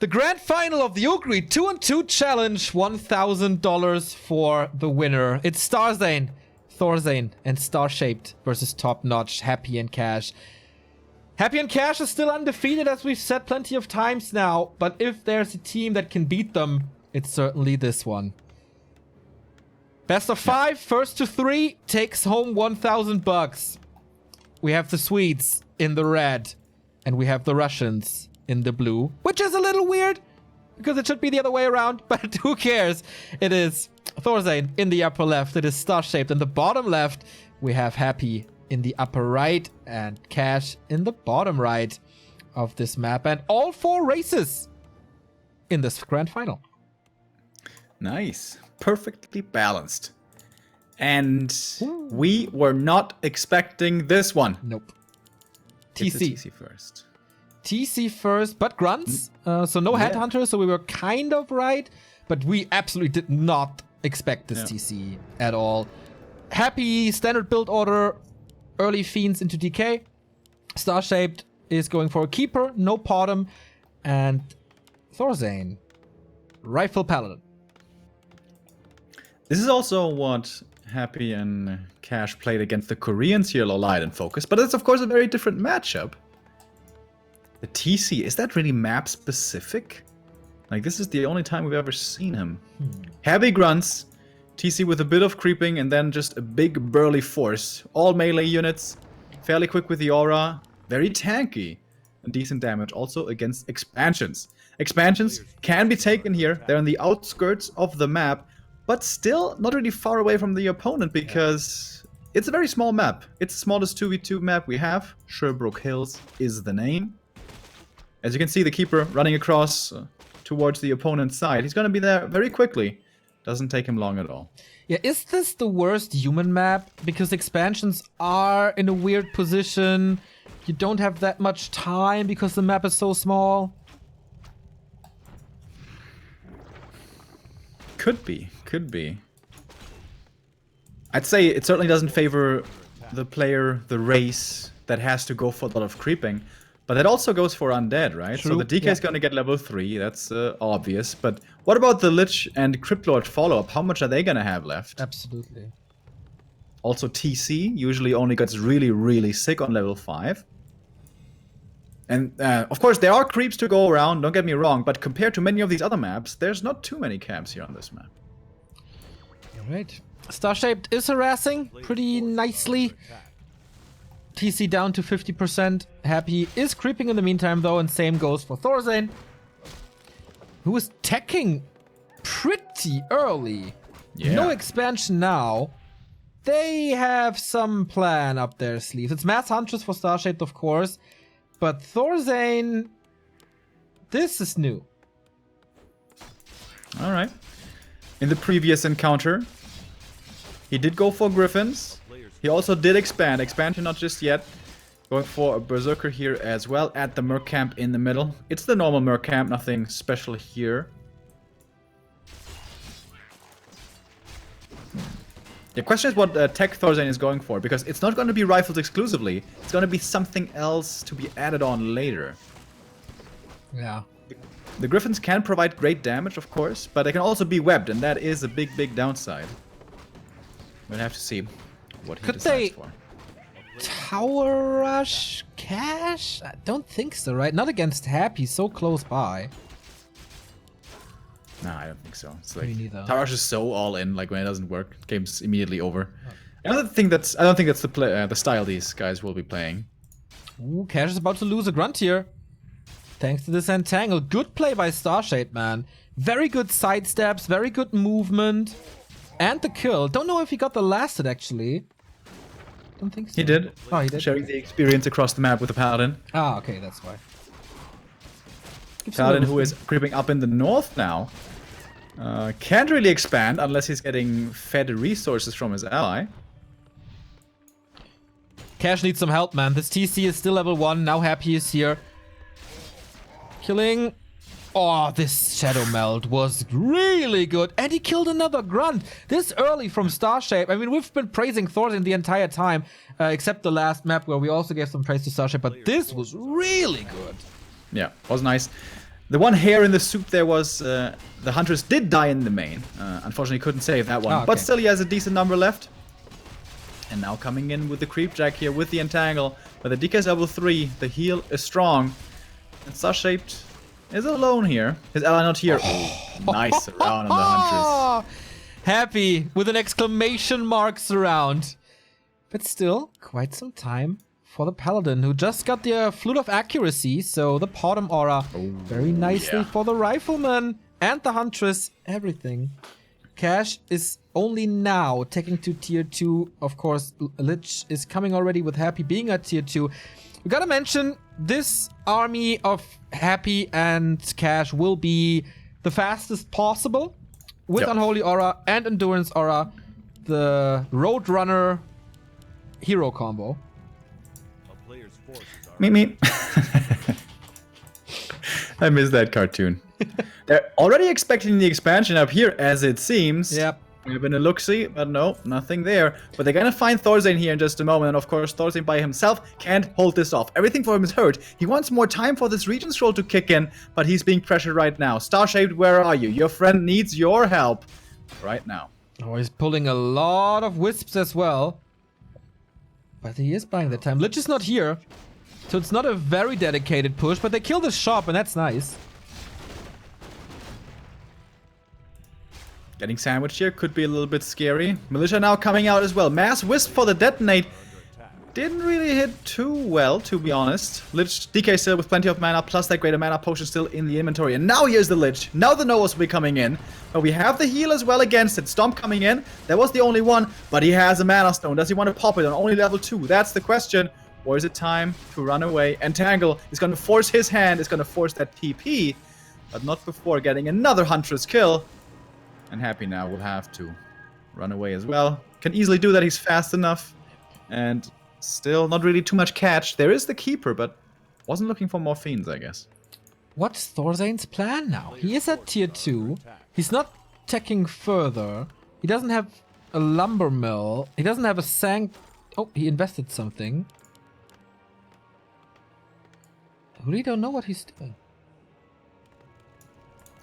The grand final of the Ugri 2-on-2 challenge, $1,000 for the winner. It's Thorzain and StarShaped versus Top Notch, Happy and Cash. Happy and Cash is still undefeated, as we've said plenty of times now, but if there's a team that can beat them, it's certainly this one. Best of 5, first to 3 takes home $1,000. We have the Swedes in the red, and we have the Russians in the blue, which is a little weird because it should be the other way around, but who cares? It is Thorzain in the upper left, it is StarShaped in the bottom left, we have Happy in the upper right and Cash in the bottom right of this map, and all 4 races in this grand final. Nice, perfectly balanced. And we were not expecting this one. Nope. It's a TC first. TC first, but grunts. So no headhunters, so we were kind of right. But we absolutely did not expect this TC at all. Happy standard build order, early fiends into DK. StarShaped is going for a keeper, no bottom. And Thorzain, rifle paladin. This is also what Happy and Cash played against the Koreans here, Light and Focus. But it's of course a very different matchup. The TC, is that really map specific? Like, this is the only time we've ever seen him. Heavy grunts, TC with a bit of creeping, and then just a big burly force. All melee units, fairly quick with the aura, very tanky, and decent damage also against expansions. Expansions can be taken here, they're on the outskirts of the map, but still not really far away from the opponent because it's a very small map. It's the smallest 2v2 map we have. Sherbrooke Hills is the name. As you can see, the keeper running across towards the opponent's side. He's going to be there very quickly. Doesn't take him long at all. Yeah, is this the worst human map? Because expansions are in a weird position. You don't have that much time because the map is so small. Could be. I'd say it certainly doesn't favor the player, the race that has to go for a lot of creeping. But that also goes for undead, right? True. So the DK is going to get level 3, that's obvious. But what about the Lich and Cryptlord follow-up? How much are they going to have left? Absolutely. Also TC usually only gets really, really sick on level 5. And of course there are creeps to go around, don't get me wrong. But compared to many of these other maps, there's not too many camps here on this map. Alright. StarShaped is harassing pretty nicely. TC down to 50%. Happy is creeping in the meantime, though, and same goes for Thorzain, who is teching pretty early. Yeah. No expansion now. They have some plan up their sleeves. It's mass hunters for StarShaped, of course, but Thorzain, this is new. All right. In the previous encounter, he did go for Griffins. He also did expand. Expansion not just yet. Going for a Berserker here as well at the Merc Camp in the middle. It's the normal Merc Camp, nothing special here. The question is what tech Thorzain is going for, because it's not going to be rifles exclusively. It's going to be something else to be added on later. Yeah. The Griffins can provide great damage, of course, but they can also be webbed, and that is a big, big downside. We'll have to see what he decides for. Tower rush Cash? I don't think so, right? Not against Happy, so close by. Nah, I don't think so. It's like Me neither. Tower Rush is so all in, like when it doesn't work, game's immediately over. Another thing that's I don't think that's the style these guys will be playing. Ooh, Cash is about to lose a grunt here. Thanks to this entangle. Good play by StarShaped, man. Very good sidesteps, very good movement. And the kill. Don't know if he got the last hit, actually. Don't think so. He did. Oh, he did. Sharing the experience across the map with the Paladin. Ah, okay, that's why. Paladin, who is creeping up in the north now. Can't really expand unless he's getting fed resources from his ally. Cash needs some help, man. This TC is still level 1. Now Happy is here. Killing. Oh, this Shadow Meld was really good. And he killed another grunt. This early from StarShaped. I mean, we've been praising Thorzain the entire time. Except the last map where we also gave some praise to StarShaped. But this was really good. Yeah, was nice. The one hair in the soup there was the Huntress did die in the main. Unfortunately, couldn't save that one. Oh, okay. But still, he has a decent number left. And now coming in with the creep jack here with the entangle. But the DK is level 3. The heal is strong. And StarShaped is alone here. His ally not here. Nice around on the Huntress. Happy with an exclamation mark surround. But still, quite some time for the Paladin, who just got the Flute of Accuracy, so the Bottom Aura very nicely for the Rifleman and the Huntress, everything. Cash is only now taking to tier 2. Of course, Lich is coming already with Happy being at tier 2. We gotta mention, this army of Happy and Cash will be the fastest possible with Unholy Aura and Endurance Aura, the Roadrunner hero combo. Me. I missed that cartoon. They're already expecting the expansion up here, as it seems. Yep. I've been a look-see, but no, nothing there. But they're gonna find Thorzain here in just a moment, and of course Thorzain by himself can't hold this off. Everything for him is hurt. He wants more time for this Regent Scroll to kick in, but he's being pressured right now. StarShaped, where are you? Your friend needs your help right now. Oh, he's pulling a lot of wisps as well. But he is buying the time. Lich is not here, so it's not a very dedicated push, but they killed the shop, and that's nice. Getting sandwiched here could be a little bit scary. Militia now coming out as well. Mass Wisp for the detonate. Didn't really hit too well, to be honest. Lich DK still with plenty of mana, plus that greater mana potion still in the inventory. And now here's the Lich. Now the Novas will be coming in. But we have the heal as well against it. Stomp coming in. That was the only one, but he has a mana stone. Does he want to pop it on only level 2? That's the question. Or is it time to run away? Entangle is going to force his hand. Is going to force that TP. But not before getting another Huntress kill. And Happy now will have to run away as well. Can easily do that. He's fast enough. And still not really too much catch. There is the Keeper, but wasn't looking for more Fiends, I guess. What's Thorzain's plan now? He is at tier 2. He's not teching further. He doesn't have a lumber mill. He doesn't have a sank. Oh, he invested something. I really don't know what he's doing.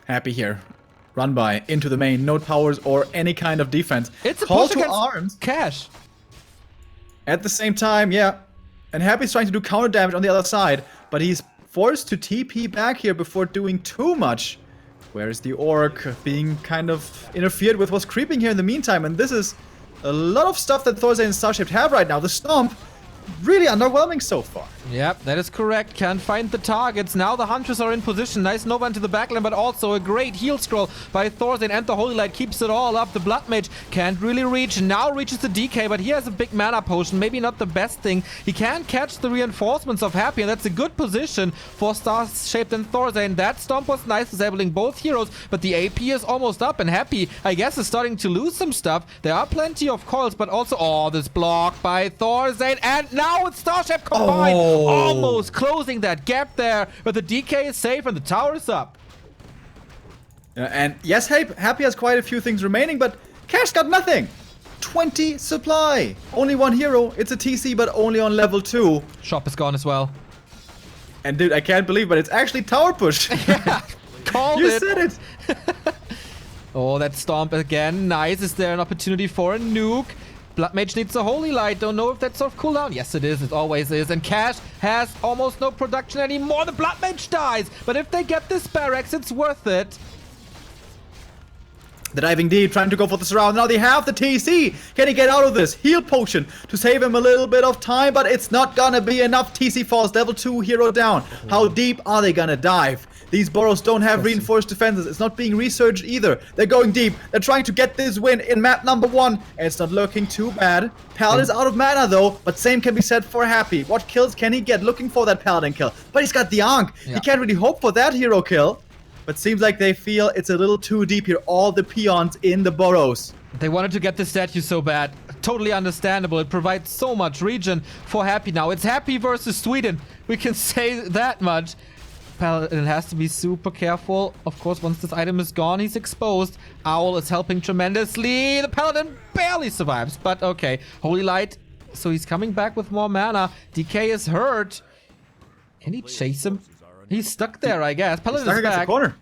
Happy here. Run by into the main, no towers or any kind of defense. It's a call push to against arms. Cash. At the same time, yeah. And Happy's trying to do counter damage on the other side, but he's forced to TP back here before doing too much. Whereas the Orc being kind of interfered with was creeping here in the meantime, and this is a lot of stuff that Thorzain and StarShaped have right now. The Stomp, really underwhelming so far. Yep, that is correct. Can't find the targets. Now the Hunters are in position. Nice Nova into the backline, but also a great heal scroll by Thorzain, and the Holy Light keeps it all up. The Blood Mage can't really reach. Now reaches the DK, but he has a big mana potion. Maybe not the best thing. He can catch the reinforcements of Happy, and that's a good position for StarShaped and Thorzain. That Stomp was nice, disabling both heroes, but the AP is almost up, and Happy, I guess, is starting to lose some stuff. There are plenty of coils, but also, oh, this block by Thorzain, and now it's StarShaped combined. Almost closing that gap there, but the DK is safe and the tower is up. And yes, Happy has quite a few things remaining, but Cash got nothing. 20 supply. Only one hero. It's a TC, but only on level 2. Shop is gone as well. And dude, I can't believe, but it's actually tower push. Yeah, called You it. said it. Oh, that Stomp again. Nice. Is there an opportunity for a nuke? Blood Mage needs a Holy Light. Don't know if that's off cooldown. Yes, it is. It always is. And Cash has almost no production anymore. The Blood Mage dies. But if they get this barracks, it's worth it. The diving deep, trying to go for the surround. Now they have the TC. Can he get out of this? Heal potion to save him a little bit of time, but it's not gonna be enough. TC falls, level 2 hero down. How deep are they gonna dive? These burrows don't have reinforced defenses. It's not being researched either. They're going deep. They're trying to get this win in map number 1. And it's not looking too bad. Paladin is out of mana though, but same can be said for Happy. What kills can he get? Looking for that Paladin kill. But he's got the Ankh. Yeah. He can't really hope for that hero kill. But seems like they feel it's a little too deep here. All the peons in the burrows. They wanted to get the statue so bad. Totally understandable. It provides so much region for Happy now. It's Happy versus Sweden. We can say that much. Paladin has to be super careful. Of course, once this item is gone, he's exposed. Owl is helping tremendously. The Paladin barely survives, but okay. Holy Light, so he's coming back with more mana. DK is hurt. Can he chase him? He's stuck there, I guess. Paladin Stuck is against the back. corner.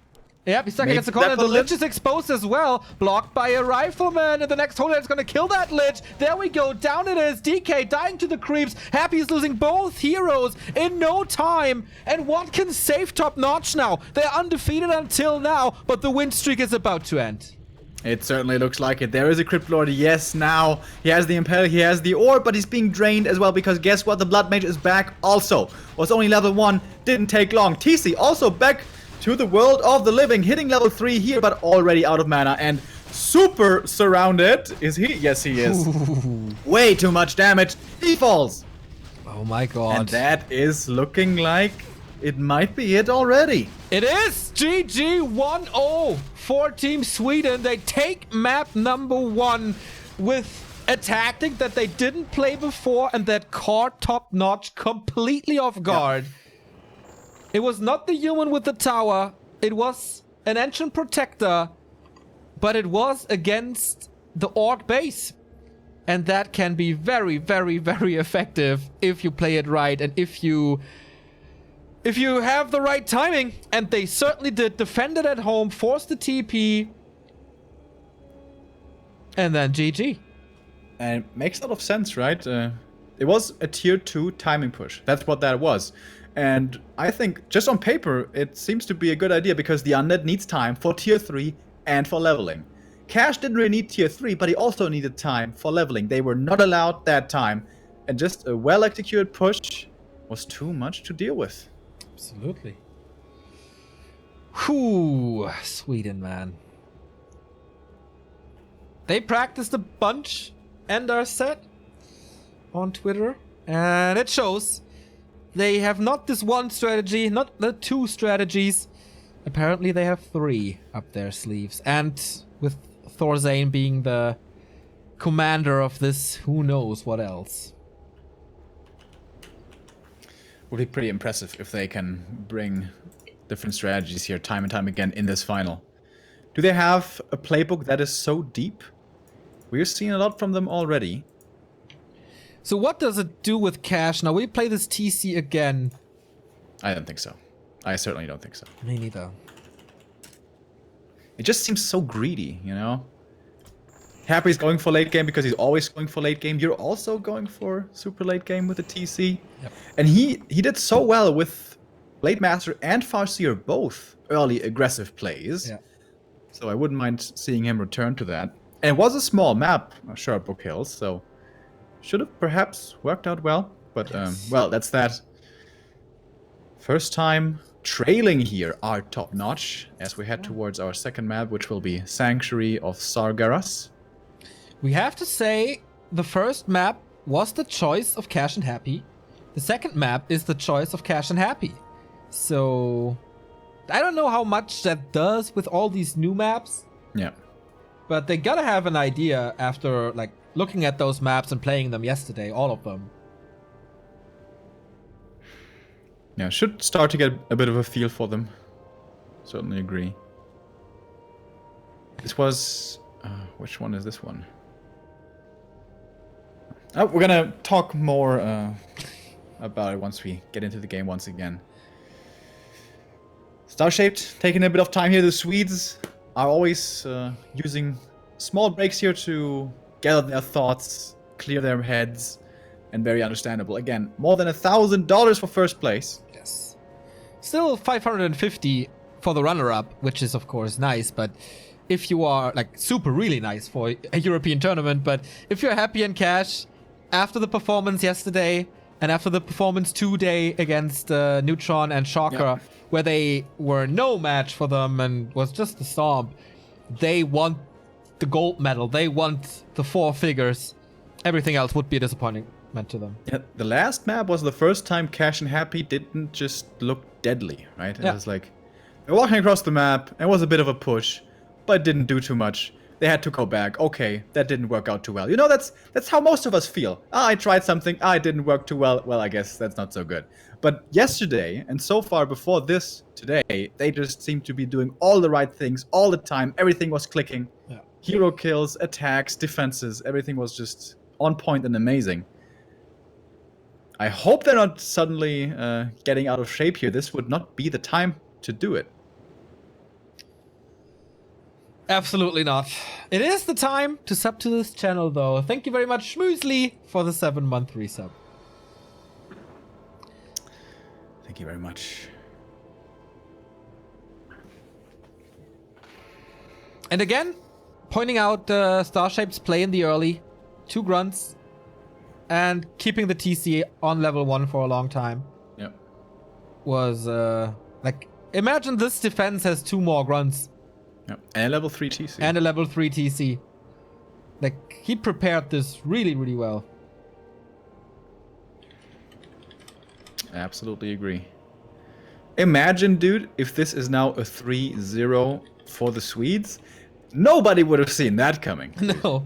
Yep, he's stuck Maybe against the corner. that The Paladin- Lich is exposed as well. Blocked by a Rifleman. And the next Holy is going to kill that Lich. There we go. Down it is. DK dying to the creeps. Happy is losing both heroes in no time. And what can save Top Notch now? They're undefeated until now, but the win streak is about to end. It certainly looks like it. There is a Crypt Lord. Yes, now he has the Impel, he has the Orb, but he's being drained as well because guess what? The Blood Mage is back also. Was only level 1. Didn't take long. TC also back to the world of the living, hitting level 3 here, but already out of mana and super surrounded. Is he? Yes, he is. Ooh. Way too much damage. He falls. Oh my god. And that is looking like it might be it already. It is GG 1-0 for Team Sweden. They take map number 1 with a tactic that they didn't play before and that caught Top Notch completely off guard. Yeah. It was not the human with the tower. It was an ancient protector, but it was against the orc base. And that can be very, very, very effective if you play it right and if you have the right timing. And they certainly did. Defend it at home, force the TP, and then GG. And it makes a lot of sense, right? It was a tier 2 timing push. That's what that was. And I think, just on paper, it seems to be a good idea because the Undead needs time for tier 3 and for leveling. Cash didn't really need tier 3, but he also needed time for leveling. They were not allowed that time. And just a well-executed push was too much to deal with. Absolutely. Whew, Sweden, man. They practiced a bunch and are set on Twitter. And it shows. They have not this one strategy, not the 2 strategies. Apparently they have 3 up their sleeves. And with Thorzain being the commander of this, who knows what else. Would be pretty impressive if they can bring different strategies here time and time again in this final. Do they have a playbook that is so deep? We're seeing a lot from them already. So what does it do with Cash? Now we play this TC again. I don't think so. I certainly don't think so. Me neither. It just seems so greedy, you know? Happy's going for late game because he's always going for late game. You're also going for super late game with the TC. Yep. And he did so well with Blade Master and Farseer, both early aggressive plays. Yeah. So I wouldn't mind seeing him return to that. And it was a small map, Sharpbook Hills, so should have perhaps worked out well. But, yes. Well, that's that. First time trailing here are Top Notch as we head towards our second map, which will be Sanctuary of Sargeras. We have to say the first map was the choice of Cash and Happy. The second map is the choice of Cash and Happy. So I don't know how much that does with all these new maps. Yeah. But they gotta have an idea after like looking at those maps and playing them yesterday, all of them. Yeah, should start to get a bit of a feel for them. Certainly agree. This was... which one is this one? Oh, we're gonna talk more about it once we get into the game once again. StarShaped, taking a bit of time here. The Swedes are always using small breaks here to gather their thoughts, clear their heads, and very understandable. Again, more than $1,000 for first place. Yes. Still 550 for the runner-up, which is of course nice, but if you are like super really nice for a European tournament, but if you're happy in Cash after the performance yesterday and after the performance today against Neutron and Shocker, where they were no match for them and was just a stomp, they want the gold medal, they want the 4 figures. Everything else would be a disappointment to them. Yeah, the last map was the first time Cash and Happy didn't just look deadly, right? It was like they're walking across the map, and it was a bit of a push, but didn't do too much. They had to go back. Okay, that didn't work out too well. You know, that's how most of us feel. I tried something, it didn't work too well. Well, I guess that's not so good. But yesterday, and so far before this today, they just seemed to be doing all the right things all the time. Everything was clicking. Yeah. Hero kills, attacks, defenses, everything was just on point and amazing. I hope they're not suddenly getting out of shape here. This would not be the time to do it. Absolutely not. It is the time to sub to this channel, though. Thank you very much, Schmoozly, for the 7-month resub. Thank you very much. And again, pointing out StarShaped's play in the early, 2 grunts, and keeping the TC on level 1 for a long time. Yep. Was, like, imagine this defense has 2 more grunts. Yep. And a level 3 TC. And a level 3 TC. Like, he prepared this really, really well. Absolutely agree. Imagine, dude, if this is now a 3-0 for the Swedes. Nobody would have seen that coming. No.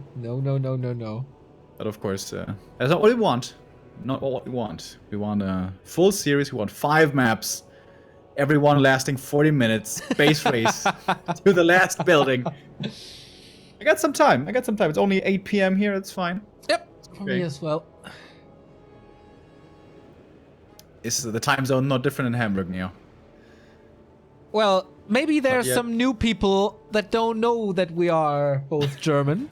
But of course, that's not what we want. Not what we want. We want a full series. We want 5 maps. Everyone lasting 40 minutes. Base race to the last building. I got some time. It's only 8 p.m. here. It's fine. Yep. For me as well. Is the time zone not different in Hamburg, Neo? Well, maybe there's some new people that don't know that we are both German.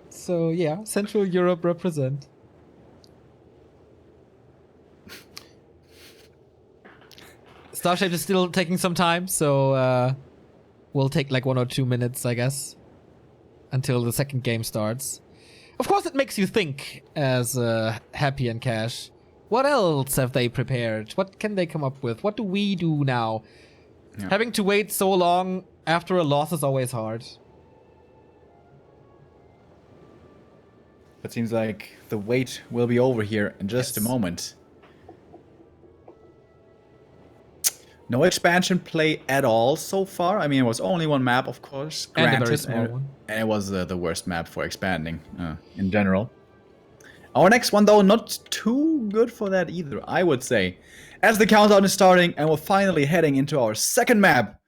So yeah, Central Europe represent. StarShaped is still taking some time, so we'll take like 1 or 2 minutes, I guess, until the second game starts. Of course, it makes you think, as Happy and Cash. What else have they prepared? What can they come up with? What do we do now? Yeah. Having to wait so long after a loss is always hard. It seems like the wait will be over here in just a moment. No expansion play at all so far. I mean, it was only 1 map, of course. Granted, and a very small one. And it was the worst map for expanding in general. Our next one, though, not too good for that either, I would say. As the countdown is starting, and we're finally heading into our second map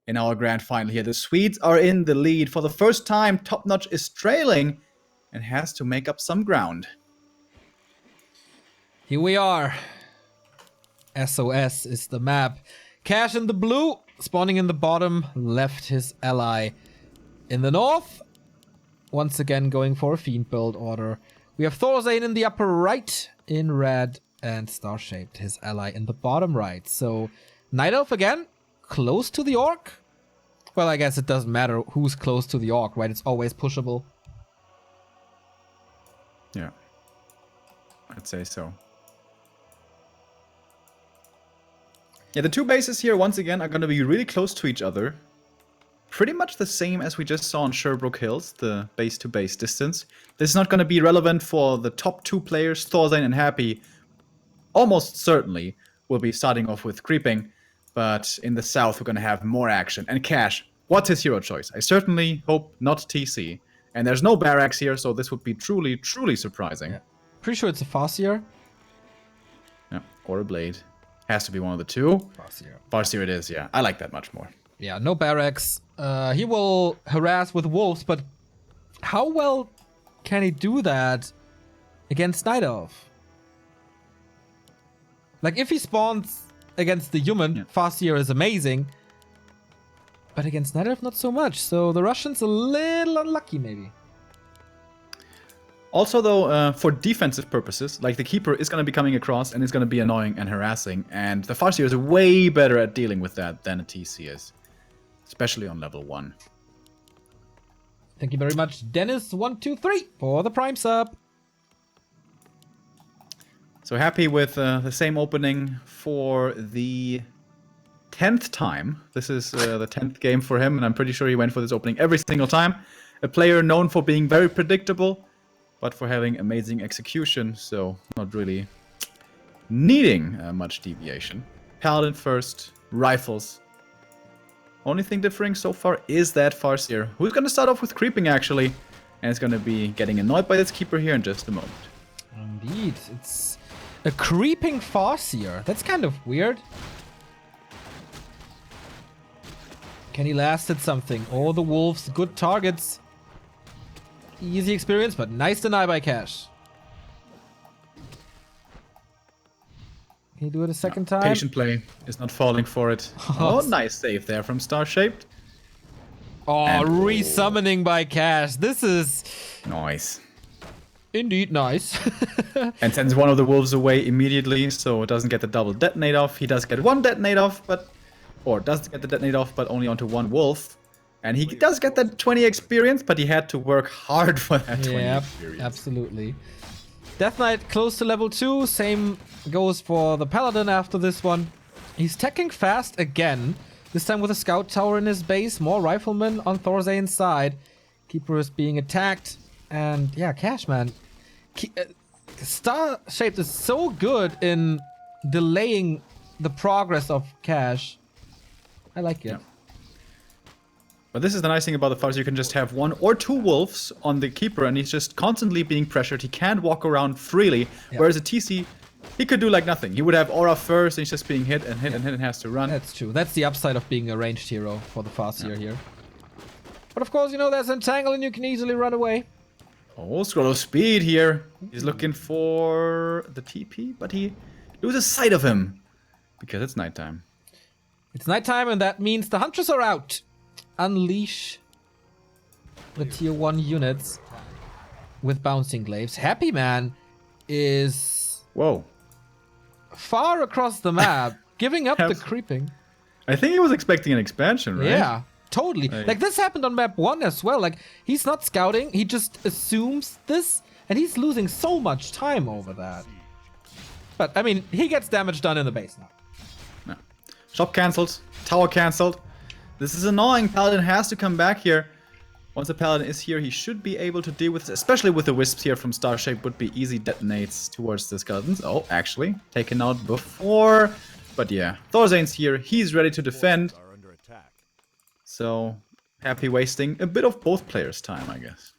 in our grand final here. The Swedes are in the lead. For the first time, Top Notch is trailing and has to make up some ground. Here we are. SOS is the map. Cash in the blue, spawning in the bottom, left his ally. In the north, once again going for a Fiend build order. We have Thorzain in the upper right, in red, and StarShaped, his ally, in the bottom right. So, Night Elf again, close to the Orc. Well, I guess it doesn't matter who's close to the Orc, right? It's always pushable. Yeah, I'd say so. Yeah, the 2 bases here, once again, are going to be really close to each other. Pretty much the same as we just saw on Sherbrooke Hills, the base-to-base distance. This is not going to be relevant for the top 2 players, Thorzain and Happy. Almost certainly will be starting off with creeping, but in the south we're going to have more action. And Cash, what's his hero choice? I certainly hope not TC. And there's no barracks here, so this would be truly, truly surprising. Yeah. Pretty sure it's a Farseer. Yeah, or a Blade. Has to be one of the 2. Farseer. Farseer it is, yeah. I like that much more. Yeah, no barracks. He will harass with wolves, but how well can he do that against Night Elf? Like, if he spawns against the human, Farseer is amazing. But against Night Elf, not so much. So the Russians a little unlucky, maybe. Also, though, for defensive purposes, like the Keeper is going to be coming across and is going to be annoying and harassing. And the Farseer is way better at dealing with that than a TC is. Especially on level 1. Thank you very much, Dennis123, for the Prime sub. So happy with the same opening for the 10th time. This is the 10th game for him, and I'm pretty sure he went for this opening every single time. A player known for being very predictable, but for having amazing execution, so not really needing much deviation. Paladin first, rifles. Only thing differing so far is that Farseer, who's going to start off with creeping actually, and is going to be getting annoyed by this Keeper here in just a moment. Indeed, it's a creeping Farseer. That's kind of weird. Can he last at something? Oh, the wolves, good targets. Easy experience, but nice deny by Cash. Can you do it a second time? Patient play is not falling for it. Oh, nice save there from StarShaped. Oh, And- resummoning by Cash. This is Nice. indeed nice. And sends one of the wolves away immediately, so it doesn't get the double detonate off. He does get one detonate off, does get the detonate off, but only onto one wolf. And he does get that 20 experience, but he had to work hard for that 20 Yep, experience. absolutely. Death Knight close to level 2. Same goes for the Paladin after this one. He's teching fast again. This time with a scout tower in his base. More riflemen on Thorzain's side. Keeper is being attacked. And yeah, Cash, man. StarShaped is so good in delaying the progress of Cash. I like it. Yeah. But this is the nice thing about the Thars. You can just have one or two wolves on the Keeper, and he's just constantly being pressured. He can't walk around freely. Yeah. Whereas a TC, he could do like nothing. He would have aura first, and he's just being hit and hit and hit and has to run. That's true. That's the upside of being a ranged hero for the Farseer here. But of course, you know, there's Entangle and you can easily run away. Oh, scroll of speed here. He's looking for the TP, but he loses sight of him because it's nighttime. It's nighttime and that means the Huntress are out. Unleash the tier 1 units with bouncing glaives. Happy Man is Whoa. far across the map, giving up the Have- creeping. I think he was expecting an expansion, right? Yeah, totally. Right. Like this happened on map 1 as well. Like he's not scouting, he just assumes this and he's losing so much time over that. But I mean, he gets damage done in the base now. No. Shop cancelled. Tower cancelled. This is annoying. Paladin has to come back here. Once the Paladin is here, he should be able to deal with this, especially with the Wisps here from StarShaped would be easy detonates towards the Skeletons. Oh, actually, taken out before. But yeah, Thorzain's here. He's ready to defend. So, happy wasting a bit of both players' time, I guess.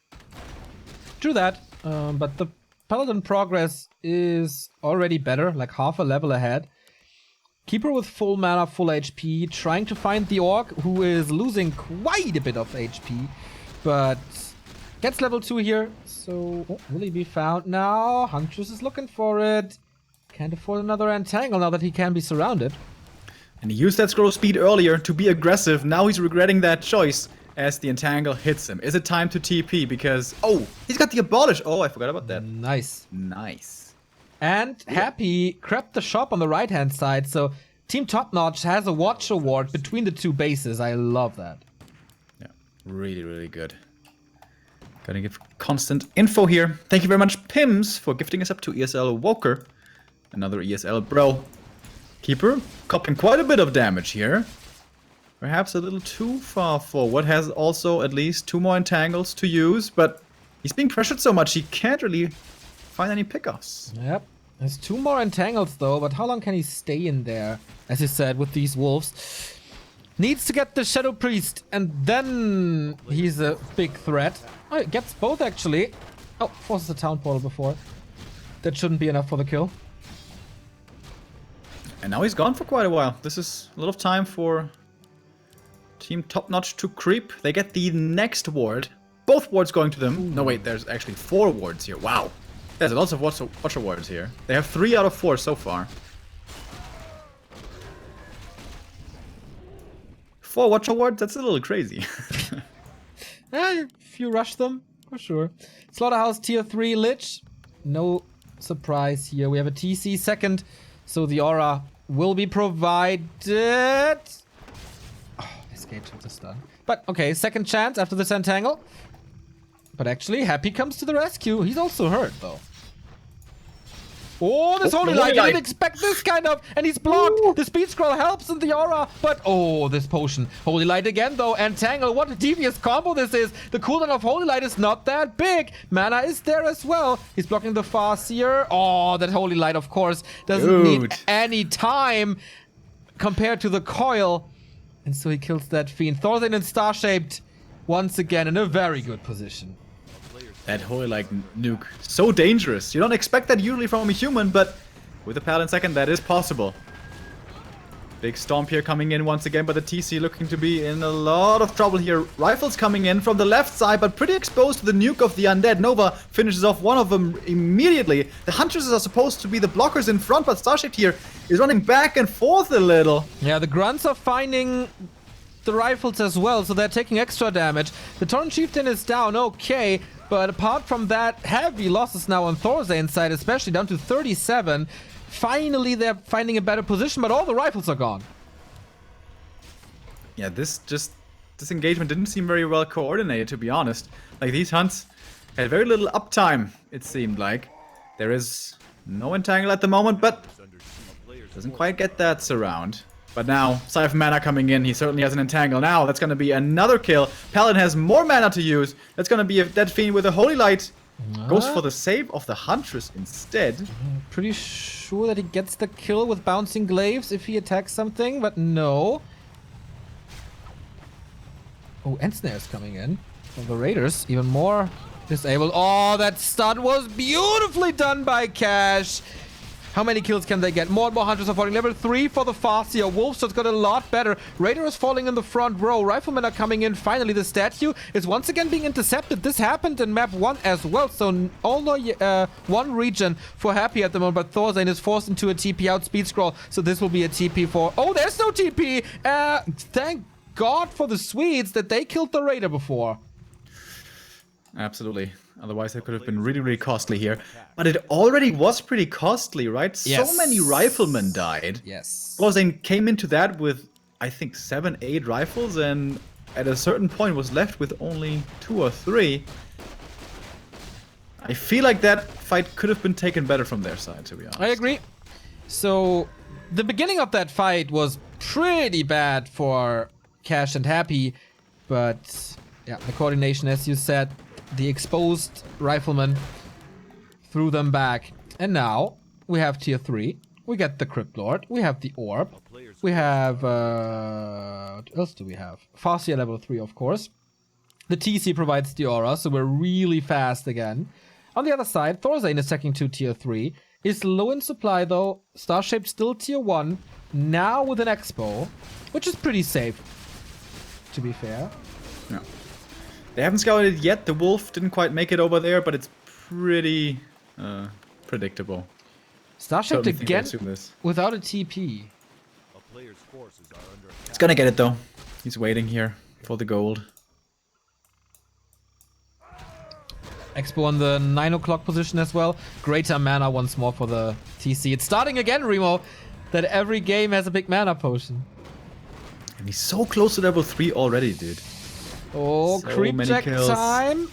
True that, but the Paladin progress is already better, like half a level ahead. Keeper with full mana, full HP, trying to find the Orc, who is losing quite a bit of HP, but gets level 2 here, so will he be found now? Huntress is looking for it. Can't afford another Entangle now that he can be surrounded. And he used that scroll speed earlier to be aggressive. Now he's regretting that choice as the Entangle hits him. Is it time to TP? Because, oh, he's got the Abolish. Oh, I forgot about that. Nice. Nice. And Happy crept the shop on the right-hand side, so Team Top Notch has a watch award between the two bases. I love that. Yeah, really, really good. Gotta give constant info here. Thank you very much, Pims, for gifting us up to ESL Woker. Another ESL bro. Keeper, copping quite a bit of damage here. Perhaps a little too far forward. Has also at least 2 more Entangles to use, but he's being pressured so much he can't really find any pickoffs. Yep. There's 2 more Entangles though, but how long can he stay in there? As you said, with these wolves. Needs to get the Shadow Priest, and then he's a big threat. Oh, it gets both actually. Oh, forces the Town Portal before. That shouldn't be enough for the kill. And now he's gone for quite a while. This is a lot of time for Team Top Notch to creep. They get the next ward. Both wards going to them. Ooh. No, wait, there's actually 4 wards here. Wow. There's lots of Watcher wards here. They have 3 out of 4 so far. 4 Watcher wards? That's a little crazy. If you rush them, for sure. Slaughterhouse tier 3 Lich. No surprise here. We have a TC second, so the aura will be provided. Oh, escape shot is done. But okay, second chance after this Entangle. But actually, Happy comes to the rescue. He's also hurt, though. Oh, this Holy Light. I didn't expect this kind of. And he's blocked. Ooh. The speed scroll helps in the aura. But, oh, this potion. Holy Light again, though. Entangle. What a devious combo this is. The cooldown of Holy Light is not that big. Mana is there as well. He's blocking the Farseer. Oh, that Holy Light, of course, doesn't need any time compared to the coil. And so he kills that Fiend. Thorzain and StarShaped once again in a very good position. That Holy Light nuke. So dangerous. You don't expect that usually from a human, but with a Paladin second, that is possible. Big stomp here coming in once again, but the TC looking to be in a lot of trouble here. Rifles coming in from the left side, but pretty exposed to the nuke of the undead. Nova finishes off one of them immediately. The Huntresses are supposed to be the blockers in front, but StarShaped here is running back and forth a little. Yeah, the Grunts are finding the rifles as well, so they're taking extra damage. The Tauren Chieftain is down, okay, but apart from that, heavy losses now on Thorzain's side, especially down to 37. Finally, they're finding a better position, but all the rifles are gone. Yeah, this engagement didn't seem very well coordinated, to be honest. Like, these hunts had very little uptime, it seemed like. There is no entangle at the moment, but doesn't quite get that surround. But now, Siphon Mana coming in, he certainly has an entangle now. That's going to be another kill. Paladin has more mana to use. That's going to be a Dead Fiend with a Holy Light. Goes for the save of the Huntress instead. Pretty sure that he gets the kill with Bouncing Glaives if he attacks something, but no. Oh, Ensnare's coming in from the Raiders. Even more disabled. Oh, that stun was beautifully done by Cash. How many kills can they get? More and more Hunters are falling. Level 3 for the Farseer. Wolfstad's got a lot better. Raider is falling in the front row. Riflemen are coming in. Finally, the statue is once again being intercepted. This happened in map 1 as well. So only one region for Happy at the moment. But Thorzain is forced into a TP out speed scroll. So this will be a TP for... Oh, there's no TP! Thank God for the Swedes that they killed the Raider before. Absolutely. Otherwise, it could have been really, really costly here. But it already was pretty costly, right? Yes. So many riflemen died. Yes. Thorzain came into that with, I think, 7, 8 rifles, and at a certain point was left with only 2 or 3. I feel like that fight could have been taken better from their side, to be honest. I agree. So, the beginning of that fight was pretty bad for Cash and Happy, but yeah, the coordination, as you said, the exposed riflemen threw them back. And now we have tier 3. We get the Crypt Lord. We have the Orb. We have... what else do we have? Farseer level 3, of course. The TC provides the Aura, so we're really fast again. On the other side, Thorzain is second to tier 3. Is low in supply, though. StarShaped still tier 1. Now with an Expo, which is pretty safe, to be fair. Yeah. They haven't scouted it yet. The Wolf didn't quite make it over there, but it's pretty predictable. StarShaped again without a TP. It's gonna get it though. He's waiting here for the gold. Expo on the 9 o'clock position as well. Greater mana once more for the TC. It's starting again, Remo, that every game has a big mana potion. And he's so close to level 3 already, dude. Oh, so creep check kills. Time.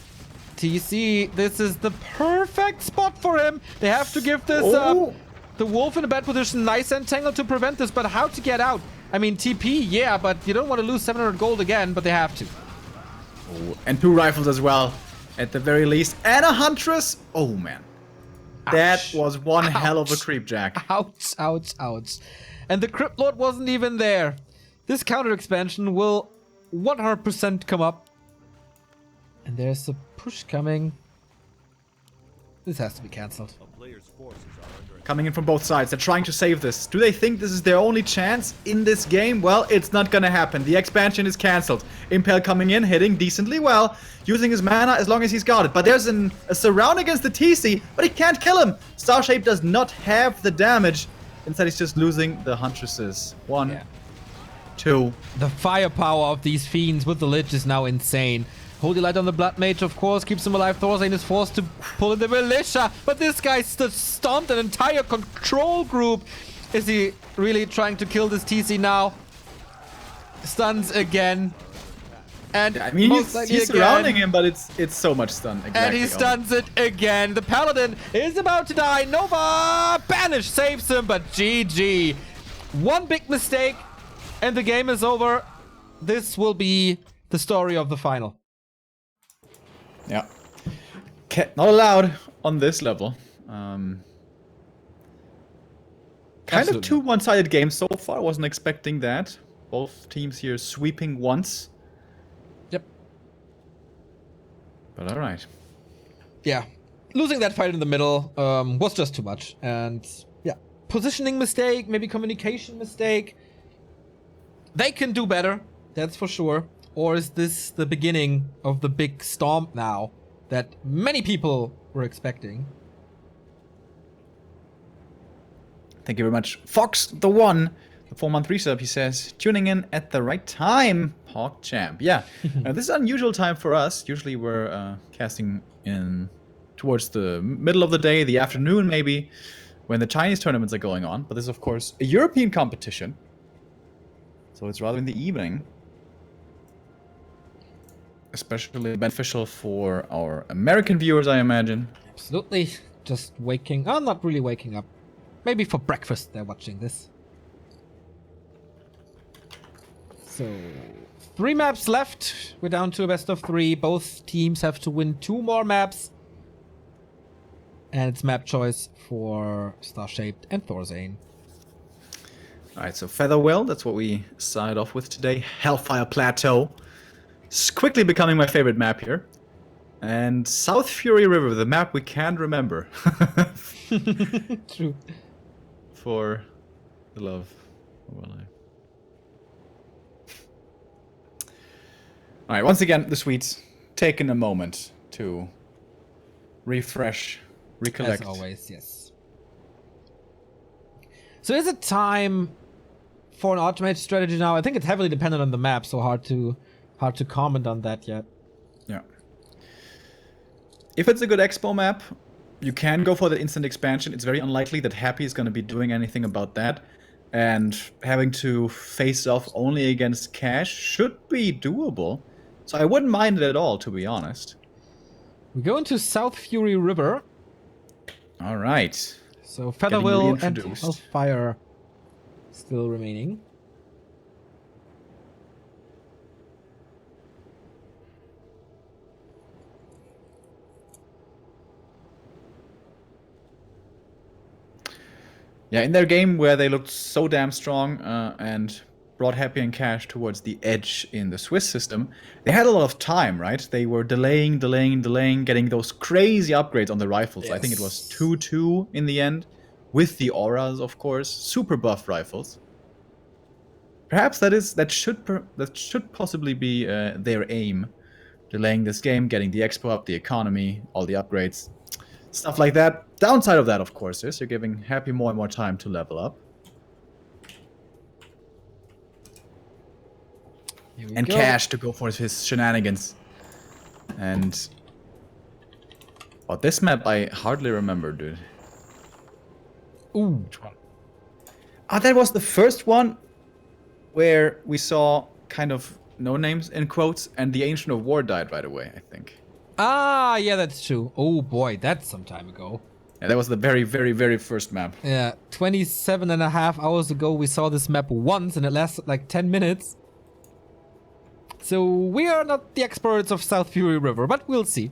TC, this is the perfect spot for him. They have to give this up. The Wolf in a bad position. Nice entangle to prevent this, but how to get out? I mean, TP, yeah, but you don't want to lose 700 gold again, but they have to. Oh, and 2 rifles as well, at the very least. And a Huntress. Oh, man. Ouch. That was one hell of a creep jack. Ouch, ouch, ouch. And the Crypt Lord wasn't even there. This counter expansion will 100% come up. And there's a push coming. This has to be cancelled. Coming in from both sides. They're trying to save this. Do they think this is their only chance in this game? Well, it's not gonna happen. The expansion is cancelled. Impel coming in, hitting decently well, using his mana as long as he's got it. But there's a surround against the TC, but he can't kill him. StarShaped does not have the damage. Instead, he's just losing the Huntresses. 1, 2. The firepower of these fiends with the Lich is now insane. Holy Light on the Blood Mage, of course, keeps him alive. Thorzain is forced to pull in the Militia, but this guy stomped an entire control group. Is he really trying to kill this TC now? Stuns again. And I mean, he's surrounding him, but it's so much stun. Exactly. And he stuns it again. The Paladin is about to die. Nova Banish saves him, but GG. One big mistake, and the game is over. This will be the story of the final. Yeah. Not allowed on this level. Kind of 2 one-sided games so far. Wasn't expecting that. Both teams here sweeping once. Yep. But alright. Yeah. Losing that fight in the middle was just too much. And yeah, positioning mistake, maybe communication mistake. They can do better, that's for sure. Or is this the beginning of the big storm now that many people were expecting? Thank you very much. Fox the One, the 4-month resub, he says, tuning in at the right time, Hawk Champ. Yeah, this is an unusual time for us. Usually we're casting in towards the middle of the day, the afternoon maybe, when the Chinese tournaments are going on. But this is, of course, a European competition. So it's rather in the evening. Especially beneficial for our American viewers, I imagine. Absolutely. Just waking... Oh, not really waking up. Maybe for breakfast they're watching this. So, 3 maps left. We're down to a best of 3. Both teams have to win 2 more maps. And it's map choice for StarShaped and Thorzain. Alright, so Featherwell, that's what we started off with today. Hellfire Plateau. It's quickly becoming my favorite map here. And South Fury River, the map we can't remember. True. For the love of our life. Alright, once again, the Swedes taking a moment to refresh, recollect. As always, yes. So is it time for an automated strategy now? I think it's heavily dependent on the map, so hard to comment on that yet. Yeah. If it's a good Expo map, you can go for the instant expansion. It's very unlikely that Happy is going to be doing anything about that. And having to face off only against Cash should be doable. So I wouldn't mind it at all, to be honest. We go into South Fury River. All right. So Featherwell and reintroduced. Hellfire still remaining. Yeah, in their game where they looked so damn strong and brought Happy and Cash towards the edge in the Swiss system, they had a lot of time, right? They were delaying, getting those crazy upgrades on the rifles. Yes. I think it was 2-2 in the end, with the auras, of course, super buff rifles. Perhaps that should possibly be their aim, delaying this game, getting the expo up, the economy, all the upgrades. Stuff like that. Downside of that, of course, is you're giving Happy more and more time to level up. And go. Cash to go for his shenanigans. And... oh, this map I hardly remember, dude. Ooh. Which one? Ah, that was the first one where we saw kind of no names in quotes, and the Ancient of War died right away, I think. Ah, yeah, that's true. Oh boy, that's some time ago. Yeah, that was the very, very, very first map. Yeah, 27.5 hours ago we saw this map once and it lasted like 10 minutes. So we are not the experts of South Fury River, but we'll see.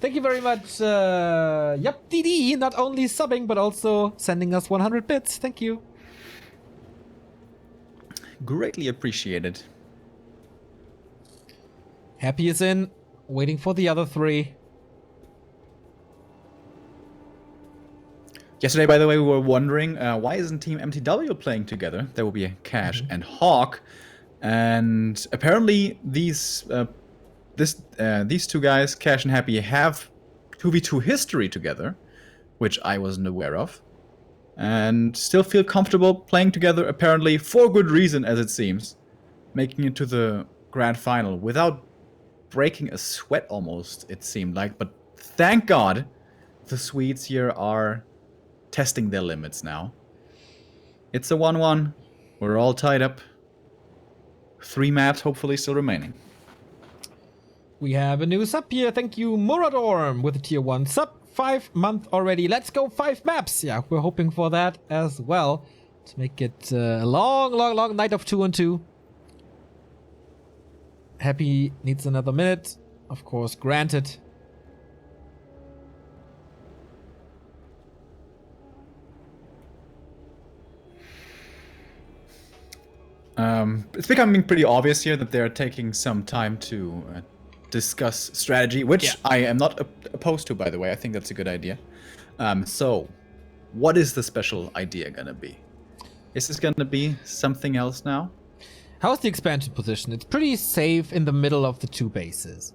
Thank you very much, Yup DD, not only subbing but also sending us 100 bits. Thank you. Greatly appreciated. Happy is in, waiting for the other 3. Yesterday, by the way, we were wondering why isn't Team MTW playing together? There will be a Cash and Hawk, and apparently these two guys, Cash and Happy, have 2v2 history together, which I wasn't aware of, and still feel comfortable playing together. Apparently, for good reason, as it seems, making it to the grand final without breaking a sweat. Almost, it seemed like, but thank God, the Swedes here are testing their limits now. It's a 1-1. We're all tied up. 3 maps hopefully still remaining. We have a new sub here. Thank you, Muradorm, with a tier 1 sub. 5 month already. Let's go 5 maps. Yeah, we're hoping for that as well. To make it a long, long, long night of 2-on-2. Happy needs another minute. Of course, granted. It's becoming pretty obvious here that they're taking some time to discuss strategy, which I am not opposed to, by the way. I think that's a good idea. So, what is the special idea gonna be? Is this gonna be something else now? How's the expansion position? It's pretty safe in the middle of the two bases.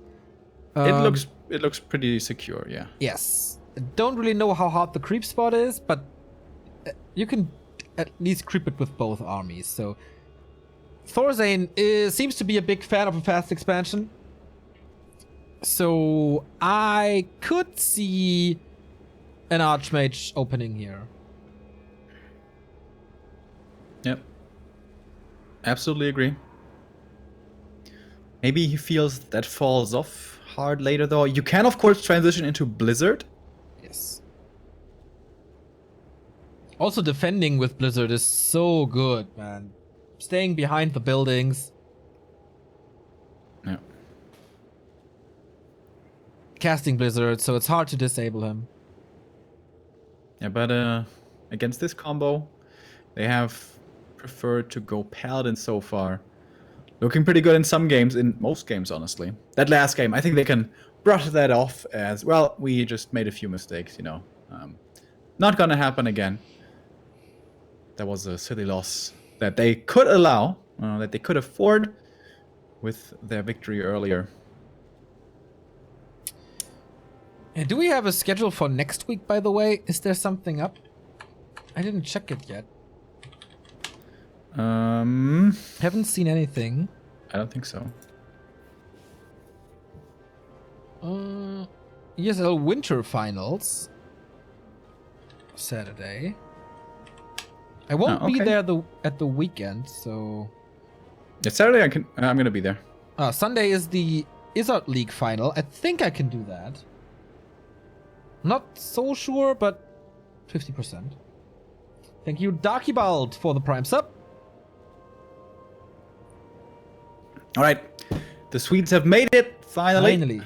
It looks pretty secure, yeah. Yes. I don't really know how hard the creep spot is, but you can at least creep it with both armies. So Thorzain seems to be a big fan of a fast expansion. So I could see an Archmage opening here. Yep. Absolutely agree. Maybe he feels that falls off hard later though. You can of course transition into Blizzard. Yes. Also defending with Blizzard is so good, man. Staying behind the buildings. Yeah. Casting Blizzard, so it's hard to disable him. Yeah, but against this combo, they have preferred to go Paladin so far. Looking pretty good in some games, in most games, honestly. That last game, I think they can brush that off as, well, we just made a few mistakes, you know. Not gonna happen again. That was a silly loss that they could allow, that they could afford with their victory earlier. And do we have a schedule for next week, by the way? Is there something up? I didn't check it yet. Haven't seen anything. I don't think so. ESL Winter Finals. Saturday. I won't be there at the weekend, so... It's Saturday, I'm gonna be there. Sunday is the Izzard League final. I think I can do that. Not so sure, but 50%. Thank you, Darkybald, for the Prime sub. All right, the Swedes have made it, finally.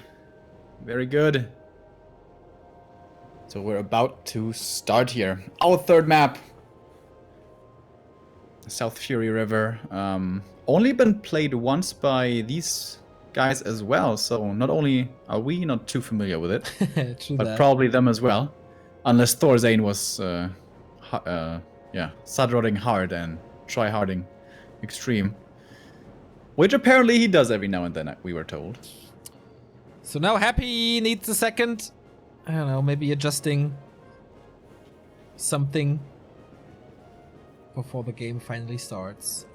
Very good. So we're about to start here. Our third map. The South Fury River. Only been played once by these guys as well, so not only are we not too familiar with it, True but that. probably them as well. Unless Thorzain was, sudrodding hard and try-harding extreme. Which apparently he does every now and then, we were told. So now Happy needs a second. I don't know, maybe adjusting something before the game finally starts.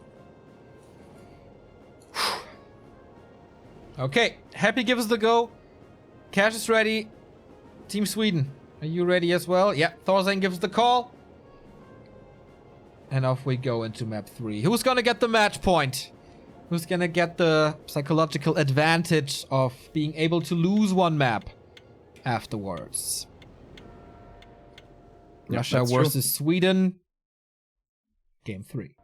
Okay, Happy gives us the go. Cash is ready. Team Sweden, are you ready as well? Yeah, Thorzain gives the call. And off we go into map 3. Who's gonna get the match point? Who's gonna get the psychological advantage of being able to lose one map afterwards? Yeah, Russia versus Sweden. Game 3.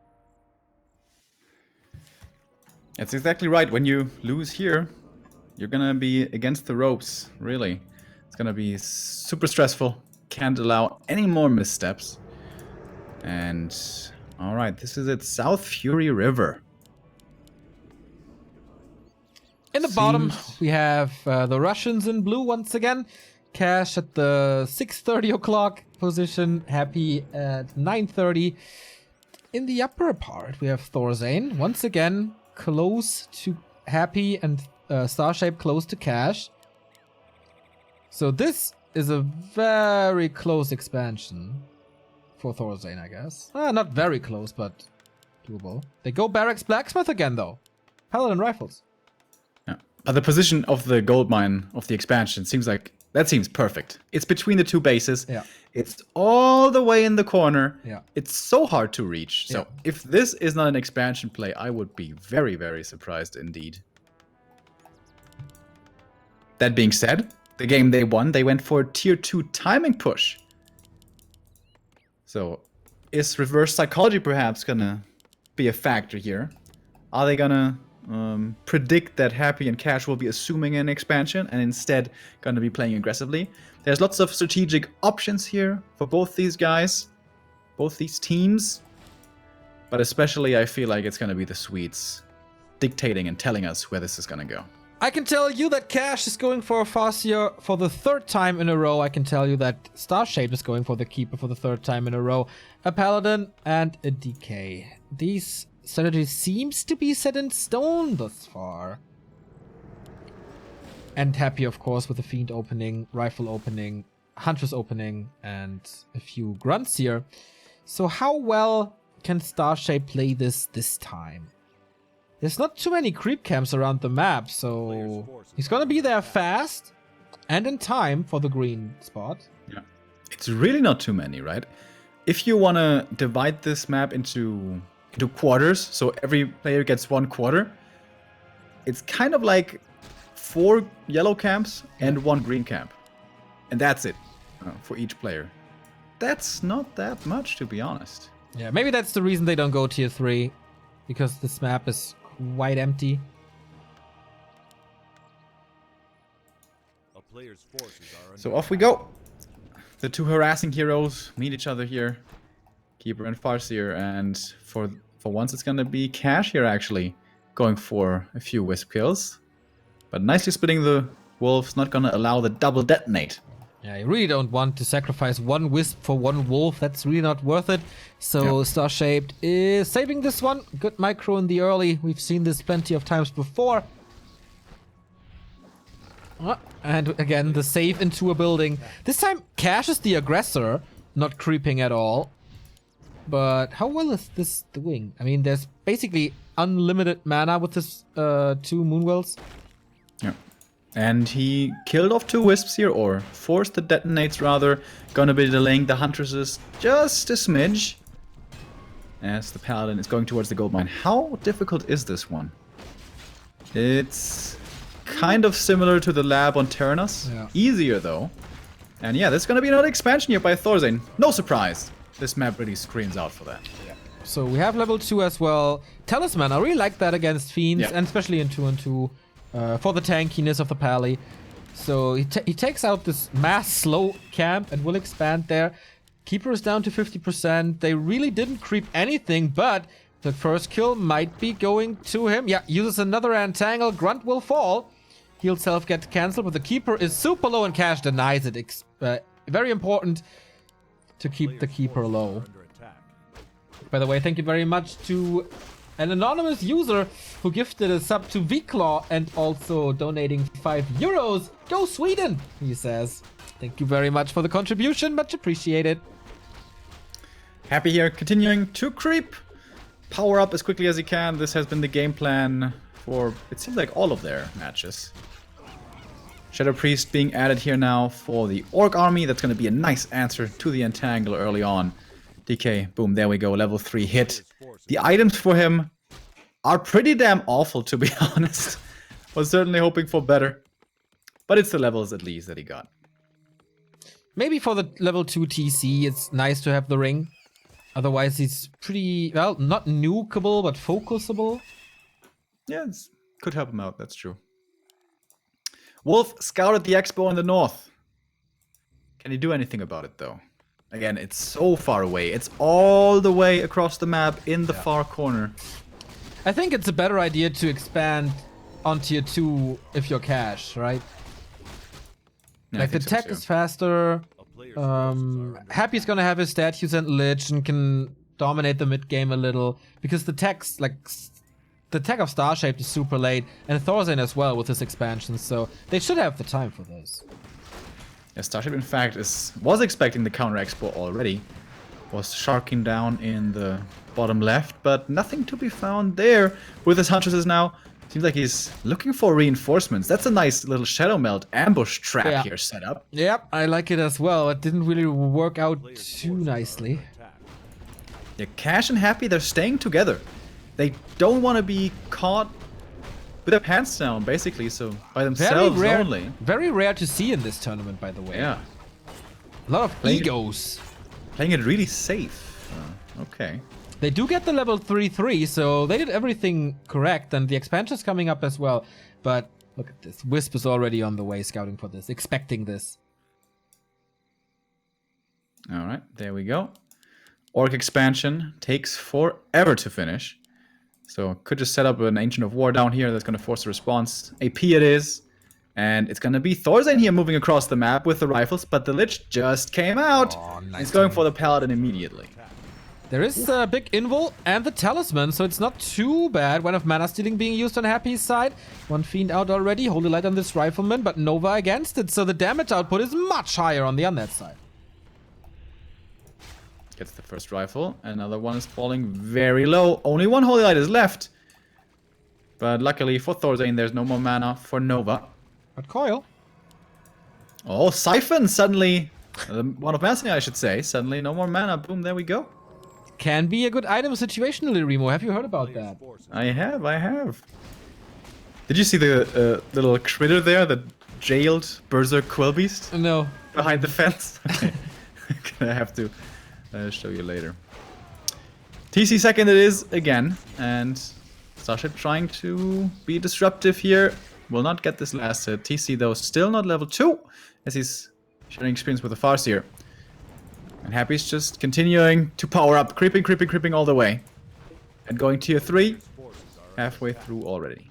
That's exactly right. When you lose here, you're gonna be against the ropes, really. It's gonna be super stressful. Can't allow any more missteps. And, alright, this is it. South Fury River. In the bottom, we have the Russians in blue once again. Cash at the 6:30 o'clock position. Happy at 9:30. In the upper part, we have Thorzain once again close to Happy and StarShaped close to Cash. So this is a very close expansion for Thorzain, I guess. Not very close, but doable. They go Barracks Blacksmith again, though. Paladin Rifles. Yeah. But the position of the gold mine of the expansion seems perfect. It's between the two bases. Yeah. It's all the way in the corner. Yeah. It's so hard to reach. So Yeah. if this is not an expansion play, I would be very, very surprised indeed. That being said, the game they won, they went for a tier 2 timing push. So is reverse psychology perhaps gonna be a factor here? Are they gonna predict that Happy and Cash will be assuming an expansion and instead going to be playing aggressively? There's lots of strategic options here for both these guys, both these teams, but especially I feel like it's going to be the Swedes dictating and telling us where this is going to go. I can tell you that Cash is going for a Farseer for the 3rd time in a row. I can tell you that StarShaped is going for the Keeper for the 3rd time in a row. A Paladin and a DK. These strategy seems to be set in stone thus far. And happy, of course, with the Fiend opening, Rifle opening, Huntress opening, and a few grunts here. So how well can StarShaped play this time? There's not too many creep camps around the map, so he's gonna be there fast and in time for the green spot. Yeah, it's really not too many, right? If you want to divide this map into quarters, so every player gets 1 quarter, it's kind of like 4 yellow camps and 1 green camp. And that's it for each player. That's not that much, to be honest. Yeah, maybe that's the reason they don't go tier 3, because this map is quite empty. So off we go. The 2 harassing heroes meet each other here. Keeper and Farseer, and for once it's gonna be Cash here actually going for a few Wisp kills. But nicely splitting the Wolves, not gonna allow the double detonate. Yeah, you really don't want to sacrifice 1 Wisp for 1 Wolf. That's really not worth it. So yeah. StarShaped is saving this one. Good micro in the early. We've seen this plenty of times before. And again, the save into a building. This time, Cash is the aggressor, not creeping at all. But how well is this doing? I mean, there's basically unlimited mana with this 2 Moonwells. Yeah. And he killed off 2 Wisps here, or forced the detonates rather. Gonna be delaying the Huntresses just a smidge. As the Paladin is going towards the gold mine. How difficult is this one? It's kind of similar to the lab on Terranos. Yeah. Easier though. And yeah, there's gonna be another expansion here by Thorzain. No surprise. This map really screams out for that. Yeah. So we have level 2 as well. Talisman, I really like that against Fiends, and especially in 2-on-2. For the tankiness of the Pally. So he takes out this mass slow camp and will expand there. Keeper is down to 50%. They really didn't creep anything, but the first kill might be going to him. Yeah, uses another entangle. Grunt will fall. He'll self get cancelled, but the Keeper is super low and Cash denies it. Very important to keep the Keeper low. By the way, thank you very much to an anonymous user who gifted a sub to V-Claw and also donating 5 euros. Go Sweden, he says. Thank you very much for the contribution, much appreciated. Happy here, continuing to creep. Power up as quickly as he can. This has been the game plan for, it seems like, all of their matches. Shadow Priest being added here now for the Orc army. That's going to be a nice answer to the Entangle early on. DK, boom, there we go, level 3 hit. The items for him are pretty damn awful, to be honest. Was certainly hoping for better. But it's the levels at least that he got. Maybe for the level 2 TC, it's nice to have the ring. Otherwise, he's pretty, well, not nukeable, but focusable. Yeah, could help him out, that's true. Wolf scouted the expo in the north. Can he do anything about it, though? Again, it's so far away. It's all the way across the map in the far corner. I think it's a better idea to expand on tier 2 if you're Cash, right? Yeah, like the tech is faster. Happy's gonna have his statues and Lich and can dominate the mid game a little because the tech's like the tech of StarShaped is super late, and Thorzain as well with his expansion, so they should have the time for this. Yeah, StarShaped in fact was expecting the counter expo already. Was sharking down in the bottom left, but nothing to be found there. With his Huntresses now, seems like he's looking for reinforcements. That's a nice little Shadow Melt ambush trap here set up. Yep, I like it as well. It didn't really work out too nicely. Yeah, Cash and Happy, they're staying together. They don't want to be caught with their pants down, basically, so by themselves only. Very rare to see in this tournament, by the way. Yeah. A lot of egos. Playing it really safe. Okay. They do get the level 3/3, so they did everything correct, and the expansion's coming up as well. But look at this. Wisp is already on the way, scouting for this, expecting this. Alright, there we go. Orc expansion takes forever to finish. So could just set up an Ancient of War down here that's going to force a response. AP it is. And it's going to be Thorzain here moving across the map with the rifles, but the Lich just came out. Oh, nice. He's going for the Paladin immediately. There is a big invul and the talisman, so it's not too bad. One of mana stealing being used on Happy's side. One fiend out already. Holy light on this rifleman, but Nova against it. So the damage output is much higher on the undead side. Gets the first rifle. Another one is falling very low. Only one holy light is left. But luckily for Thorzain, there's no more mana for Nova. But Coil. Oh, Siphon suddenly. One of Massing, I should say. Suddenly no more mana. Boom, there we go. Can be a good item situationally, Remo. Have you heard about that? I have. Did you see the little critter there, the jailed Berserk Quillbeast? No. Behind the fence? Okay. Gonna have to show you later. TC second it is again, and StarShaped trying to be disruptive here. Will not get this last hit. TC though still not level 2, as he's sharing experience with the Farseer. And Happy's just continuing to power up, creeping all the way. And going tier 3, halfway through already.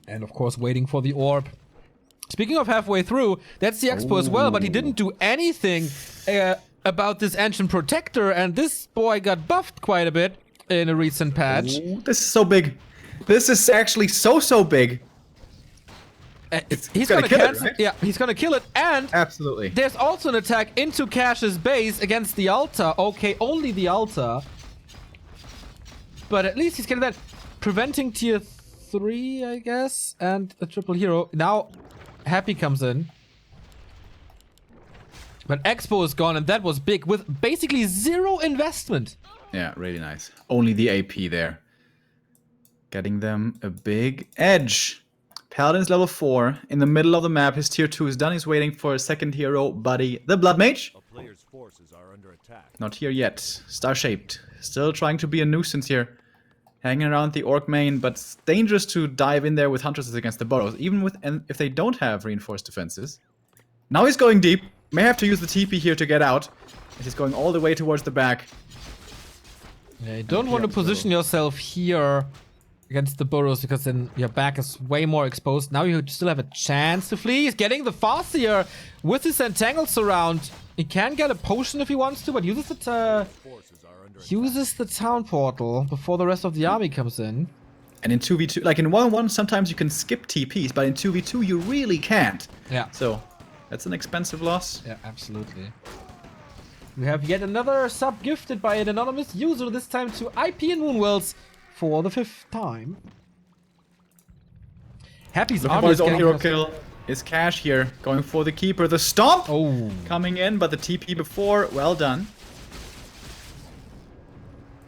And of course waiting for the orb. Speaking of halfway through, that's the Expo as well, but he didn't do anything about this Ancient Protector, and this boy got buffed quite a bit in a recent patch. Ooh, this is so big. This is actually so big. He's gonna kill it, right? Yeah, he's gonna kill it, and Absolutely. there's also an attack into Cash's base against the altar. Okay, only the altar. But at least he's getting that. Preventing tier 3, I guess, and a triple hero. Now, Happy comes in. But Expo is gone, and that was big, with basically 0 investment. Yeah, really nice. Only the AP there. Getting them a big edge. Paladin's level 4. In the middle of the map, his tier 2 is done. He's waiting for a second hero, buddy, the Blood Mage. A player's forces are under attack. Not here yet. StarShaped. Still trying to be a nuisance here. Hanging around the Orc main, but it's dangerous to dive in there with Huntresses against the Burrows, even with if they don't have reinforced defenses. Now he's going deep. May have to use the TP here to get out. As he's going all the way towards the back. Yeah, you don't want to position yourself here against the burrows, because then your back is way more exposed. Now you still have a chance to flee. He's getting the Farseer with his Entangled Surround. He can get a potion if he wants to, but uses the town portal before the rest of the army comes in. And in 2v2, like in 1v1, sometimes you can skip TPs, but in 2v2 you really can't. Yeah. So that's an expensive loss. Yeah, absolutely. We have yet another sub gifted by an anonymous user, this time to IP and Moonwells for the 5th time. Happy's Looking army for is his own getting hero kill. Is Cash here, going for the Keeper. The Stomp coming in, but the TP before, well done.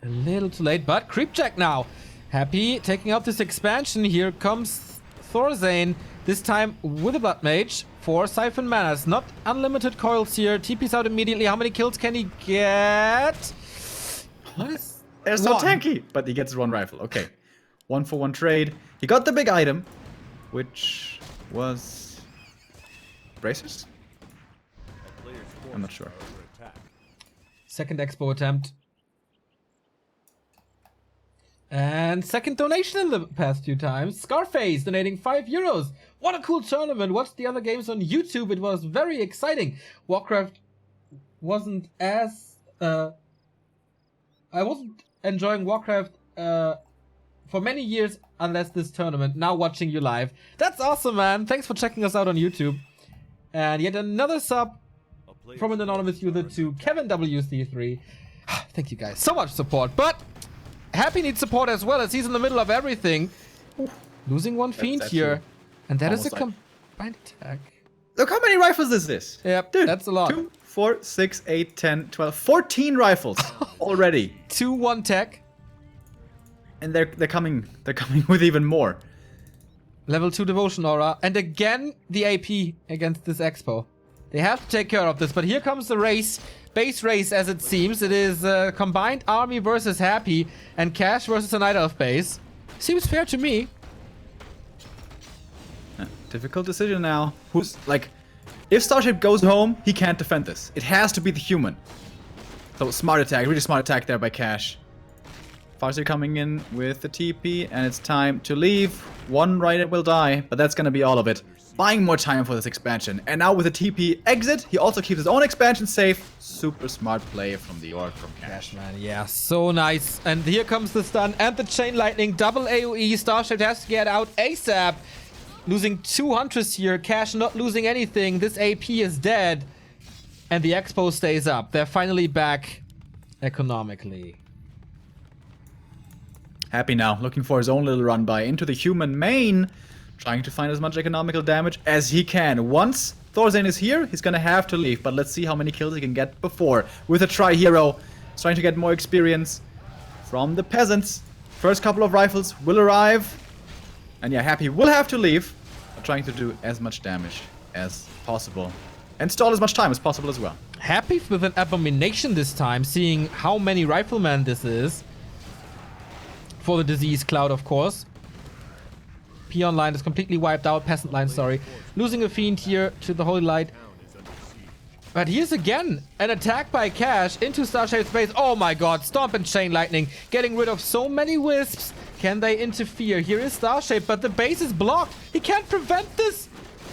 A little too late, but creep check now. Happy taking out this expansion. Here comes Thorzain, this time with a Blood Mage for Siphon Manas. Not unlimited coils here. TP's out immediately. How many kills can he get? What is... There's no tanky, but he gets one rifle. Okay. 1-for-1 trade. He got the big item, which was bracers? A player's forces I'm not sure. are under attack. Second Expo attempt. And second donation in the past 2 times. Scarface donating €5. What a cool tournament. Watched the other games on YouTube. It was very exciting. Warcraft wasn't as... I wasn't enjoying Warcraft for many years unless this tournament. Now watching you live. That's awesome, man. Thanks for checking us out on YouTube. And yet another sub from an anonymous user to Kevin WC3. Thank you guys. So much support. But Happy needs support as well, as he's in the middle of everything. Losing one fiend here. And that is a combined attack. Look how many rifles is this? Yep, dude, that's a lot. 2, 4, 6, 8, 10, 12, 14 rifles already. 2-1 tech. And they're coming with even more. Level 2 devotion aura. And again, the AP against this Expo. They have to take care of this, but here comes the race. Base race, as it seems. It is combined army versus Happy, and Cash versus a Night Elf base. Seems fair to me. Difficult decision now. Who's like, if StarShaped goes home, he can't defend this. It has to be the human. So smart attack, really smart attack there by Cash. Farseer coming in with the TP, and it's time to leave. One right will die, but that's gonna be all of it. Buying more time for this expansion. And now with a TP exit, he also keeps his own expansion safe. Super smart play from the orc from Cash. Man, yeah, so nice. And here comes the stun and the chain lightning. Double AoE. StarShaped has to get out ASAP. Losing 2 hunters here. Cash not losing anything. This AP is dead. And the Expo stays up. They're finally back economically. Happy now, looking for his own little run by into the human main. Trying to find as much economical damage as he can. Once Thorzain is here, he's gonna have to leave. But let's see how many kills he can get before. With a tri-hero. He's trying to get more experience from the peasants. First couple of rifles will arrive. And yeah, Happy will have to leave. But trying to do as much damage as possible. And stall as much time as possible as well. Happy with an abomination this time, seeing how many riflemen this is. For the disease cloud, of course. Peon line is completely wiped out. Peasant line, sorry. Losing a fiend here to the Holy Light. But here's again an attack by Cash into StarShaped space. Oh my god, Stomp and Chain Lightning. Getting rid of so many wisps. Can they interfere? Here is StarShaped, but the base is blocked. He can't prevent this.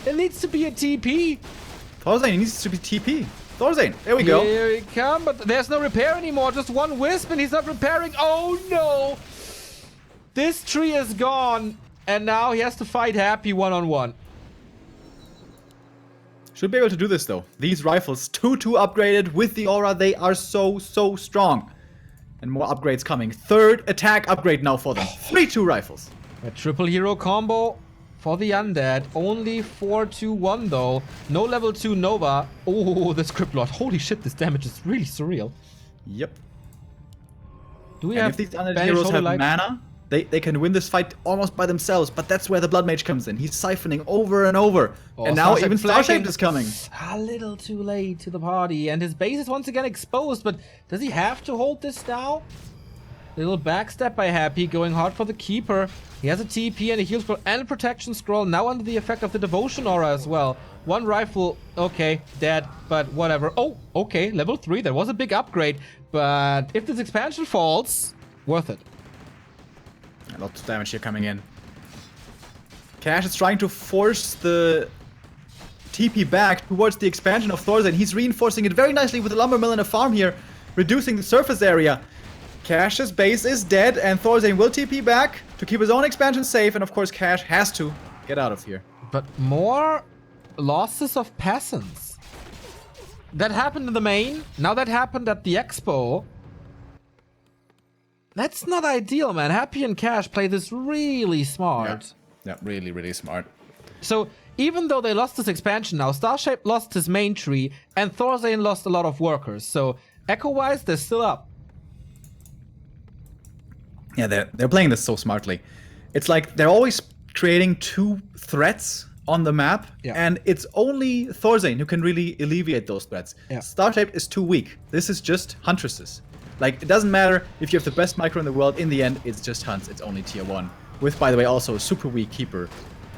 It needs to be a TP. Thorzain needs to be TP. Thorzain, there we go. Here he comes, but there's no repair anymore. Just one wisp and he's not repairing. Oh no. This tree is gone. And now he has to fight Happy one-on-one. Should be able to do this though. These rifles, 2-2 upgraded with the aura, they are so strong. And more upgrades coming. Third attack upgrade now for them. 3-2 rifles. A triple hero combo for the undead. Only 4-2-1 though. No level 2 Nova. Oh, the Script Lord. Holy shit, this damage is really surreal. Yep. Do we And have if these undead Banished heroes Holy have Light? mana, they can win this fight almost by themselves, but that's where the Blood Mage comes in. He's siphoning over and over. Oh, and now StarShaped even flanking. StarShaped is coming. A little too late to the party, and his base is once again exposed, but does he have to hold this now? Little backstep by Happy, going hard for the Keeper. He has a TP and a heal scroll and a protection scroll, now under the effect of the Devotion Aura as well. One rifle, okay, dead, but whatever. Oh, okay, level 3, that was a big upgrade, but if this expansion falls, worth it. Lots of damage here coming in. Cash is trying to force the TP back towards the expansion of Thorzain. He's reinforcing it very nicely with a lumber mill and a farm here, reducing the surface area. Cash's base is dead, and Thorzain will TP back to keep his own expansion safe, and of course Cash has to get out of here. But more losses of peasants. That happened in the main, now that happened at the Expo. That's not ideal, man. Happy and Cash play this really smart. Yeah, really smart. So, even though they lost this expansion now, StarShaped lost his main tree, and Thorzain lost a lot of workers. So, echo-wise, they're still up. Yeah, they're playing this so smartly. It's like they're always creating 2 threats on the map, and it's only Thorzain who can really alleviate those threats. Yeah. StarShaped is too weak. This is just Huntresses. Like, it doesn't matter if you have the best micro in the world, in the end, it's just hunts. It's only tier 1. With, by the way, also a super weak keeper.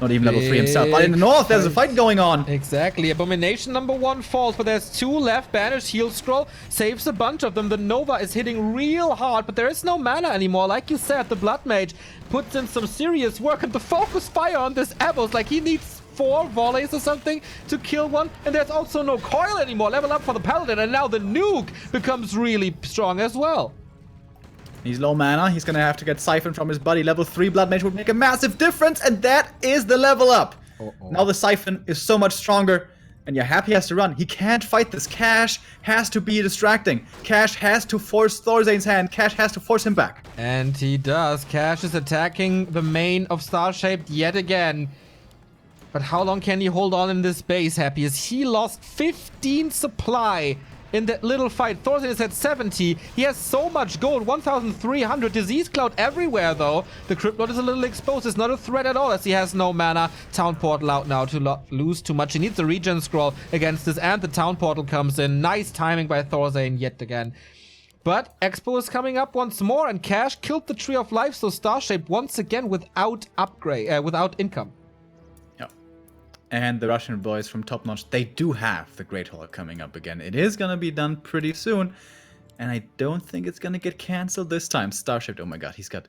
Not even level 3 himself. But in the north, there's a fight going on. Exactly. Abomination number 1 falls, but there's 2 left. Banished heal scroll saves a bunch of them. The Nova is hitting real hard, but there is no mana anymore. Like you said, the Blood Mage puts in some serious work, and the focus fire on this Abos, like he needs 4 volleys or something to kill one, and there's also no coil anymore. Level up for the Paladin, and now the nuke becomes really strong as well. He's low mana. He's gonna have to get Siphon from his buddy. Level 3 Blood Mage would make a massive difference, and that is the level up. Now the Siphon is so much stronger, and yeah, Happy has to run. He can't fight this. Cash has to be distracting. Cash has to force Thorzain's hand. Cash has to force him back. And he does. Cash is attacking the main of StarShaped yet again. But how long can he hold on in this base, Happy? As he lost 15 supply in that little fight. Thorzain is at 70. He has so much gold, 1,300. Disease cloud everywhere, though. The Crypt Lord is a little exposed. It's not a threat at all, as he has no mana. Town Portal out now to lose too much. He needs the regen scroll against this, and the Town Portal comes in. Nice timing by Thorzain yet again. But Expo is coming up once more, and Cash killed the Tree of Life, so StarShaped once again without without income. And the Russian boys from Top Notch, they do have the Great Hall coming up again. It is gonna be done pretty soon, and I don't think it's gonna get cancelled this time. StarShaped, oh my god, he's got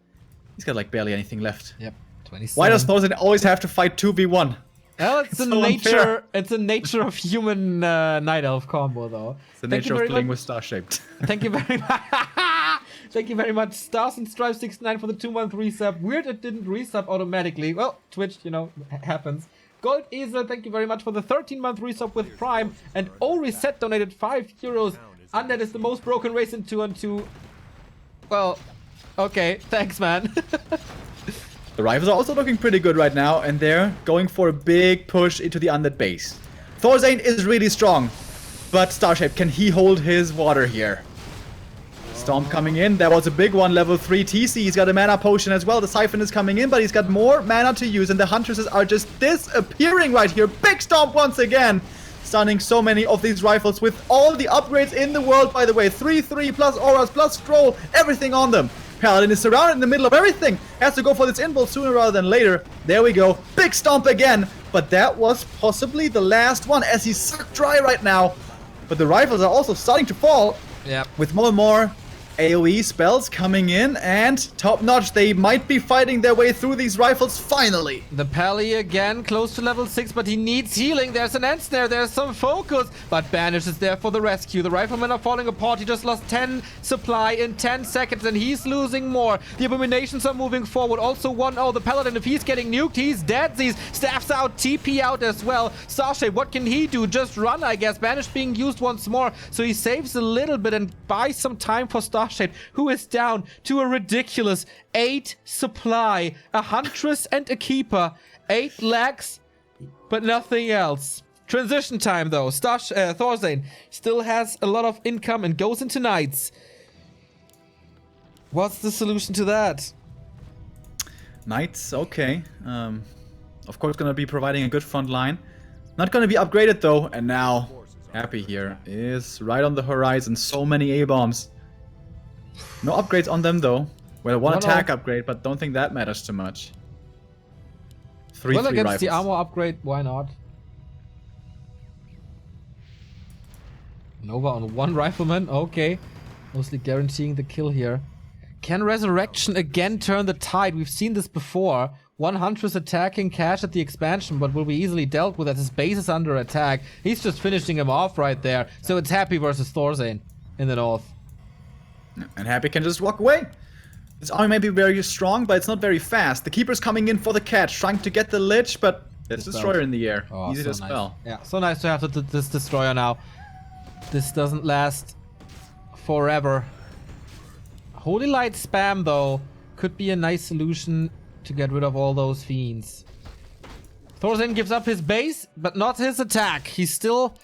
like barely anything left. Yep, 27. Why does Thorzain always have to fight 2v1? Well, it's the so nature. unfair. It's the nature of human night elf combo, though. It's the nature of playing with StarShaped. Thank you very much. Thank you very much, Thorzain StarShaped for the 2-month resub. Weird it didn't resub automatically. Well, Twitch, you know, happens. Gold Esel, thank you very much for the 13-month resub with Prime. And O Reset donated €5. Undead is the most broken race in 2-on-2. Well, okay, thanks, man. The rifles are also looking pretty good right now, and they're going for a big push into the undead base. Thorzain is really strong, but StarShaped, can he hold his water here? Storm coming in, that was a big one, level 3 TC, he's got a mana potion as well, the Siphon is coming in, but he's got more mana to use, and the Huntresses are just disappearing right here. Big Storm once again, stunning so many of these rifles with all the upgrades in the world, by the way. 3-3 plus auras plus scroll, everything on them. Paladin is surrounded in the middle of everything. Has to go for this invul sooner rather than later. There we go. Big stomp again. But that was possibly the last one as he's sucked dry right now. But the rifles are also starting to fall. Yeah. With more and more AoE spells coming in, and top notch, they might be fighting their way through these rifles finally. The Pally again, close to level 6, but he needs healing. There's an ensnare, there's some focus, but Banish is there for the rescue. The riflemen are falling apart. He just lost 10 supply in 10 seconds, and he's losing more. The Abominations are moving forward. Also 1-0. The Paladin, if he's getting nuked, he's dead. These staffs out, TP out as well. StarShaped, what can he do? Just run, I guess. Banish being used once more, so he saves a little bit and buys some time for StarShaped, who is down to a ridiculous 8 supply, a Huntress and a Keeper, 8 lags, but nothing else. Transition time though. Thorzain still has a lot of income and goes into Knights. What's the solution to that? Knights, okay. Of course, gonna be providing a good front line. Not gonna be upgraded though, and now Happy here is right on the horizon. So many A-bombs. No upgrades on them though. Well, one attack upgrade, but don't think that matters too much. 3-3 well, against rifles. the armor upgrade, why not? Nova on one rifleman, okay. Mostly guaranteeing the kill here. Can Resurrection again turn the tide? We've seen this before. One Huntress attacking Cash at the expansion, but will be easily dealt with as his base is under attack. He's just finishing him off right there. So it's Happy versus Thorzain in the north. And Happy can just walk away. This army may be very strong, but it's not very fast. The Keeper's coming in for the catch, trying to get the Lich, but there's Destroyer in the air. Oh, Easy so to spell. Nice. Yeah, so nice to have this Destroyer now. This doesn't last forever. Holy Light spam, though, could be a nice solution to get rid of all those fiends. Thorzain gives up his base, but not his attack. He's still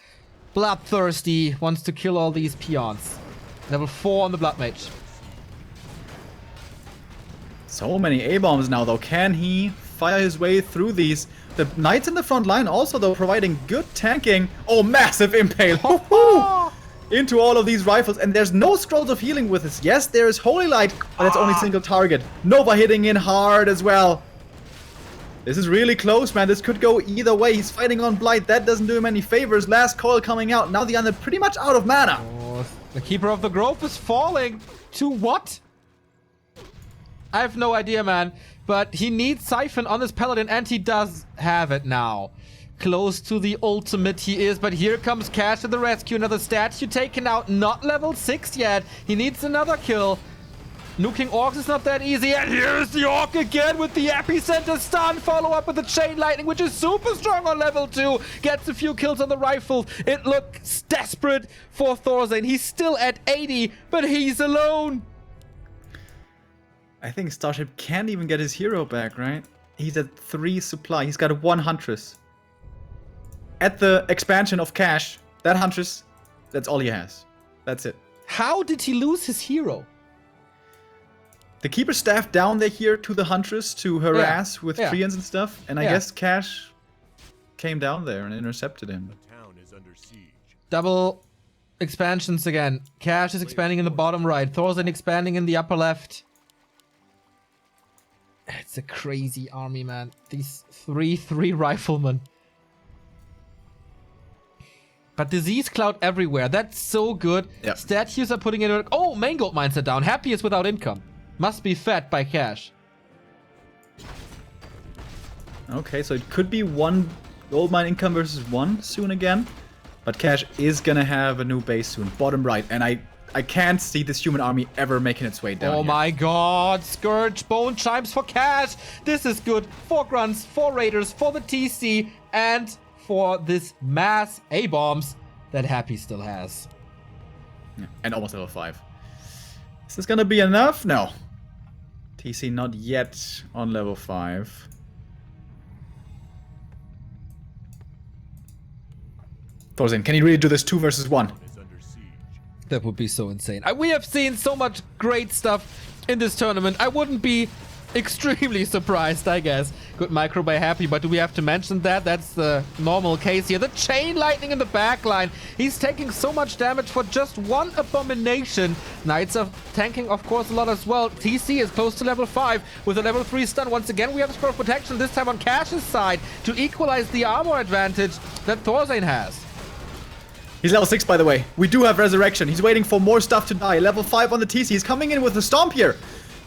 bloodthirsty, wants to kill all these peons. Level 4 on the Blood Mage. So many A-bombs now, though. Can he fire his way through these? The Knights in the front line also, though, providing good tanking. Oh, massive impale. Into all of these rifles, and there's no scrolls of healing with this. Yes, there is Holy Light, but it's only single target. Nova hitting in hard as well. This is really close, man. This could go either way. He's fighting on Blight. That doesn't do him any favors. Last coil coming out. Now the Undead pretty much out of mana. Oh, the Keeper of the Grove is falling. To what? I have no idea, man. But he needs Siphon on his Paladin, and he does have it now. Close to the ultimate he is, but here comes Cash to the rescue. Another statue taken out, not level 6 yet. He needs another kill. Nuking Orcs is not that easy, and here's the Orc again with the Epicenter stun. Follow up with the Chain Lightning, which is super strong on level 2. Gets a few kills on the rifles. It looks desperate for Thorzain. He's still at 80, but he's alone. I think StarShaped can't even get his hero back, right? He's at 3 supply. He's got 1 Huntress. At the expansion of Cash, that Huntress, that's all he has. That's it. How did he lose his hero? The Keeper staffed down there here to the Huntress to harass with treants and stuff, and I guess Cash came down there and intercepted him. The town is under siege. Double expansions again. Cash is expanding in the bottom right. Thorzain expanding in the upper left. It's a crazy army, man. These 3-3 riflemen. But disease cloud everywhere. That's so good. Yep. Statues are putting in. Oh, Mangold mines are down. Happy is without income. Must be fed by Cash. Okay, so it could be one gold mine income versus one soon again. But Cash is gonna have a new base soon. Bottom right. And I can't see this human army ever making its way down Oh here. my god, Scourge, Bone Chimes for Cash. This is good. 4 grunts, 4 raiders for the TC, and for this mass A-bombs that Happy still has. Yeah, and almost level 5. Is this gonna be enough? No. TC not yet on level 5. Thorzain, can you really do this 2 versus 1? Is under siege. That would be so insane. We have seen so much great stuff in this tournament. I wouldn't be extremely surprised, I guess. Good micro by Happy, but do we have to mention that? That's the normal case here. The chain lightning in the back line. He's taking so much damage for just one abomination. Knights are tanking, of course, a lot as well. TC is close to level 5 with a level 3 stun. Once again, we have a Scroll of Protection, this time on Cash's side, to equalize the armor advantage that Thorzain has. He's level 6, by the way. We do have Resurrection. He's waiting for more stuff to die. Level 5 on the TC. He's coming in with a Stomp here.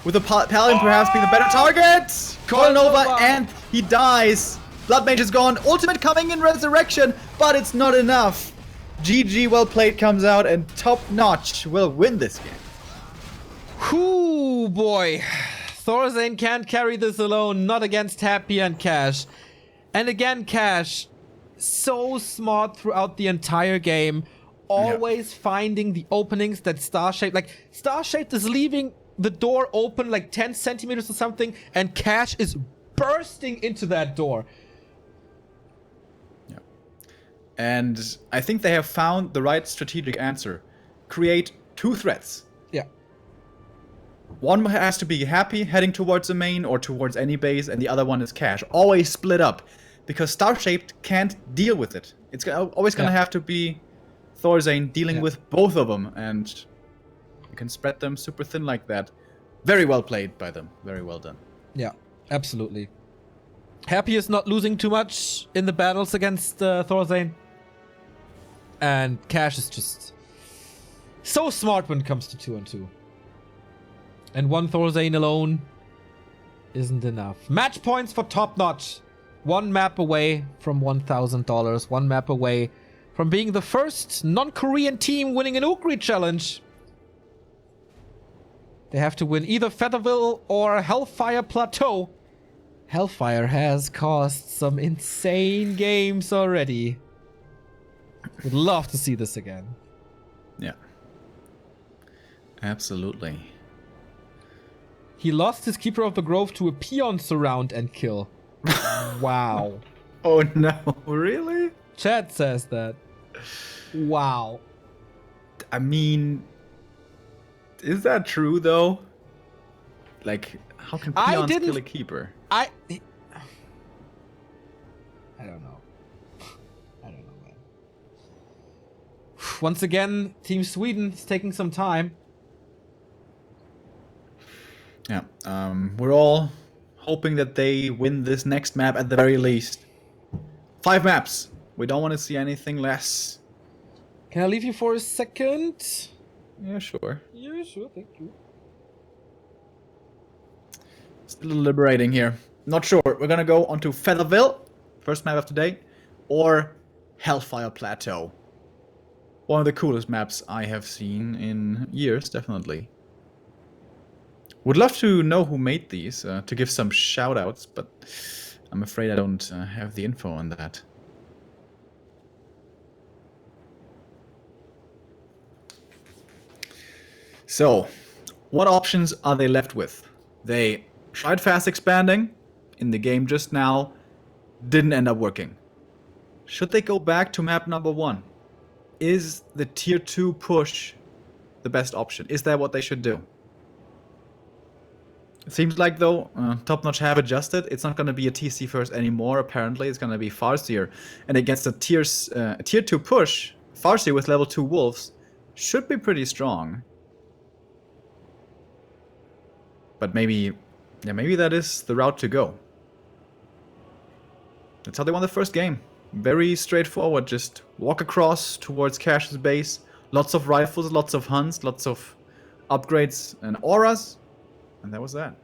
With the Paladin perhaps being the better target. Call Nova, and he dies. Blood Mage is gone. Ultimate coming in, Resurrection, but it's not enough. GG, well played comes out, and Top Notch will win this game. Whoo, boy. Thorzain can't carry this alone. Not against Happy and Cash. And again, Cash, so smart throughout the entire game. Always finding the openings that StarShaped... Like, StarShaped is leaving the door open like 10 centimeters or something, and Cash is bursting into that door. Yeah. And I think they have found the right strategic answer. Create 2 threats. Yeah. One has to be Happy, heading towards the main or towards any base, and the other one is Cash. Always split up, because StarShaped can't deal with it. It's always going to have to be Thorzain dealing with both of them, and you can spread them super thin like that. Very well played by them. Very well done. Yeah, absolutely. Happy is not losing too much in the battles against Thorzain. And Cash is just so smart when it comes to 2-on-2. And one Thorzain alone isn't enough. Match points for Top Notch. 1 map away from $1,000. 1 map away from being the first non-Korean team winning an Ugri challenge. They have to win either Featherville or Hellfire Plateau. Hellfire has caused some insane games already. Would love to see this again. Yeah. Absolutely. He lost his Keeper of the Grove to a Peon surround and kill. Wow. Oh no, really? Chat says that. Wow. I mean, is that true though? Like, how can peons kill a keeper? I don't know. I don't know, man. Once again, Team Sweden is taking some time. Yeah, we're all hoping that they win this next map at the very least. 5 maps. We don't want to see anything less. Can I leave you for a second? Yeah, sure. Yeah, sure, thank you. Still liberating here. Not sure. We're gonna go onto Featherville, first map of today, or Hellfire Plateau. One of the coolest maps I have seen in years, definitely. Would love to know who made these, to give some shout-outs, but I'm afraid I don't have the info on that. So, what options are they left with? They tried fast expanding in the game just now, didn't end up working. Should they go back to map number 1? Is the tier 2 push the best option? Is that what they should do? It seems like, though, Top Notch have adjusted. It's not going to be a TC first anymore, apparently. It's going to be Farseer. And against a tier 2 push, Farseer with level 2 wolves should be pretty strong. But maybe that is the route to go. That's how they won the first game. Very straightforward. Just walk across towards Cash's base. Lots of rifles, lots of hunts, lots of upgrades and auras. And that was that.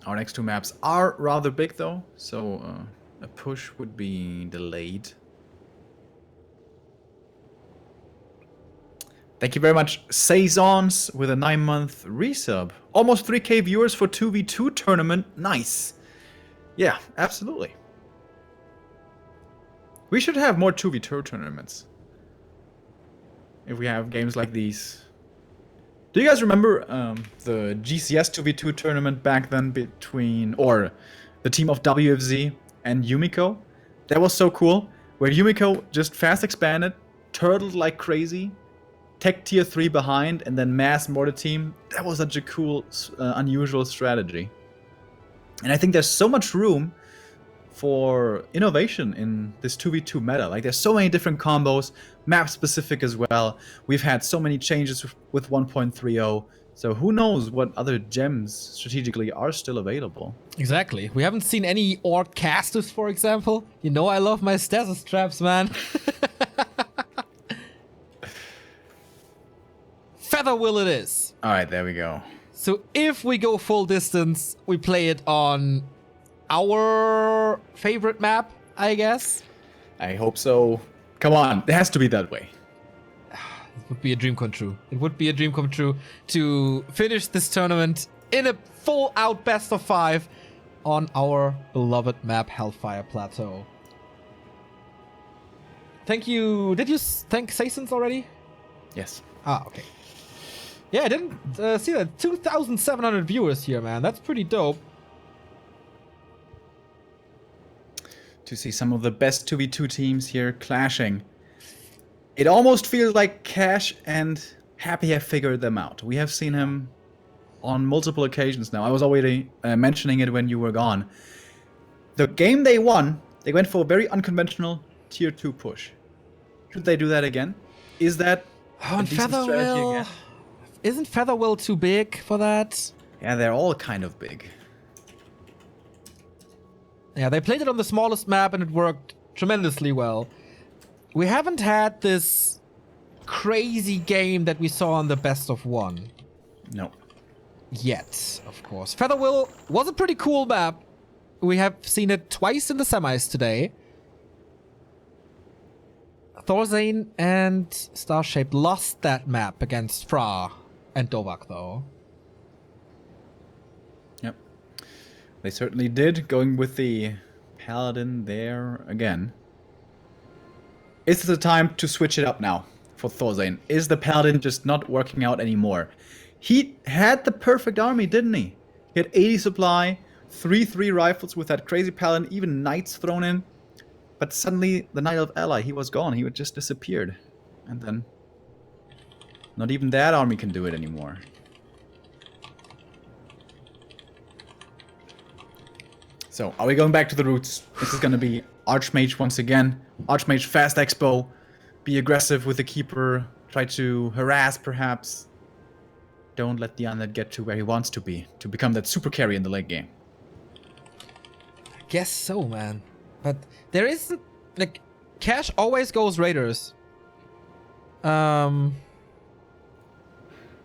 Our next two maps are rather big though, so a push would be delayed. Thank you very much, Saisons, with a 9-month resub. Almost 3K viewers for 2v2 tournament. Nice. Yeah, absolutely. We should have more 2v2 tournaments. If we have games like these. Do you guys remember the GCS 2v2 tournament back then between, or the team of WFZ and Yumiko? That was so cool. Where Yumiko just fast expanded, turtled like crazy, tech tier 3 behind, and then mass mortar team. That was such a cool, unusual strategy. And I think there's so much room for innovation in this 2v2 meta. Like, there's so many different combos, map specific as well. We've had so many changes with 1.30, so who knows what other gems strategically are still available. Exactly. We haven't seen any Orc casters, for example. You know I love my stasis traps, man. Feather Will it is. Alright, there we go. So if we go full distance, we play it on our favorite map, I guess. I hope so. Come on, it has to be that way. It would be a dream come true. It would be a dream come true to finish this tournament in a full-out best of 5 on our beloved map, Hellfire Plateau. Thank you. Did you thank Saisons already? Yes. Ah, okay. Yeah, I didn't see that. 2,700 viewers here, man. That's pretty dope. To see some of the best 2v2 teams here clashing. It almost feels like Cash and Happy have figured them out. We have seen him on multiple occasions now. I was already mentioning it when you were gone. The game they won, they went for a very unconventional tier 2 push. Should they do that again? Is that a decent strategy again? Isn't Featherwell too big for that? Yeah, they're all kind of big. Yeah, they played it on the smallest map and it worked tremendously well. We haven't had this crazy game that we saw on the best of 1. No. Yet, of course. Featherwell was a pretty cool map. We have seen it twice in the semis today. Thorzain and StarShaped lost that map against Fra and Dovak, though. Yep. They certainly did, going with the Paladin there again. Is this the time to switch it up now for Thorzain? Is the Paladin just not working out anymore? He had the perfect army, didn't he? He had 80 supply, 3 rifles with that crazy Paladin, even knights thrown in. But suddenly, the Knight of Ally, he was gone. He just disappeared. And then, not even that army can do it anymore. So, are we going back to the roots? This is going to be Archmage once again. Archmage fast expo. Be aggressive with the Keeper. Try to harass, perhaps. Don't let the Undead get to where he wants to be. To become that super carry in the late game. I guess so, man. But there isn't, like, Cash always goes Raiders.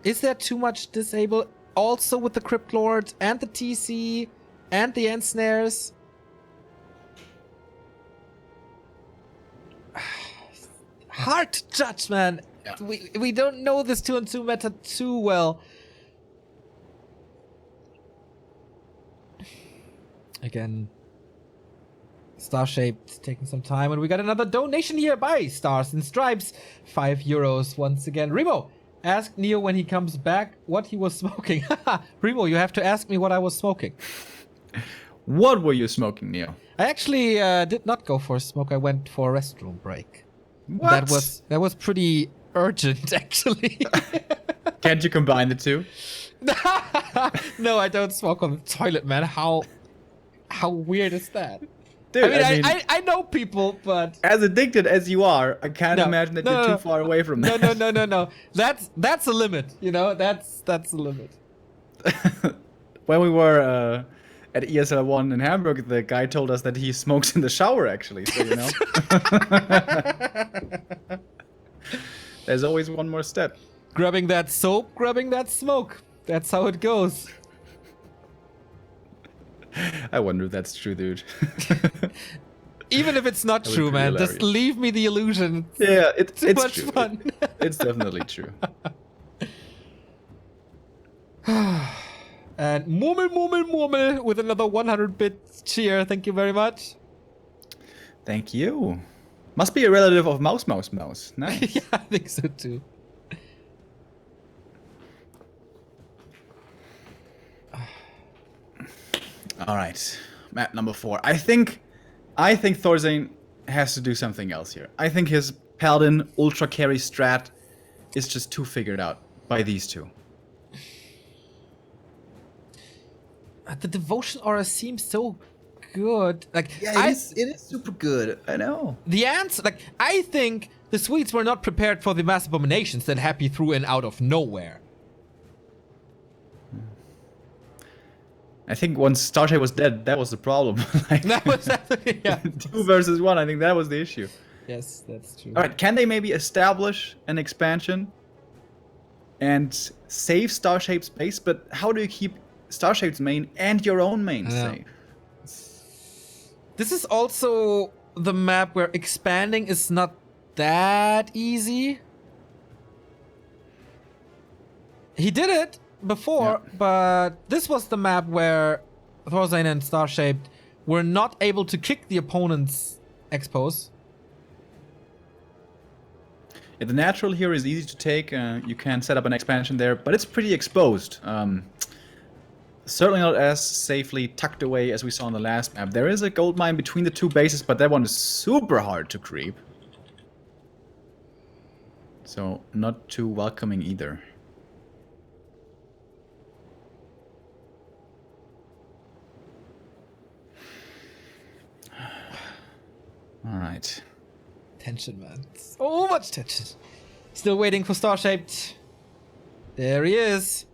Is there too much disable? Also with the Crypt Lord and the TC and the Ensnares? Hard to judge, man. Yeah. We don't know this 2-on-2 meta too well. Again, StarShaped taking some time, and we got another donation here by Stars and Stripes. €5 once again. Remo, ask Neo when he comes back what he was smoking. Remo, you have to ask me what I was smoking. What were you smoking, Neo? I actually did not go for a smoke. I went for a restroom break. What? That was pretty urgent, actually. Can't you combine the two? No, I don't smoke on the toilet, man. How weird is that? Dude, I mean, I know people, but as addicted as you are, I can't imagine that you're too far away from that. No. That's a limit, you know. That's a limit. When we were at ESL1 in Hamburg, the guy told us that he smokes in the shower, actually. So you know, there's always one more step. Grabbing that soap, grabbing that smoke. That's how it goes. I wonder if that's true, dude. Even if it's not That would true, be man, hilarious. just leave me the illusion. Yeah, Too it's much true. fun. It's definitely true. And Murmel with another 100 bit cheer. Thank you very much. Thank you. Must be a relative of Mouse. Nice. Yeah, I think so too. All right, map number 4. I think Thorzain has to do something else here. I think his Paladin Ultra Carry strat is just too figured out by these two. The devotion aura seems so good. Like, it is super good. I know. the ants, like, I think the Swedes were not prepared for the mass abominations that Happy threw in out of nowhere. I think once StarShaped was dead, that was the problem. Like, That was, yeah. 2 versus 1. I think that was the issue. Yes, that's true. All right, can they maybe establish an expansion and save StarShape's base? But how do you keep StarShape's main and your own main safe? This is also the map where expanding is not that easy. He did it before, but this was the map where Thorzain and StarShaped were not able to kick the opponent's expos. Yeah, the natural here is easy to take. You can set up an expansion there, but it's pretty exposed. Certainly not as safely tucked away as we saw on the last map. There is a gold mine between the 2 bases, but that one is super hard to creep. So not too welcoming either. All right. Tension, man. So much tension. Still waiting for StarShaped. There he is.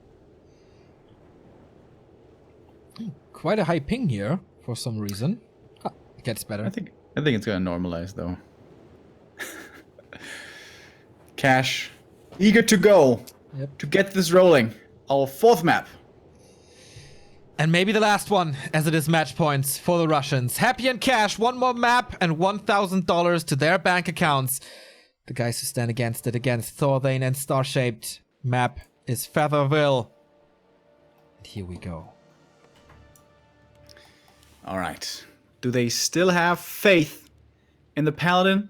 Quite a high ping here for some reason. It gets better. I think it's gonna normalize though. Cash, eager to go to get this rolling. Our 4th map. And maybe the last one, as it is match points for the Russians. Happy and Cash, one more map and $1,000 to their bank accounts. The guys who stand against Thorzain and StarShaped. Map is Featherville. And here we go. All right. Do they still have faith in the Paladin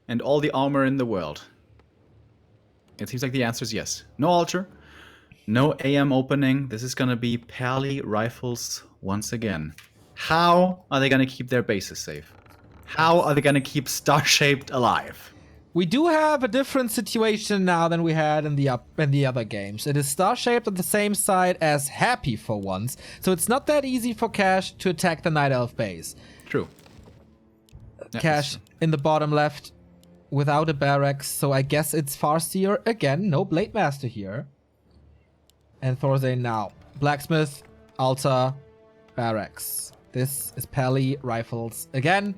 and all the armor in the world? It seems like the answer is yes. No altar, no AM opening. This is going to be Pally rifles once again. How are they going to keep their bases safe? How are they going to keep StarShaped alive? We do have a different situation now than we had in the other games. It is StarShaped on the same side as Happy for once, so it's not that easy for Cash to attack the Night Elf base. True. Yeah, Cash in the bottom left without a barracks, so I guess it's Farseer again. No Blade Master here. And Thorzain now. Blacksmith, Altar, barracks. This is Pally rifles again.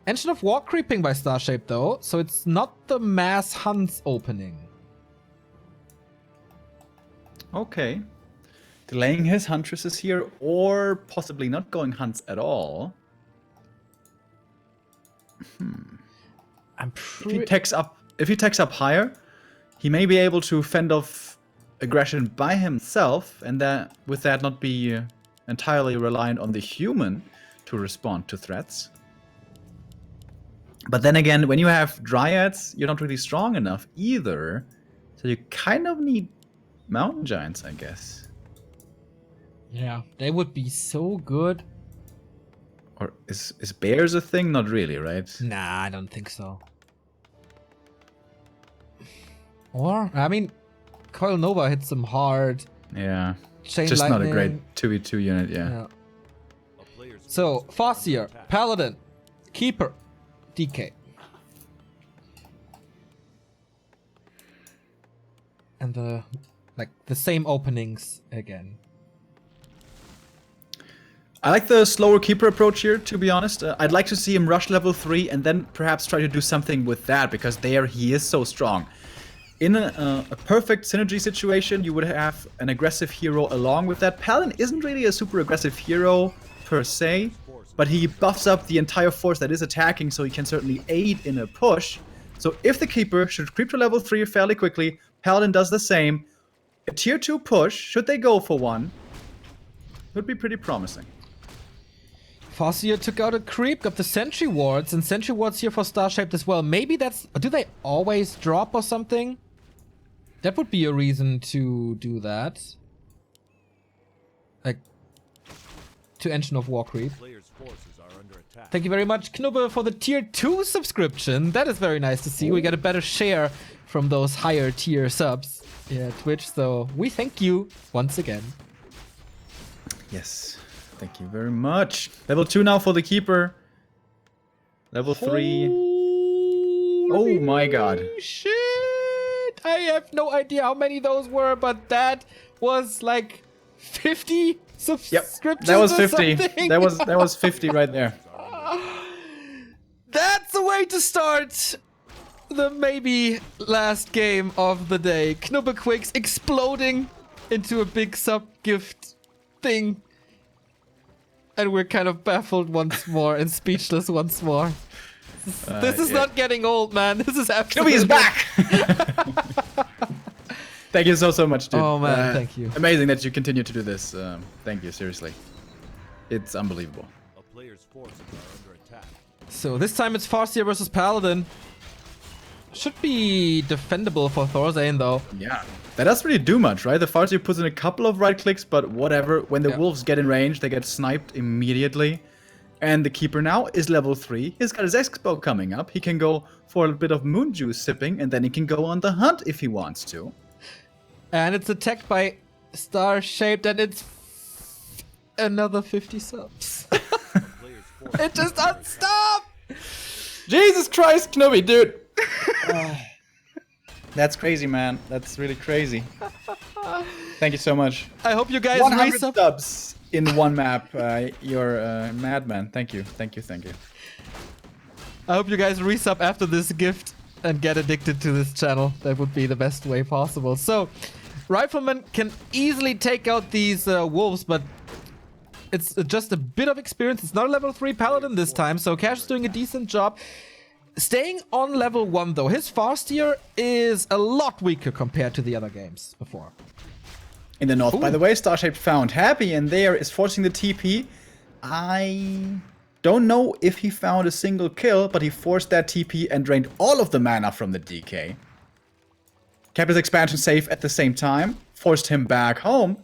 Engine of War creeping by StarShaped though, so it's not the mass hunts opening. Okay. Delaying his huntresses here, or possibly not going hunts at all. I'm If he takes up higher, he may be able to fend off aggression by himself, and that with that not be entirely reliant on the human to respond to threats. But then again, when you have dryads, you're not really strong enough either. So you kind of need mountain giants, I guess. Yeah, they would be so good. Or is bears a thing? Not really, right? Nah, I don't think so. Or, I mean, Coil Nova hits them hard. Yeah. Chain Just Lightning. not a great 2v2 unit, yeah. So, Farseer, Paladin, Keeper, DK. And the same openings again. I like the slower keeper approach here, to be honest. I'd like to see him rush level 3 and then perhaps try to do something with that, because there he is so strong. in a perfect synergy situation, you would have an aggressive hero along with that. Paladin isn't really a super aggressive hero per se, but he buffs up the entire force that is attacking, so he can certainly aid in a push. So if the Keeper should creep to level 3 fairly quickly, Paladin does the same. A tier 2 push, should they go for one, would be pretty promising. Farseer took out a creep, got the sentry wards, and sentry wards here for StarShaped as well. Maybe that's... Do they always drop or something? That would be a reason to do that. Like, to Engine of War creep. Players' forces are under attack. Thank you very much, Knubbe, for the tier 2 subscription. That is very nice to see. We get a better share from those higher tier subs here at Twitch, so we thank you once again. Yes, thank you very much. Level 2 now for the Keeper. Level 3. Oh my god. Shit! I have no idea how many those were, but that was like 50 subscriptions. That was or 50. something. That was 50 right there. That's the way to start the maybe last game of the day. Knubbe Quicks exploding into a big sub gift thing. And we're kind of baffled once more and speechless once more. This is not getting old, man. This is absolutely... Knubbe is back! Thank you so much, dude. Oh, man, thank you. Amazing that you continue to do this. Thank you, seriously. It's unbelievable. A player's forces are under attack. So this time it's Farseer versus Paladin. Should be defendable for Thorzain, though. Yeah. That doesn't really do much, right? The Farseer puts in a couple of right clicks, but whatever. When the wolves get in range, they get sniped immediately. And the Keeper now is level 3. He's got his Expo coming up. He can go for a bit of moon juice sipping, and then he can go on the hunt if he wants to. And it's attacked by StarShaped, and it's another 50 subs. It just doesn't stop! Jesus Christ, Knubbe, dude! That's crazy, man. That's really crazy. Thank you so much. I hope you guys 100 resub. subs in one map. You're a madman. Thank you. Thank you. Thank you. I hope you guys resub after this gift and get addicted to this channel. That would be the best way possible. So, Rifleman can easily take out these wolves, but it's just a bit of experience. It's not a level 3 Paladin this time, so Cash is doing a decent job. Staying on level 1 though, his Farseer is a lot weaker compared to the other games before. In the north, by the way, StarShaped found Happy, and there is forcing the TP. I don't know if he found a single kill, but he forced that TP and drained all of the mana from the DK. Kept his expansion safe at the same time, forced him back home.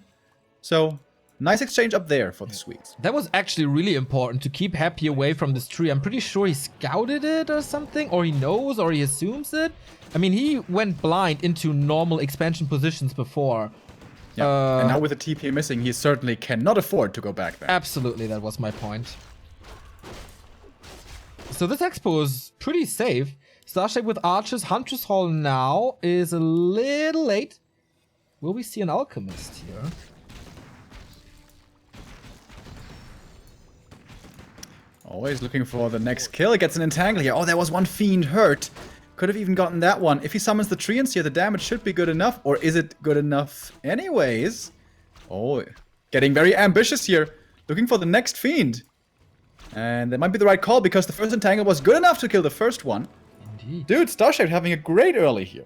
So, nice exchange up there for the Swedes. That was actually really important to keep Happy away from this tree. I'm pretty sure he scouted it or something, or he knows, or he assumes it. I mean, he went blind into normal expansion positions before. Yeah. And now with the TP missing, he certainly cannot afford to go back there. Absolutely, that was my point. So this expo is pretty safe. StarShaped with archers. Huntress Hall now is a little late. Will we see an alchemist here? Always looking for the next kill. It gets an entangle here. Oh, there was one fiend hurt. Could have even gotten that one. If he summons the treants here, the damage should be good enough. Or is it good enough anyways? Oh, getting very ambitious here. Looking for the next fiend. And that might be the right call because the first entangle was good enough to kill the first one. Indeed. Dude, StarShaped having a great early here.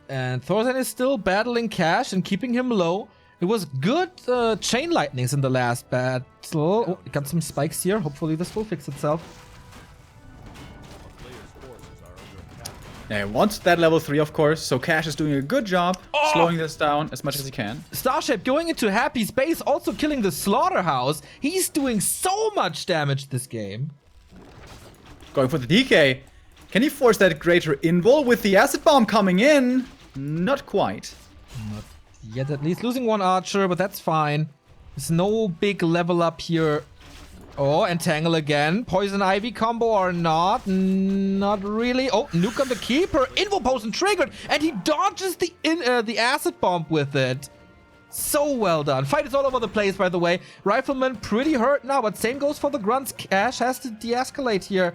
And Thorzain is still battling Cash and keeping him low. It was good chain lightnings in the last battle. Oh, got some spikes here. Hopefully this will fix itself. A player's forces are under attack. Yeah, he wants that level 3, of course. So Cash is doing a good job slowing this down as much as he can. StarShaped going into Happy's base, also killing the slaughterhouse. He's doing so much damage this game. Going for the DK. Can he force that greater invul with the acid bomb coming in? Not quite. Not yet, at least. Losing one archer, but that's fine. There's no big level up here. Oh, entangle again. Poison Ivy combo or not? Not really. Oh, nuke on the Keeper. Invul potion triggered, and he dodges the acid bomb with it. So well done. Fight is all over the place, by the way. Rifleman pretty hurt now, but same goes for the grunts. Cash has to de-escalate here.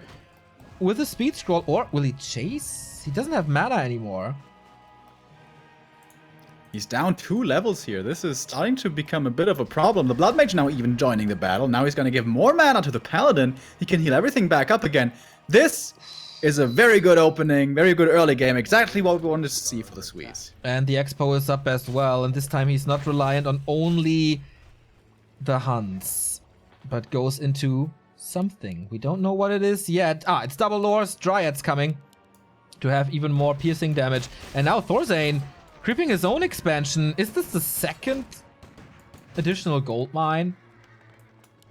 with a speed scroll, or will he chase? He doesn't have mana anymore. He's down 2 levels here. This is starting to become a bit of a problem. The Blood Mage now even joining the battle. Now he's going to give more mana to the Paladin. He can heal everything back up again. This is a very good opening, very good early game. Exactly what we wanted to see for the Swedes. And the Expo is up as well. And this time he's not reliant on only the Huns, but goes into something. We don't know what it is yet. Ah, it's Double Lores, Dryads coming to have even more piercing damage. And now Thorzain creeping his own expansion. Is this the second additional gold mine?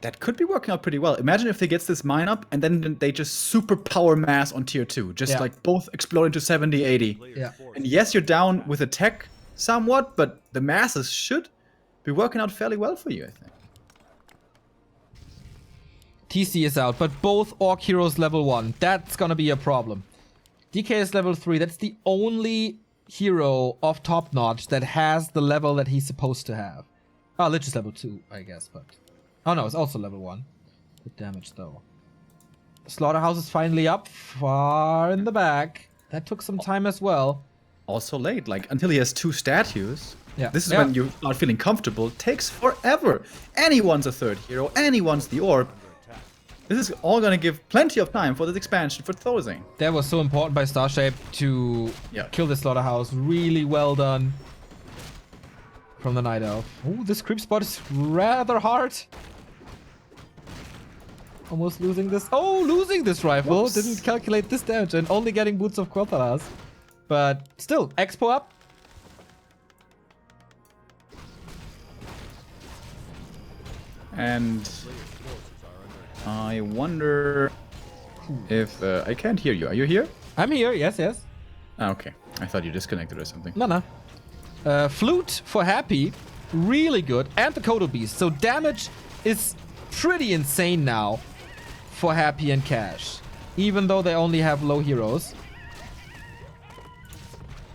That could be working out pretty well. Imagine if they gets this mine up and then they just super power mass on tier 2. Just like both exploding to 70, 80. Yeah. And yes, you're down with attack somewhat, but the masses should be working out fairly well for you, I think. TC is out, but both Orc heroes level 1. That's gonna be a problem. DK is level 3. That's the only hero of top notch that has the level that he's supposed to have. Oh, Lich is level 2, I guess, but... Oh no, it's also level 1. Good damage, though. Slaughterhouse is finally up, far in the back. That took some time as well. Also late, like, until he has 2 statues. Yeah. This is when you start feeling comfortable. Takes forever. Anyone's a third hero. Anyone's the orb. This is all gonna give plenty of time for this expansion for Thorzain. That was so important by StarShaped to kill the Slaughterhouse. Really well done from the Night Elf. Oh, this creep spot is rather hard. Almost losing this. Oh, losing this rifle. Whoops. Didn't calculate this damage and only getting Boots of Quel'Thalas. But still, Expo up. And I wonder if I can't hear you. Are you here? I'm here. Yes, yes. Ah, okay. I thought you disconnected or something. No. Flute for Happy. Really good. And the Kodo Beast. So damage is pretty insane now for Happy and Cash. Even though they only have low heroes.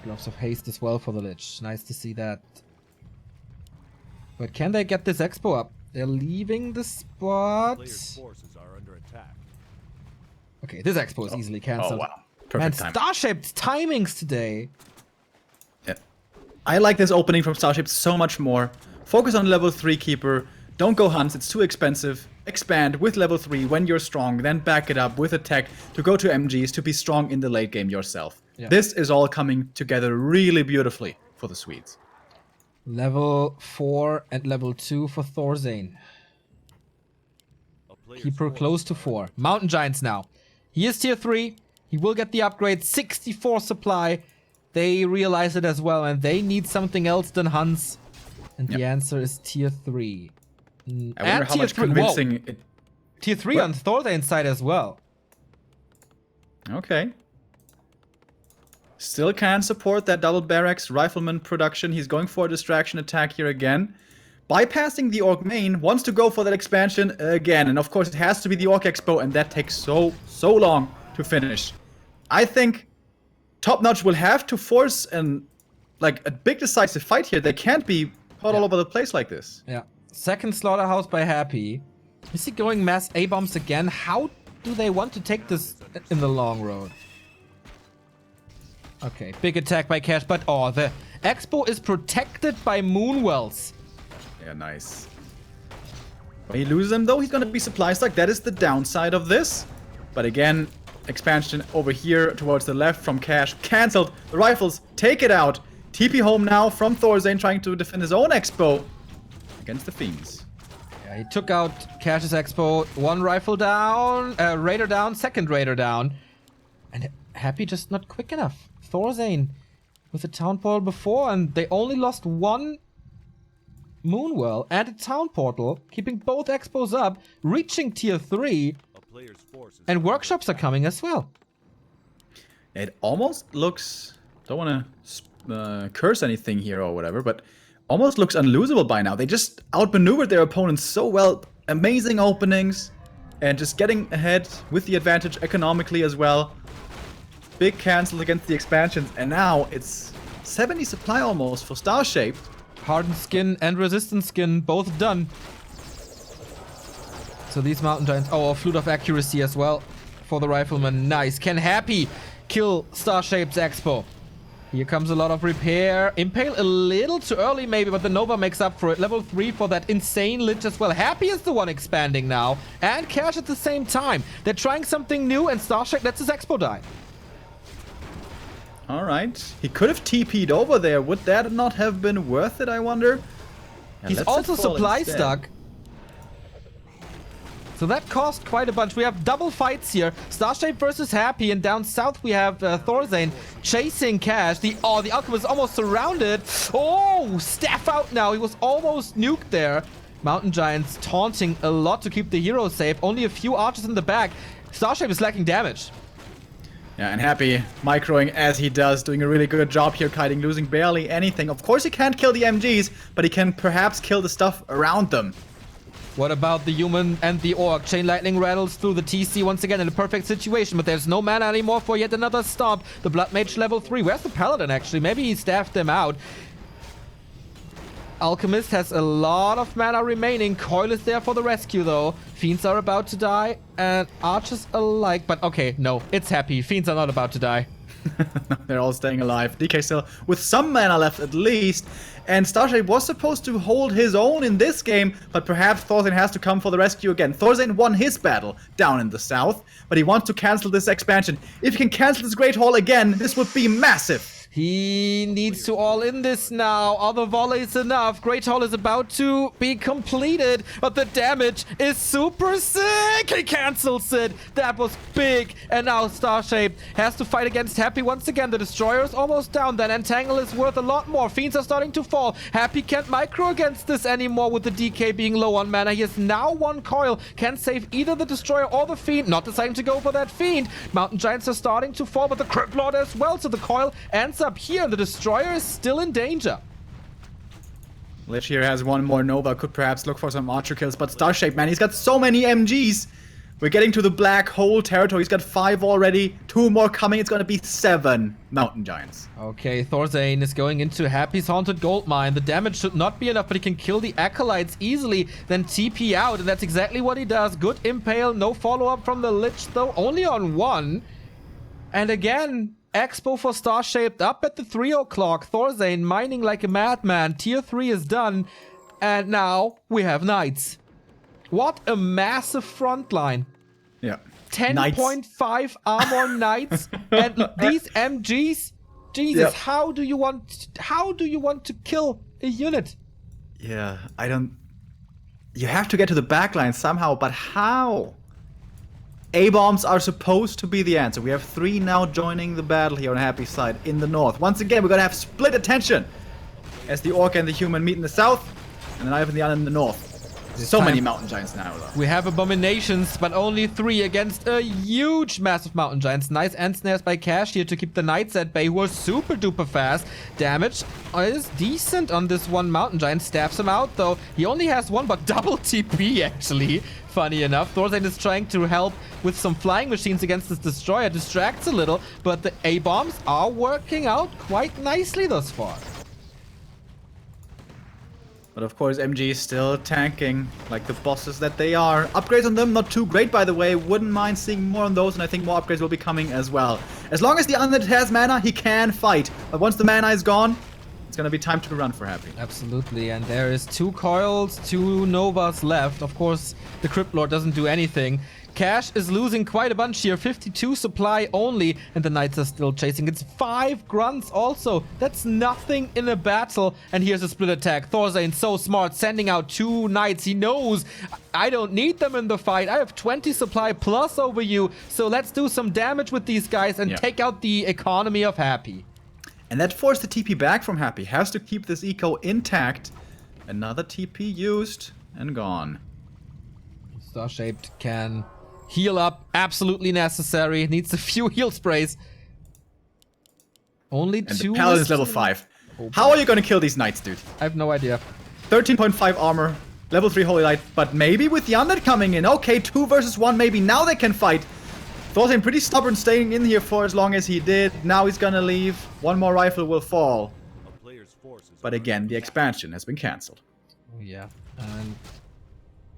Gloves of Haste as well for the Lich. Nice to see that. But can they get this Expo up? They're leaving the spot. Players' forces are under attack. Okay, this Expo is easily cancelled. Oh, wow. Man, Perfect time. StarShaped timings today. Yeah. I like this opening from StarShaped so much more. Focus on level 3 Keeper. Don't go Hunts, it's too expensive. Expand with level 3 when you're strong, then back it up with attack to go to MGs to be strong in the late game yourself. Yeah. This is all coming together really beautifully for the Swedes. Level 4 and level 2 for Thorzain. A player's Keeper forces close to 4. Mountain Giants now. He is tier 3. He will get the upgrade. 64 supply. They realize it as well, and they need something else than Huns. And the answer is tier 3. I wonder And how tier much 3. convincing Whoa. it... Tier 3 What? on Thorzain's side as well. Okay. Still can support that double barracks rifleman production. He's going for a distraction attack here again. Bypassing the Orc main, wants to go for that expansion again. And of course it has to be the Orc Expo, and that takes so long to finish. I think Top Notch will have to force a big decisive fight here. They can't be caught all over the place like this. Yeah. Second Slaughterhouse by Happy. Is he going mass A-bombs again? How do they want to take this in the long road? Okay, big attack by Cash, but the Expo is protected by Moonwells. Yeah, nice. When he loses them though, he's gonna be supply stuck. That is the downside of this. But again, expansion over here towards the left from Cash. Cancelled. The rifles take it out. TP home now from Thorzain trying to defend his own Expo against the Fiends. Yeah, he took out Cash's Expo. One rifle down, Raider down, second Raider down. And Happy just not quick enough. Thorzain with a Town Portal before, and they only lost one Moonwell and a Town Portal, keeping both Expos up, reaching tier 3, A player's forces and are workshops are coming as well. It almost looks... Don't want to curse anything here or whatever, but almost looks unlosable by now. They just outmaneuvered their opponents so well. Amazing openings, and just getting ahead with the advantage economically as well. Big cancel against the expansions, and now it's 70 supply almost for StarShaped. Hardened Skin and Resistance Skin both done. So these Mountain Giants... Oh, a Flute of Accuracy as well for the rifleman. Nice. Can Happy kill StarShaped's Expo? Here comes a lot of repair. Impale a little too early maybe, but the Nova makes up for it. Level 3 for that insane lich as well. Happy is the one expanding now. And Cash at the same time. They're trying something new and StarShaped lets his Expo die. Alright. He could have TP'd over there. Would that not have been worth it, I wonder? Yeah, He's let's also it fall supply instead. stuck. So that cost quite a bunch. We have double fights here. StarShaped versus Happy, and down south we have Thorzain chasing Cash. The Alchemist is almost surrounded. Oh, staff out now. He was almost nuked there. Mountain Giants taunting a lot to keep the hero safe. Only a few archers in the back. StarShaped is lacking damage. Yeah, and Happy microing as he does, doing a really good job here, kiting, losing barely anything. Of course he can't kill the MGs, but he can perhaps kill the stuff around them. What about the human and the orc? Chain lightning rattles through the TC once again in a perfect situation, but there's no mana anymore for yet another stomp. The Blood Mage level 3. Where's the Paladin actually? Maybe he staffed them out. Alchemist has a lot of mana remaining. Coil is there for the rescue though. Fiends are about to die and archers alike. But okay, no, it's Happy. Fiends are not about to die. They're all staying alive. DK still with some mana left at least. And StarShaped was supposed to hold his own in this game, but perhaps Thorzain has to come for the rescue again. Thorzain won his battle down in the south, but he wants to cancel this expansion. If he can cancel this Great Hall again, this would be massive. He needs to all in this now. Other volleys enough. Great Hall is about to be completed, but the damage is super sick. He cancels it. That was big. And now StarShaped has to fight against Happy once again. The Destroyer is almost down. Then Entangle is worth a lot more. Fiends are starting to fall. Happy can't micro against this anymore with the DK being low on mana. He has now one coil. Can't save either the Destroyer or the Fiend. Not deciding to go for that Fiend. Mountain Giants are starting to fall, but the Crypt Lord as well. So the coil ends up here. The Destroyer is still in danger. Lich here has one more Nova, could perhaps look for some archer kills, but StarShaped, man, he's got so many MGs. We're getting to the black hole territory. He's got 5 already, 2 more coming. It's gonna be 7 Mountain Giants. Okay, Thorzain is going into Happy's Haunted Gold Mine. The damage should not be enough, but he can kill the Acolytes easily, then TP out, and that's exactly what he does. Good Impale, no follow-up from the Lich though, only on 1. And again, Expo for StarShaped up at the 3 o'clock. Thorzain mining like a madman. Tier 3 is done. And now we have Knights. What a massive front line. Yeah. 10.5 armor Knights. And these MGs. Jesus, Yep. how do you want to kill a unit? Yeah, I don't... You have to get to the backline somehow, but how? A-bombs are supposed to be the answer. We have 3 now joining the battle here on Happy's side in the north. Once again, we're gonna have split attention as the orc and the human meet in the south, and the knife and the other in the north. There's so many Mountain Giants now, though. We have Abominations, but only 3 against a huge, massive Mountain Giants. Nice end snares by Cash here to keep the Knights at bay, who are super duper fast. Damage is decent on this one Mountain Giant. Staffs him out, though. He only has 1, but double TP, actually. Funny enough. Thorzain is trying to help with some flying machines against this Destroyer. Distracts a little, but the A-bombs are working out quite nicely thus far. But of course, MG is still tanking like the bosses that they are. Upgrades on them, not too great, by the way. Wouldn't mind seeing more on those, and I think more upgrades will be coming as well. As long as the Undead has mana, he can fight. But once the mana is gone, it's gonna be time to run for Happy. Absolutely, and there is 2 coils, 2 Novas left. Of course, the Crypt Lord doesn't do anything. Cash is losing quite a bunch here, 52 supply only, and the Knights are still chasing. It's 5 grunts also. That's nothing in a battle. And here's a split attack. Thorzain, so smart, sending out 2 Knights. He knows I don't need them in the fight. I have 20 supply plus over you, so let's do some damage with these guys and take out the economy of Happy. And that forced the TP back from Happy. Has to keep this eco intact. Another TP used and gone. StarShaped can heal up, absolutely necessary. Needs a few heal sprays. Only And 2. the Paladin's level 5. How are you gonna kill these Knights, dude? I have no idea. 13.5 armor, level 3 Holy Light, but maybe with the Undead coming in. Okay, 2 versus 1, maybe now they can fight. Thorzain pretty stubborn staying in here for as long as he did. Now he's gonna leave. 1 more rifle will fall. A player's force is But again, the expansion has been cancelled. Oh, yeah. And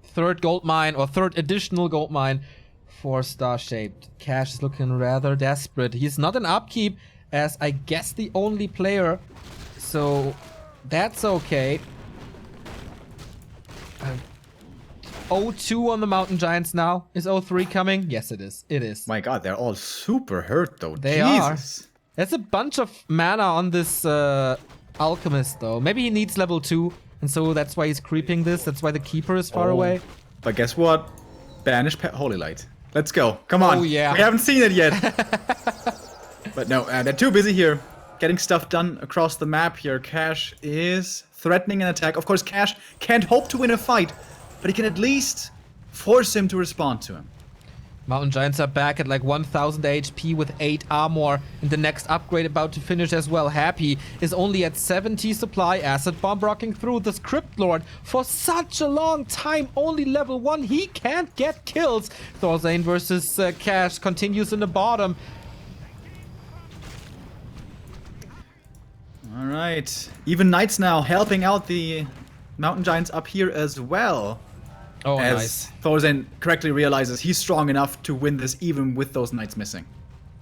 third gold mine, or third additional gold mine for StarShaped. Cash is looking rather desperate. He's not an upkeep, as I guess the only player, so that's okay. 0-2 on the Mountain Giants now. Is 0-3 coming? Yes, it is. It is. My god, they're all super hurt though. They Jesus. are. There's a bunch of mana on this Alchemist though. Maybe he needs level 2, and so that's why he's creeping this. That's why the Keeper is far away. But guess what? Banish Holy Light. Let's go. Come on. Oh, yeah. We haven't seen it yet. But no, they're too busy here. Getting stuff done across the map here. Cash is threatening an attack. Of course, Cash can't hope to win a fight, but he can at least force him to respond to him. Mountain Giants are back at like 1000 HP with 8 armor, and the next upgrade about to finish as well. Happy is only at 70 supply. Acid Bomb rocking through the Script Lord for such a long time. Only level 1. He can't get kills. Thorzain versus Cash continues in the bottom. Alright. Even Knights now helping out the Mountain Giants up here as well. Oh, as nice. Thorzain correctly realizes he's strong enough to win this even with those Knights missing.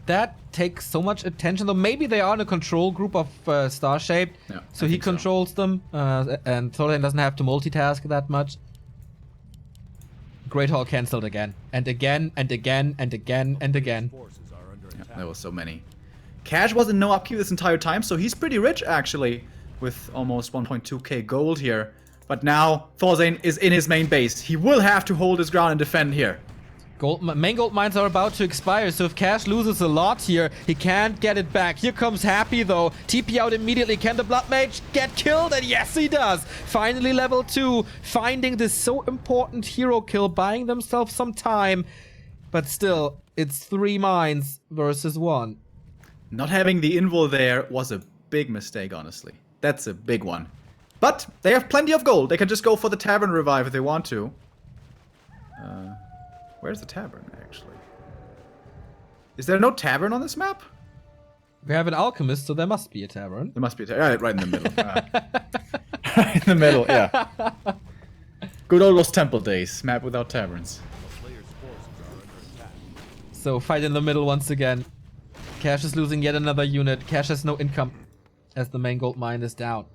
That takes so much attention, though. Maybe they are in a control group of StarShaped, Yeah, so I he think so. controls them, and Thorzain doesn't have to multitask that much. Great Hall cancelled again, and again, and again, and again, and again. Forces are under Yeah, attack. there was so many. Cash was in no upkeep this entire time, so he's pretty rich actually, with almost 1.2k gold here. But now Thorzain is in his main base. He will have to hold his ground and defend here. Main gold mines are about to expire, so if Cash loses a lot here, he can't get it back. Here comes Happy though. TP out immediately. Can the Blood Mage get killed? And yes, he does. Finally level 2, finding this so important hero kill, buying themselves some time. But still, it's 3 mines versus 1. Not having the invul there was a big mistake, honestly. That's a big one. But they have plenty of gold. They can just go for the tavern revive if they want to. Where's the tavern, actually? Is there no tavern on this map? We have an alchemist, so there must be a tavern. There must be a tavern. Right in the middle. Right in the middle, yeah. Good old Lost Temple days. Map without taverns. The player's forces are under attack. So fight in the middle once again. Cash is losing yet another unit. Cash has no income as the main gold mine is down.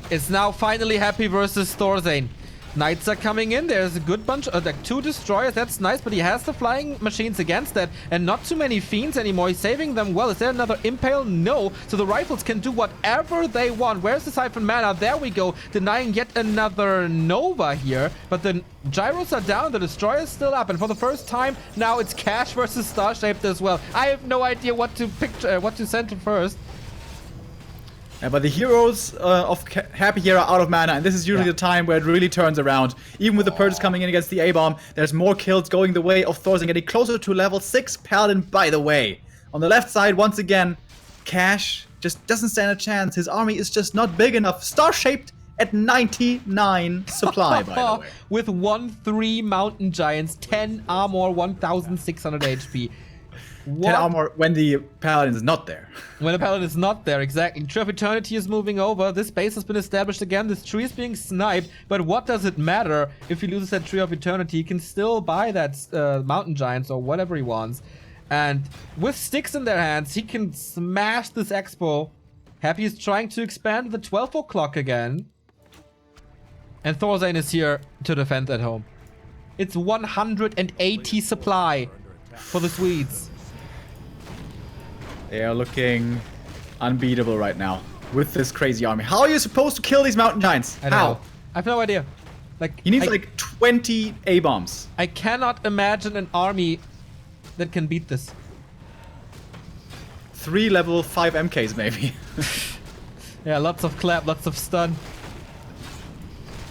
It's now finally Happy versus Thorzain. Knights are coming in. There's a good bunch, like 2 destroyers. That's nice, but he has the flying machines against that, and not too many fiends anymore. He's saving them well. Is there another impale? No. So the rifles can do whatever they want. Where's the siphon mana? There we go. Denying yet another Nova here, but the gyros are down. The destroyer's still up, and for the first time now it's Cash versus StarShaped as well. I have no idea what to picture, what to send to first. Yeah, but the heroes of Happy here are out of mana, and this is usually the time where it really turns around. Even with the purges coming in against the A-bomb, there's more kills going the way of Thorzain, getting closer to level 6 Paladin, by the way. On the left side, once again, Cash just doesn't stand a chance. His army is just not big enough. StarShaped at 99 supply, by the way. With 1-3 Mountain Giants, 10 armor, 1600 HP. 10 armor when the Paladin is not there. When the Paladin is not there, exactly. Tree of Eternity is moving over. This base has been established again. This tree is being sniped. But what does it matter if he loses that Tree of Eternity? He can still buy that Mountain Giants or whatever he wants. And with sticks in their hands, he can smash this Expo. Happy is trying to expand the 12 o'clock again. And Thorzain is here to defend at home. It's 180 supply for the Swedes. They are looking unbeatable right now with this crazy army. How are you supposed to kill these Mountain Giants? I don't How? know. I have no idea. Like He needs I, like 20 A-bombs. I cannot imagine an army that can beat this. 3 level 5 MKs maybe. Yeah, lots of clap, lots of stun.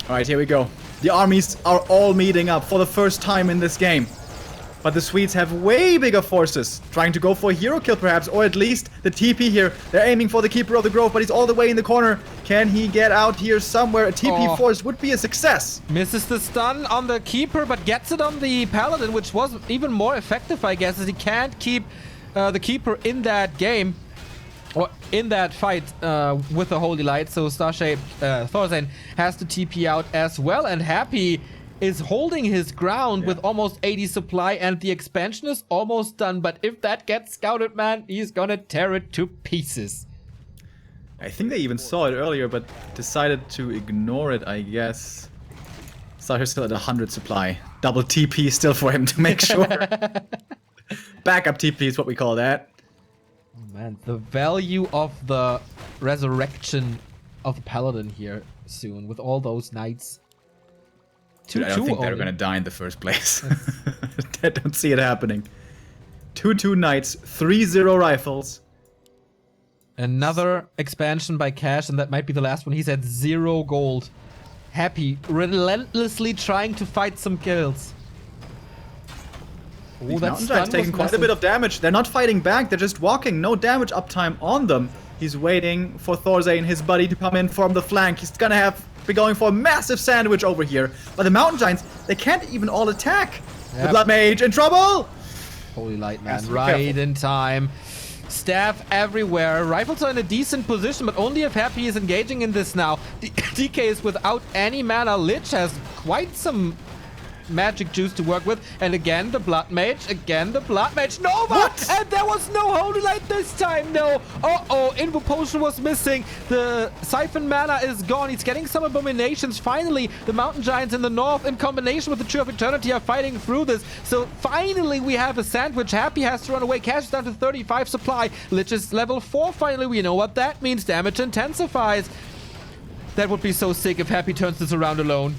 Alright, here we go. The armies are all meeting up for the first time in this game. But the Swedes have way bigger forces, trying to go for a hero kill perhaps, or at least the TP here. They're aiming for the Keeper of the Grove, but he's all the way in the corner. Can he get out here somewhere? A TP force would be a success. Misses the stun on the Keeper, but gets it on the Paladin, which was even more effective, I guess, as he can't keep the Keeper in that game. Or in that fight with the Holy Light. So StarShaped Thorzain has to TP out as well, and Happy is holding his ground with almost 80 supply, and the expansion is almost done. But if that gets scouted, man, he's gonna tear it to pieces. I think they even saw it earlier, but decided to ignore it, I guess. Starshaped still at 100 supply. Double TP still for him to make sure. Backup TP is what we call that. Oh, man, the value of the resurrection of the Paladin here soon with all those knights. Dude, I don't think they're gonna die in the first place. I don't see it happening. 2-2 knights, 3-0 rifles. Another expansion by Cash, and that might be the last one. He's at 0 gold. Happy, relentlessly trying to fight some kills. These Mountain Giants taking quite a bit of damage. They're not fighting back, they're just walking. No damage uptime on them. He's waiting for Thorzain, his buddy, to come in from the flank. He's gonna be going for a massive sandwich over here. But the Mountain Giants, they can't even all attack. Yep. The Blood Mage in trouble! Holy light, man. Right in time. Staff everywhere. Rifles are in a decent position, but only if Happy is engaging in this now. DK is without any mana. Lich has quite some magic juice to work with. And again, the Blood Mage. Again, the Blood Mage. Nova! What? And there was no Holy Light this time. No. Uh-oh. Invo Potion was missing. The Siphon mana is gone. He's getting some Abominations. Finally, the Mountain Giants in the north, in combination with the Tree of Eternity, are fighting through this. So finally, we have a sandwich. Happy has to run away. Cash is down to 35 supply. Lich is level 4. Finally, we know what that means. Damage intensifies. That would be so sick if Happy turns this around alone.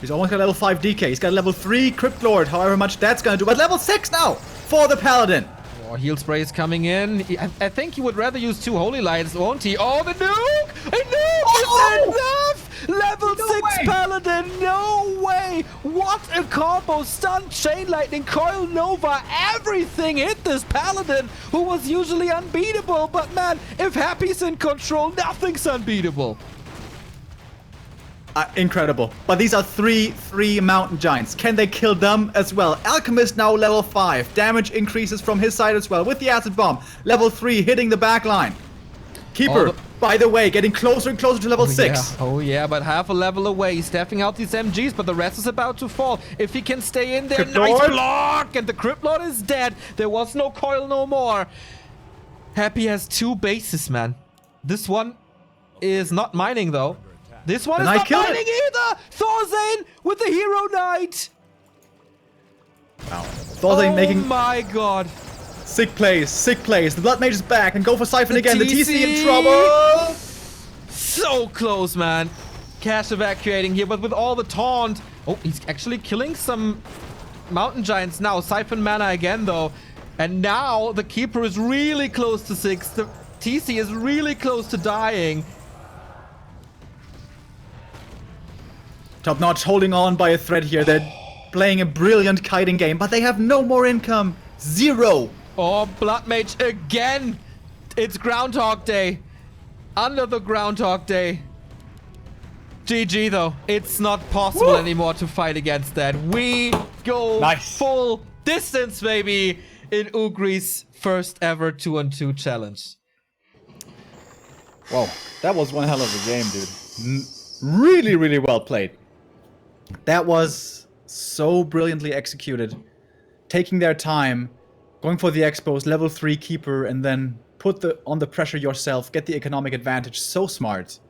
He's almost got level 5 DK. He's got level 3 Crypt Lord, however much that's gonna do. But level 6 now for the Paladin. Oh, heal spray is coming in. I think he would rather use 2 Holy Lights, won't he? Oh, the nuke! A nuke is enough! Level 6 Paladin, no way! What a combo! Stun, Chain Lightning, Coil Nova, everything hit this Paladin, who was usually unbeatable. But man, if Happy's in control, nothing's unbeatable. Incredible. But these are three Mountain Giants. Can they kill them as well? Alchemist now level 5. Damage increases from his side as well with the Acid Bomb. Level 3 hitting the back line. Keeper, by the way, getting closer and closer to level 6. Yeah. Oh yeah, but half a level away. He's staffing out these MGs, but the rest is about to fall. If he can stay in there, Crypt nice Lord. block! And the Crypt Lord is dead. There was no coil no more. Happy has 2 bases, man. This one is not mining though. This one is not mining either! Thorzain with the Hero Knight! Wow. Thorzain making... Oh my god. Sick plays, sick plays. The Blood Mage is back and go for Siphon again. The TC in trouble! So close, man. Cash evacuating here, but with all the taunt. Oh, he's actually killing some Mountain Giants now. Siphon mana again, though. And now the Keeper is really close to 6. The TC is really close to dying. Top Notch holding on by a thread here. They're playing a brilliant kiting game, but they have no more income. 0. Oh, Blood Mage again. It's Groundhog Day. Under the Groundhog Day. GG though. It's not possible anymore to fight against that. We go full distance, baby, in Ugri's first ever 2-on-2 challenge. Whoa, that was one hell of a game, dude. Really, really well played. That was so brilliantly executed. Taking their time, going for the expos, level 3 Keeper, and then put on the pressure yourself, get the economic advantage. So smart.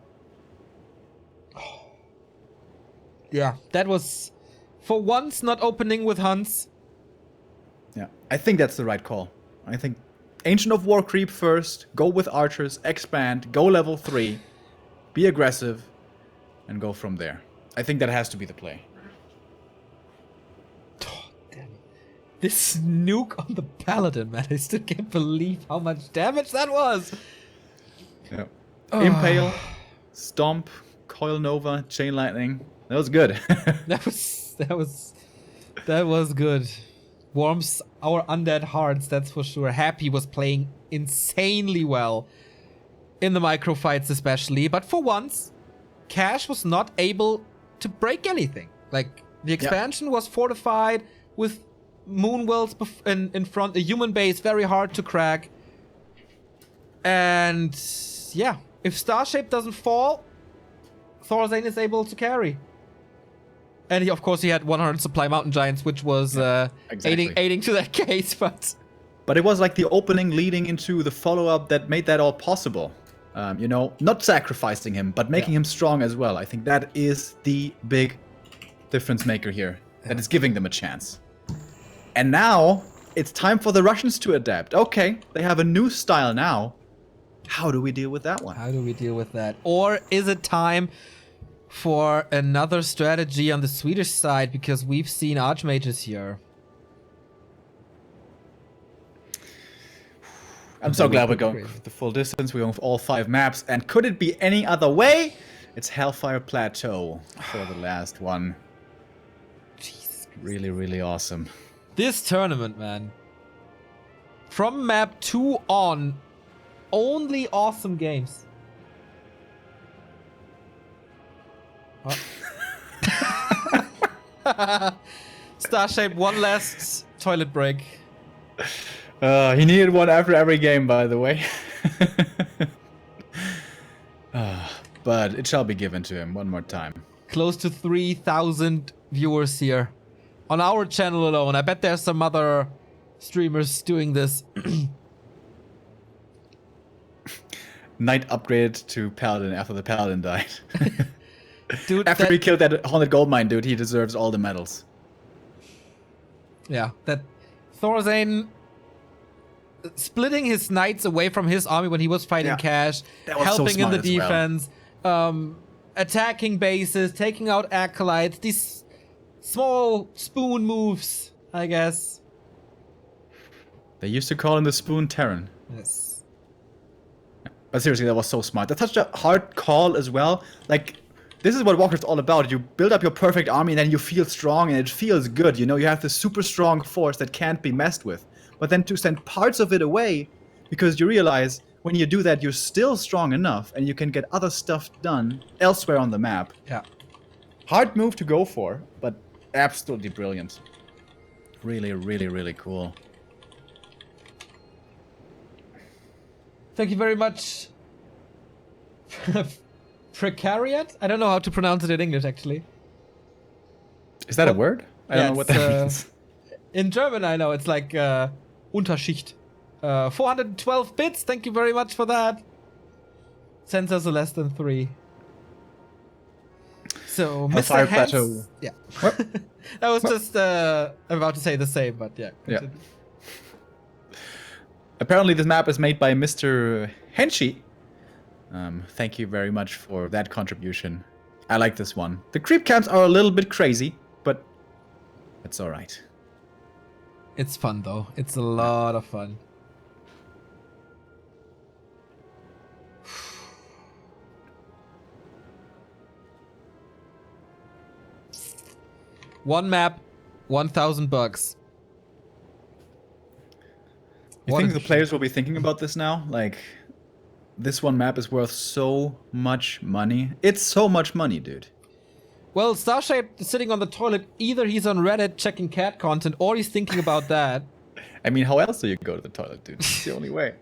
Yeah, that was, for once, not opening with Hunts. Yeah, I think that's the right call. I think Ancient of War creep first, go with archers, expand, go level 3, be aggressive, and go from there. I think that has to be the play. Oh, damn it. This nuke on the Paladin, man. I still can't believe how much damage that was. Yeah. Impale, Stomp, Coil Nova, Chain Lightning. That was good. that was good. Warms our undead hearts, that's for sure. Happy was playing insanely well in the micro fights especially, but for once, Cash was not able to break anything. Like, the expansion was fortified with Moonwells in front, a human base, very hard to crack. And yeah, if StarShaped doesn't fall, Thorzain is able to carry. And of course he had 100 supply mountain giants, which was exactly. aiding to that case, but it was like the opening leading into the follow-up that made that all possible. You know, not sacrificing him, but making him strong as well. I think that is the big difference maker here. That is giving them a chance. And now, it's time for the Russians to adapt. Okay, they have a new style now. How do we deal with that one? how do we deal with that? Or is it time for another strategy on the Swedish side? Because we've seen Archmages here. I'm so glad we're going the full distance. We're going for all 5 maps. And could it be any other way? It's Hellfire Plateau for the last one. Jesus. Really, really awesome. This tournament, man. From map 2 on, only awesome games. Oh. StarShaped, one last toilet break. He needed one after every game, by the way. But it shall be given to him one more time. Close to 3,000 viewers here. On our channel alone. I bet there's some other streamers doing this. Knight upgraded to Paladin after the Paladin died. Dude, After he killed that haunted gold mine, dude, he deserves all the medals. Yeah, that Thorzain splitting his knights away from his army when he was fighting Cash, That was so helping in smart the as well. defense, attacking bases, taking out acolytes, these small spoon moves, I guess. They used to call him the Spoon Terran. Yes. But seriously, that was so smart. That's such a hard call as well. Like, this is what Warcraft's all about. You build up your perfect army and then you feel strong and it feels good. You know, you have this super strong force that can't be messed with. But then to send parts of it away, because you realize when you do that, you're still strong enough and you can get other stuff done elsewhere on the map. Yeah. Hard move to go for, but absolutely brilliant. Really, really, really cool. Thank you very much. Precariat? I don't know how to pronounce it in English, actually. Is that a word? I don't know what that means. In German, I know. It's like Unterschicht. 412 bits. Thank you very much for that. Sends us a less than 3. So, Hellfire Mr. Hans... Plateau. Yeah. That was just... I'm about to say the same, but yeah. Continue. Apparently this map is made by Mr. Henshi. Thank you very much for that contribution. I like this one. The creep camps are a little bit crazy, but it's alright. It's fun, though. It's a lot of fun. One map, 1,000 bucks. You think the players will be thinking about this now? Like, this one map is worth so much money. It's so much money, dude. Well, StarShaped is sitting on the toilet. Either he's on Reddit checking cat content, or he's thinking about that. I mean, how else do you go to the toilet, dude? It's the only way.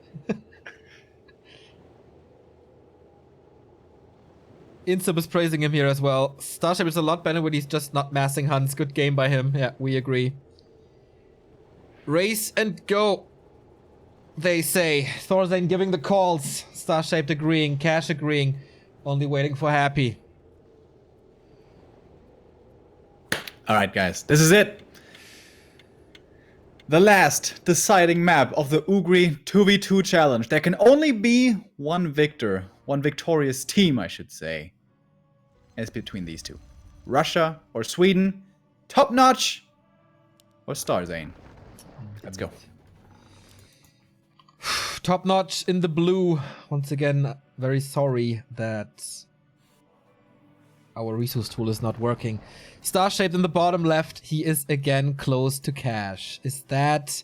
Insub is praising him here as well. StarShaped is a lot better when he's just not massing hunts. Good game by him. Yeah, we agree. Race and go, they say. Thorzain giving the calls. StarShaped agreeing. Cash agreeing. Only waiting for Happy. Alright, guys. This is it. The last deciding map of the Ugri 2v2 challenge. There can only be one victor. One victorious team, I should say. And it's between these two. Russia or Sweden. Top Notch or Thorzain. Let's go. Top Notch in the blue. Once again, very sorry that our resource tool is not working. StarShaped in the bottom left. He is again close to cash. Is that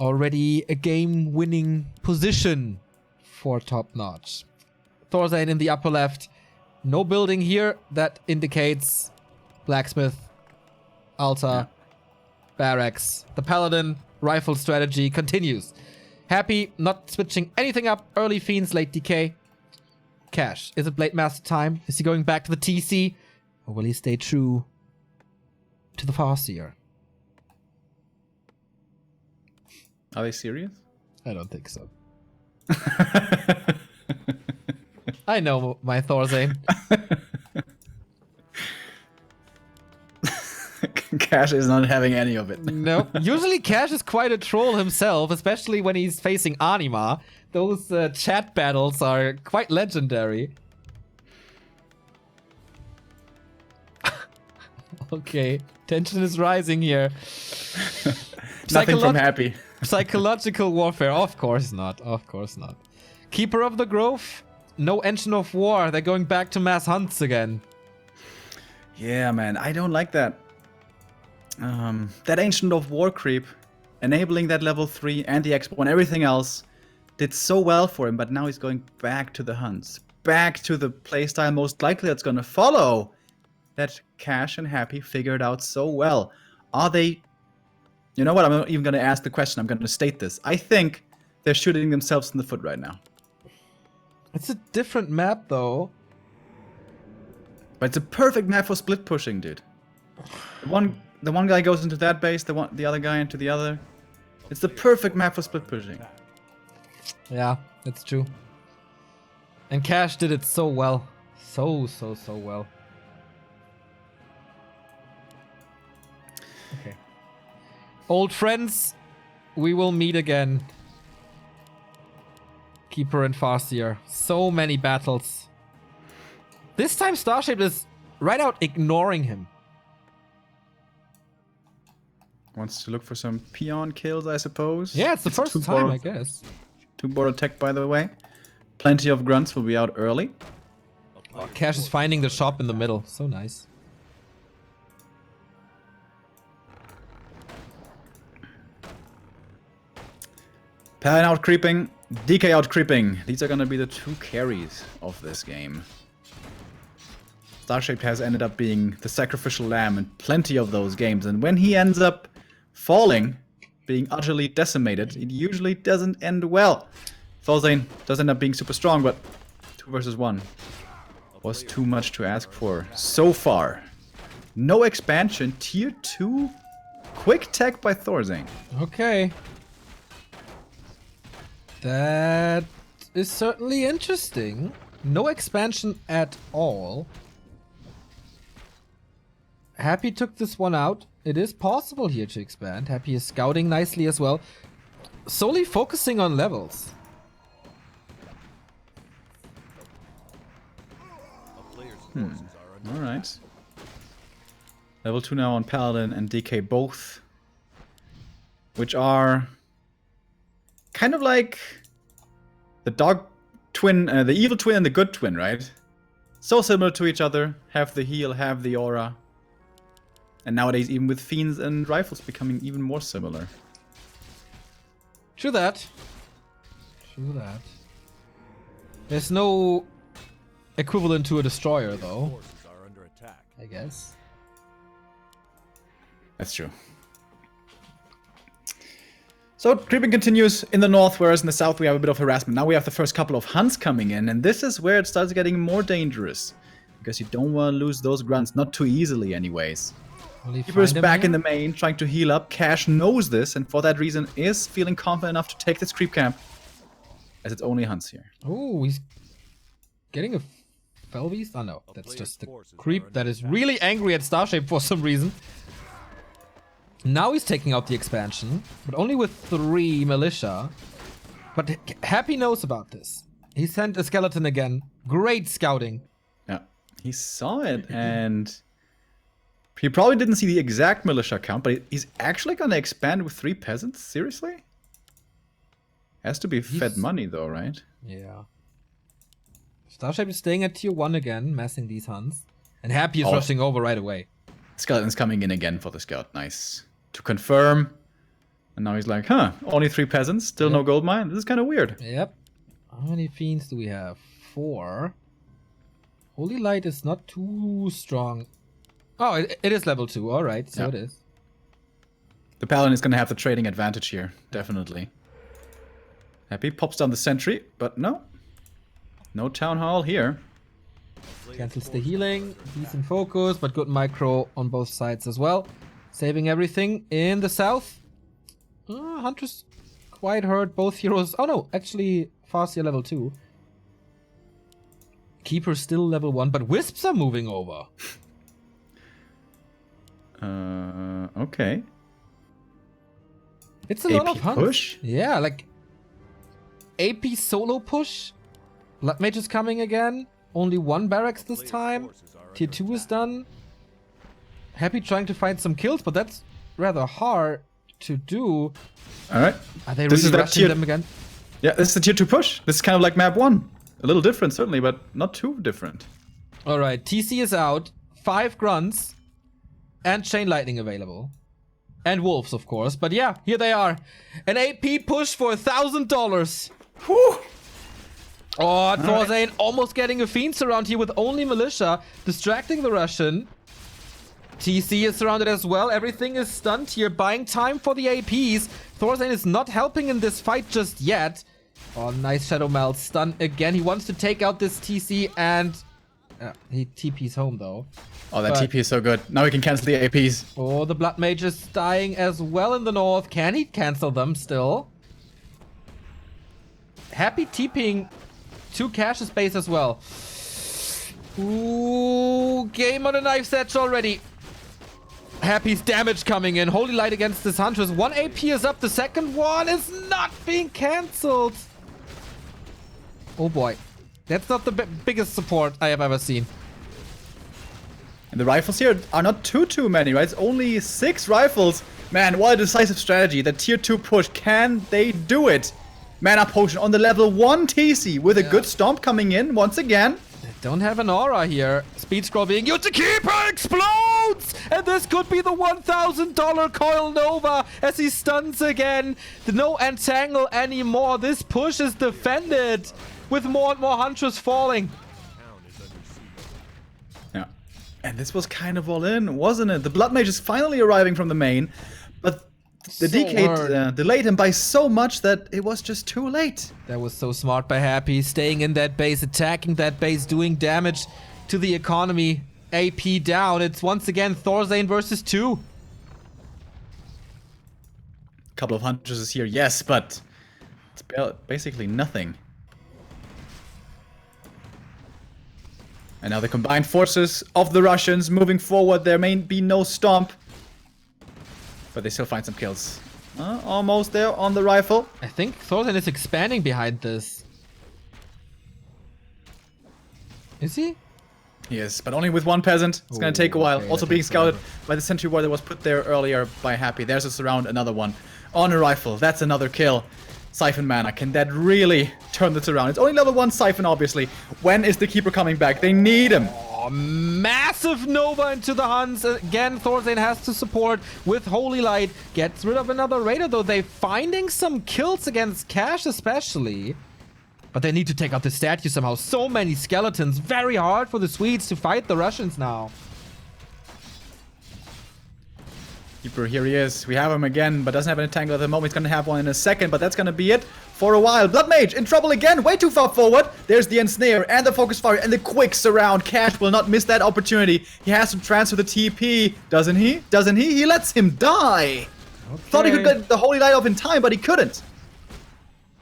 already a game-winning position for Top Notch? Thorzain in the upper left. No building here. That indicates blacksmith, altar, barracks. The paladin rifle strategy continues. Happy, not switching anything up. Early fiends, late decay. Cash. Is it Blade Master time? Is he going back to the TC? Or will he stay true to the Farseer? Are they serious? I don't think so. I know my Thorzain. Cash is not having any of it. No. Usually Cash is quite a troll himself, especially when he's facing Anima. Those chat battles are quite legendary. Okay, tension is rising here. Nothing from Happy. Psychological warfare, of course not, of course not. Keeper of the Grove, no engine of war, they're going back to mass hunts again. Yeah, man, I don't like that. That Ancient of War creep, enabling that level 3 and the Expo and everything else, did so well for him, but now he's going back to the hunts. Back to the playstyle most likely that's gonna follow. That Cash and Happy figured out so well. Are they... You know what, I'm not even gonna ask the question, I'm gonna state this. I think they're shooting themselves in the foot right now. It's a different map though. But it's a perfect map for split pushing, dude. The one guy goes into that base, the other guy into the other. It's the perfect map for split pushing. Yeah, that's true. And Cash did it so well. So well. Okay. Old friends, we will meet again. Keeper and Farseer. So many battles. This time StarShaped is right out ignoring him. Wants to look for some peon kills, I suppose. Yeah, it's the first time, I guess. 2-board tech, by the way. Plenty of grunts will be out early. Oh, Cash is finding the shop in the middle. So nice. Paladin out creeping, DK out creeping. These are gonna be the 2 carries of this game. StarShaped has ended up being the sacrificial lamb in plenty of those games, and when he ends up falling, being utterly decimated, it usually doesn't end well. Thorzain does end up being super strong, but 2 versus 1 was too much to ask for so far. No expansion, tier 2, quick tech by Thorzain. Okay. That is certainly interesting. No expansion at all. Happy took this one out. It is possible here to expand. Happy is scouting nicely as well. Solely focusing on levels. Alright. Level 2 now on Paladin and DK both. Which are kind of like the dog twin, the evil twin and the good twin, right? So similar to each other. Have the heal, have the aura. And nowadays, even with fiends and rifles becoming even more similar. True that. True that. There's no equivalent to a destroyer, though. Forces are under attack. I guess. That's true. So, creeping continues in the north, whereas in the south we have a bit of harassment. Now we have the first couple of hunts coming in, and this is where it starts getting more dangerous. Because you don't want to lose those grunts, not too easily anyways. Keeper is back in the main, trying to heal up. Cash knows this, and for that reason is feeling confident enough to take this creep camp. As it's only hunts here. Oh, he's getting a Felbeast? Oh no, that's just the creep that is really angry at StarShaped for some reason. Now he's taking out the expansion, but only with 3 militia. But Happy knows about this. He sent a skeleton again. Great scouting. Yeah, he saw it, and he probably didn't see the exact militia count, but he's actually gonna expand with 3 peasants? Seriously? Has to be fed money though, right? Yeah. StarShaped is staying at tier 1 again, massing these hunts. And Happy is rushing over right away. Skeleton's coming in again for the scout. Nice. To confirm. And now he's like, huh, only 3 peasants, still no gold mine? This is kind of weird. Yep. How many fiends do we have? 4. Holy Light is not too strong. Oh, it is level 2. Alright, so it is. The Paladin is going to have the trading advantage here, definitely. Happy pops down the sentry, but no. No town hall here. Cancels the healing. Decent focus, but good micro on both sides as well. Saving everything in the south. Huntress quite hurt. Both heroes. Oh no, actually Farseer level 2. Keeper still level 1, but Wisps are moving over. Okay. It's a lot AP of hunts. push? Yeah, like AP solo push. Blood Mage is coming again. Only one barracks this time. Tier 2 is done. Happy trying to find some kills, but that's rather hard to do. Alright. Are they This really is that rushing them again? Yeah, this is the tier 2 push. This is kind of like map 1. A little different, certainly, but not too different. Alright, TC is out. 5 grunts. And Chain Lightning available. And Wolves, of course. But yeah, here they are. An AP push for $1,000. Whew. Oh, Thorzain almost getting a Fiend surround here with only Militia. Distracting the Russian. TC is surrounded as well. Everything is stunned here. Buying time for the APs. Thorzain is not helping in this fight just yet. Oh, nice Shadow Melt. Stun again. He wants to take out this TC and... he TP's home though. Oh, that TP is so good. Now we can cancel the APs. Oh, the Blood Mage is dying as well in the north. Can he cancel them still? Happy TPing to Cash's base as well. Ooh, game on a knife's edge already. Happy's damage coming in. Holy Light against this Huntress. 1 AP is up. The second one is not being cancelled. Oh boy. That's not the biggest support I have ever seen. And the rifles here are not too many, right? It's only 6 rifles. Man, what a decisive strategy. The tier 2 push. Can they do it? Mana potion on the level 1 TC with a good stomp coming in once again. They don't have an aura here. Speed scroll being used. The Keeper explodes! And this could be the $1,000 Coil Nova as he stuns again. No entangle anymore. This push is defended with more and more Huntress falling. Yeah. And this was kind of all in, wasn't it? The Blood Mage is finally arriving from the main, but the Decade delayed him by so much that it was just too late. That was so smart by Happy. Staying in that base, attacking that base, doing damage to the economy. AP down. It's once again Thorzain versus 2. Couple of Huntresses here, yes, but it's basically nothing. And now the combined forces of the Russians moving forward. There may be no stomp, but they still find some kills. Almost there on the rifle. I think Thorzain is expanding behind this. Is he? Yes, but only with 1 peasant. It's gonna take a while. Okay, Also being scouted by the sentry ward that was put there earlier by Happy. There's a surround, another one. On a rifle, that's another kill. Siphon mana, can that really turn this around? It's only level 1 Siphon, obviously. When is the Keeper coming back? They need him. Oh, massive Nova into the Huns. Again, Thorzain has to support with Holy Light. Gets rid of another Raider, though. They're finding some kills against Cash, especially. But they need to take out the statue somehow. So many skeletons. Very hard for the Swedes to fight the Russians now. Keeper, here he is. We have him again, but doesn't have an entangle at the moment. He's gonna have one in a second, but that's gonna be it for a while. Blood Mage in trouble again, way too far forward. There's the ensnare and the focus fire and the quick surround. Cash will not miss that opportunity. He has to transfer the TP, doesn't he? Doesn't he? He lets him die. Okay. Thought he could get the Holy Light off in time, but he couldn't.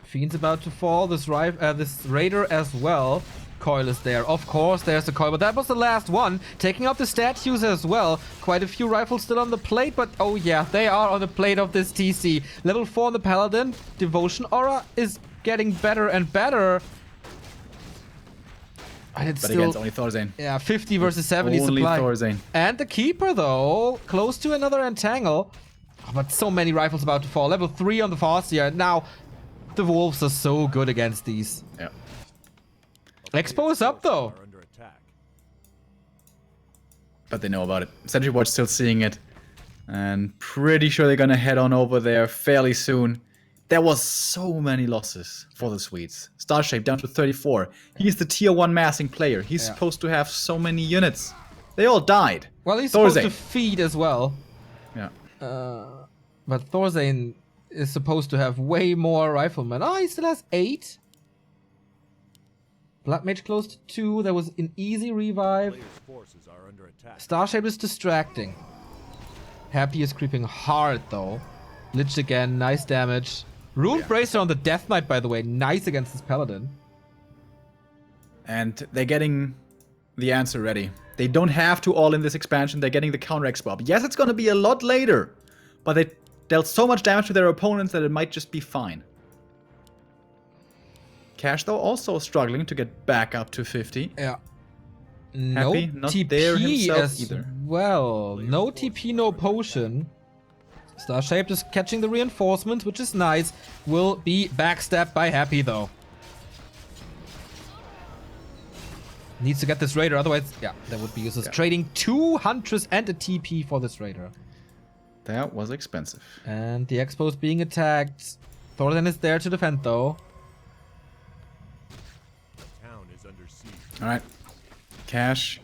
Fiend's about to fall. This Raider as well. Coil is there. Of course, there's the coil, but that was the last one. Taking out the statues as well. Quite a few rifles still on the plate, but oh yeah, they are on the plate of this TC. Level 4 on the Paladin. Devotion Aura is getting better and better. And it's But still, against only Thorzain. yeah, 50 versus 70 Only supply. Thorzain. And the Keeper, though, close to another entangle. Oh, but so many rifles about to fall. Level 3 on the Farseer. And now, the Wolves are so good against these. Yeah. Expo is up, though. Are under attack. But they know about it. Sentry Ward's still seeing it. And pretty sure they're gonna head on over there fairly soon. There was so many losses for the Swedes. StarShaped down to 34. He's the tier 1 massing player. He's supposed to have so many units. They all died. Well, he's supposed Thorzain. to feed as well. Yeah. But Thorzain is supposed to have way more riflemen. Oh, he still has 8. Blood Mage close to 2. There was an easy revive. Players' forces are under attack. StarShaped is distracting. Happy is creeping hard though. Lich again, nice damage. Rune Bracer on the Death Knight, by the way, nice against this Paladin. And they're getting the answer ready. They don't have to all in this expansion, they're getting the counter X Bob. Yes, it's gonna be a lot later, but they dealt so much damage to their opponents that it might just be fine. Cash, though, also struggling to get back up to 50. Yeah. No Happy, not TP there himself as either. well. No TP, no potion. StarShaped is catching the reinforcements, which is nice. Will be backstabbed by Happy, though. Needs to get this Raider, otherwise, yeah, that would be useless. Yeah. Trading 2 Huntress and a TP for this Raider. That was expensive. And the Expo is being attacked. Thorzain is there to defend, though. The town is under siege. Alright. Cash.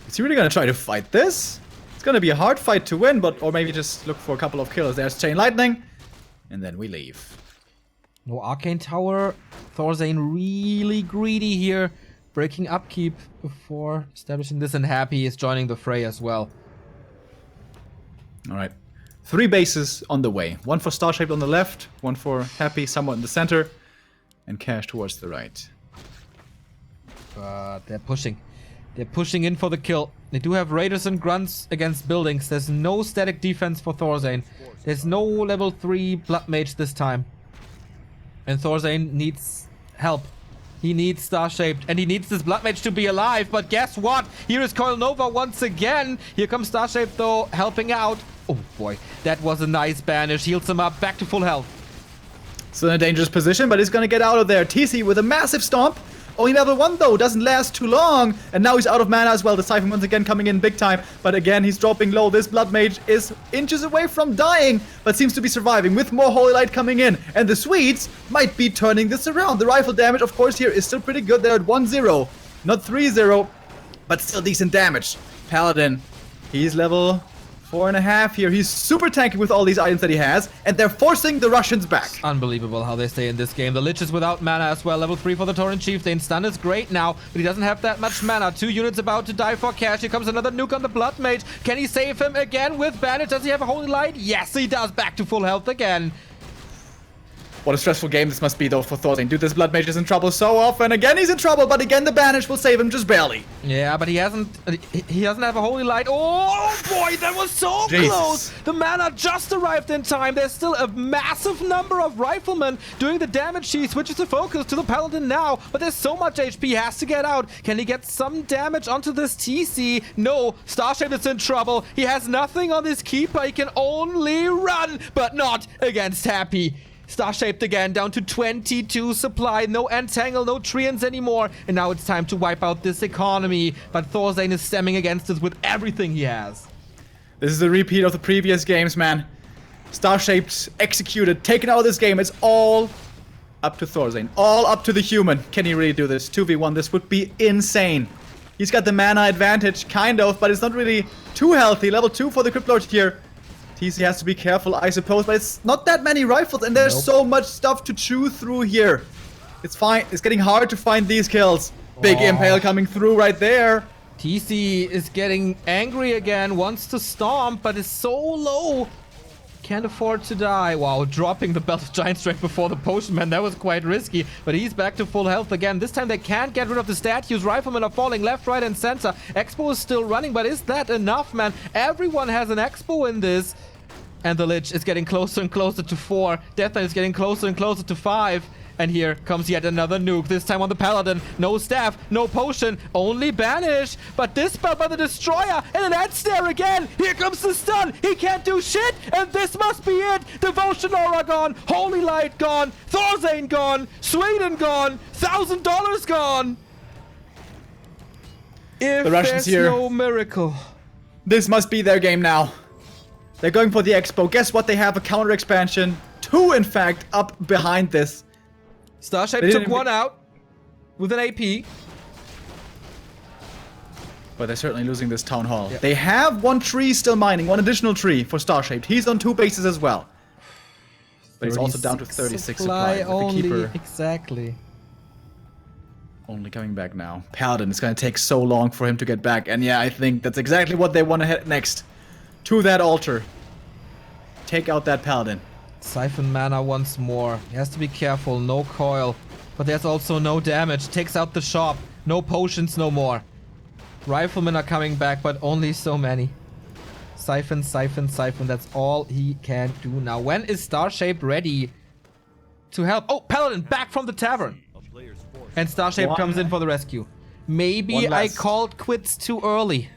Is he really gonna try to fight this? It's gonna be a hard fight to win, but or maybe just look for a couple of kills. There's Chain Lightning. And then we leave. No Arcane Tower. Thorzain really greedy here. Breaking upkeep before establishing this, and Happy is joining the fray as well. Alright. 3 bases on the way. One for StarShaped on the left, one for Happy somewhat in the center, and Cash towards the right. But they're pushing. They're pushing in for the kill. They do have Raiders and Grunts against buildings. There's no static defense for Thorzain. There's no level 3 Blood Mage this time. And Thorzain needs help. He needs StarShaped, and he needs this Blood Mage to be alive. But guess what? Here is Coil Nova once again. Here comes StarShaped, though, helping out. Oh, boy. That was a nice banish. Heals him up. Back to full health. Still in a dangerous position, but he's gonna get out of there. TC with a massive stomp. Only level 1 though, doesn't last too long. And now he's out of mana as well. The Siphon once again coming in big time. But again, he's dropping low. This Blood Mage is inches away from dying, but seems to be surviving with more Holy Light coming in. And the Swedes might be turning this around. The rifle damage, of course, here is still pretty good. They're at 1-0, not 3-0, but still decent damage. Paladin, he's level 4.5 here. He's super tanky with all these items that he has, and they're forcing the Russians back. Unbelievable how they stay in this game. The Lich is without mana as well. Level 3 for the Tauren Chieftain. Stun is great now, but he doesn't have that much mana. 2 units about to die for Cash. Here comes another nuke on the Blood Mage. Can he save him again with Bandage? Does he have a Holy Light? Yes, he does. Back to full health again. What a stressful game this must be, though, for Thorzain. Dude, this Blood Mage is in trouble so often. Again, he's in trouble, but again, the banish will save him just barely. Yeah, but he doesn't have a Holy Light. Oh, boy, that was so close. The mana just arrived in time. There's still a massive number of riflemen doing the damage. He switches the focus to the Paladin now, but there's so much HP. He has to get out. Can he get some damage onto this TC? No, StarShaped is in trouble. He has nothing on this Keeper. He can only run, but not against Happy. StarShaped again, down to 22 supply. No Entangle, no Treants anymore. And now it's time to wipe out this economy. But Thorzain is stemming against us with everything he has. This is a repeat of the previous games, man. StarShaped executed, taken out of this game. It's all up to Thorzain. All up to the human. Can he really do this? 2v1, this would be insane. He's got the mana advantage, kind of, but it's not really too healthy. Level 2 for the Crypt Lord here. TC has to be careful, I suppose, but it's not that many rifles, and there's so much stuff to chew through here. It's fine. It's getting hard to find these kills. Big Impale coming through right there. TC is getting angry again, wants to stomp, but is so low. Can't afford to die. Wow, dropping the Belt of Giant Strength before the potion, man, that was quite risky. But he's back to full health again. This time they can't get rid of the statues. Riflemen are falling left, right, and center. Expo is still running, but is that enough, man? Everyone has an Expo in this. And the Lich is getting closer and closer to 4. Death Knight is getting closer and closer to 5. And here comes yet another nuke, this time on the Paladin. No staff, no potion, only banish. But dispelled by the Destroyer, and an Ant Stare again. Here comes the stun. He can't do shit, and this must be it. Devotion Aura gone, Holy Light gone, Thorzain gone, Sweden gone, $1,000 gone. If The Russians there's here. no miracle. This must be their game now. They're going for the Expo. Guess what? They have a counter expansion. 2, in fact, up behind this. StarShaped took one out with an AP. But they're certainly losing this Town Hall. Yep. They have 1 tree still mining, 1 additional tree for StarShaped. He's on 2 bases as well. But he's also down to 36 supply with only. the Keeper. Exactly. Only coming back now. Paladin, it's gonna take so long for him to get back. And yeah, I think that's exactly what they want to head next. To that altar. Take out that Paladin. Siphon mana once more. He has to be careful. No coil. But there's also no damage. Takes out the shop. No potions no more. Riflemen are coming back, but only so many. Siphon, siphon, siphon. That's all he can do now. When is StarShaped ready to help? Oh, Paladin back from the tavern. A player's force. And StarShaped comes in for the rescue. Maybe I called quits too early.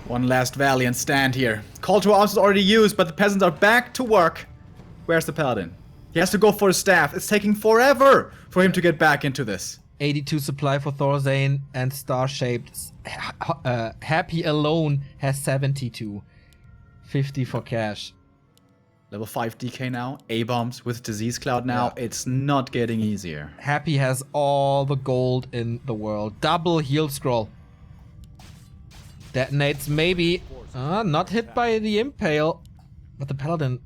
One last valiant stand here. Call to arms is already used, but the peasants are back to work. Where's the Paladin? He has to go for his staff. It's taking forever for him to get back into this. 82 supply for Thorzain and StarShaped. Happy alone has 72. 50 for cash. Level 5 DK now. A-bombs with Disease Cloud now. Yeah. It's not getting easier. Happy has all the gold in the world. Double heal scroll. Detonates maybe. Not hit by the impale. But the Paladin,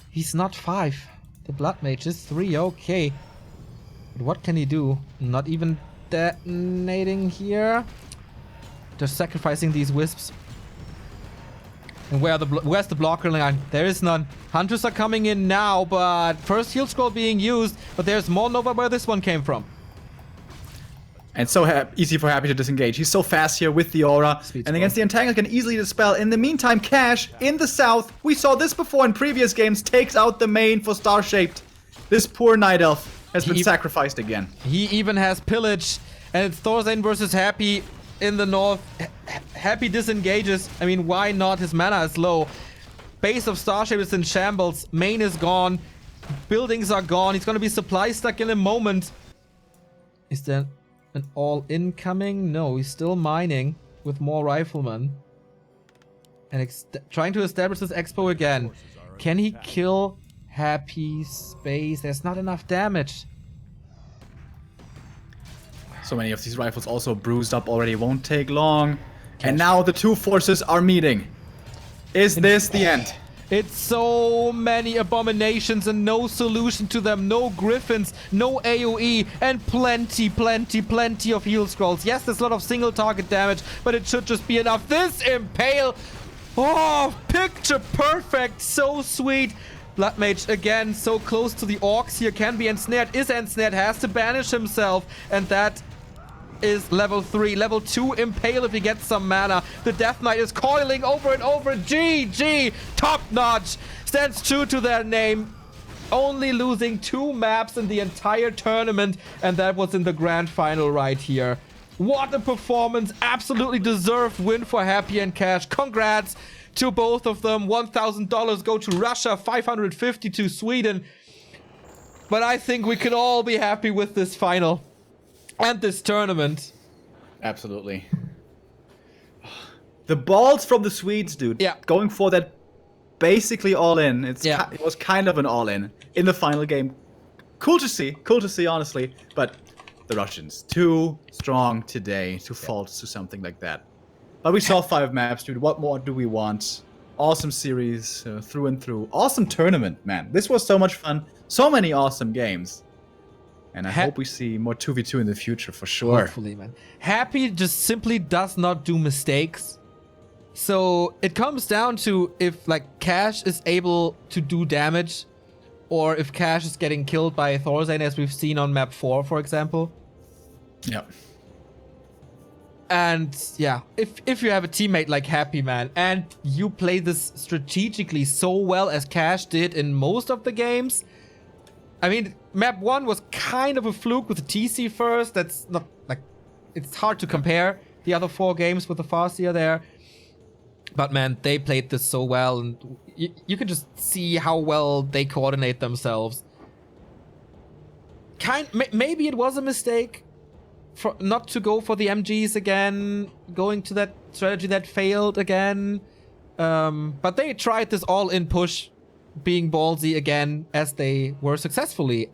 he's not 5. The Blood Mage is 3. Okay. But what can he do? Not even detonating here. Just sacrificing these wisps. And where's the blocker line? There is none. Hunters are coming in now, but first heal scroll being used. But there's more Nova where this one came from. And so easy for Happy to disengage. He's so fast here with the aura. And against the Entangle can easily dispel. In the meantime, Cash in the south, we saw this before in previous games, takes out the main for StarShaped. This poor Night Elf has been sacrificed again. He even has Pillage. And it's Thorzain versus Happy in the north. Happy disengages. I mean, why not? His mana is low. Base of StarShaped is in shambles. Main is gone. Buildings are gone. He's going to be supply stuck in a moment. Is there an all-in coming? No, he's still mining with more riflemen. And trying to establish this expo again. Can he kill Happy Space? There's not enough damage. So many of these rifles also bruised up already. Won't take long. And now the two forces are meeting. Is this the end? It's so many abominations and no solution to them. No griffins, no AoE, and plenty of heal scrolls. Yes, there's a lot of single target damage, but it should just be enough. This impale! Oh, picture perfect. So sweet. Blood Mage again, so close to the orcs here. Can be ensnared, is ensnared, has to banish himself. And that is level 3. Level 2 impale if he gets some mana. The Death Knight is coiling over and over. GG! Top notch! Stands true to their name. Only losing 2 maps in the entire tournament. And that was in the grand final right here. What a performance. Absolutely deserved win for Happy and Cash. Congrats to both of them. $1,000 go to Russia. $550 to Sweden. But I think we can all be happy with this final. And this tournament. Absolutely. The balls from the Swedes, dude. Yeah. Going for that basically all-in. It was kind of an all-in in the final game. Cool to see, honestly. But the Russians, too strong today to fall to something like that. But we saw 5 maps, dude. What more do we want? Awesome series through and through. Awesome tournament, man. This was so much fun. So many awesome games. And I hope we see more 2v2 in the future, for sure. Hopefully, man. Happy just simply does not do mistakes. So it comes down to if, like, Cash is able to do damage, or if Cash is getting killed by Thorzain, as we've seen on map 4, for example. Yeah. And, yeah, if you have a teammate like Happy, man, and you play this strategically so well as Cash did in most of the games... I mean, map 1 was kind of a fluke with the TC first. That's not, like, it's hard to compare the other 4 games with the Farseer there. But, man, they played this so well. And you can just see how well they coordinate themselves. Maybe it was a mistake for not to go for the MGs again. Going to that strategy that failed again. But they tried this all-in push. Being ballsy again as they were successfully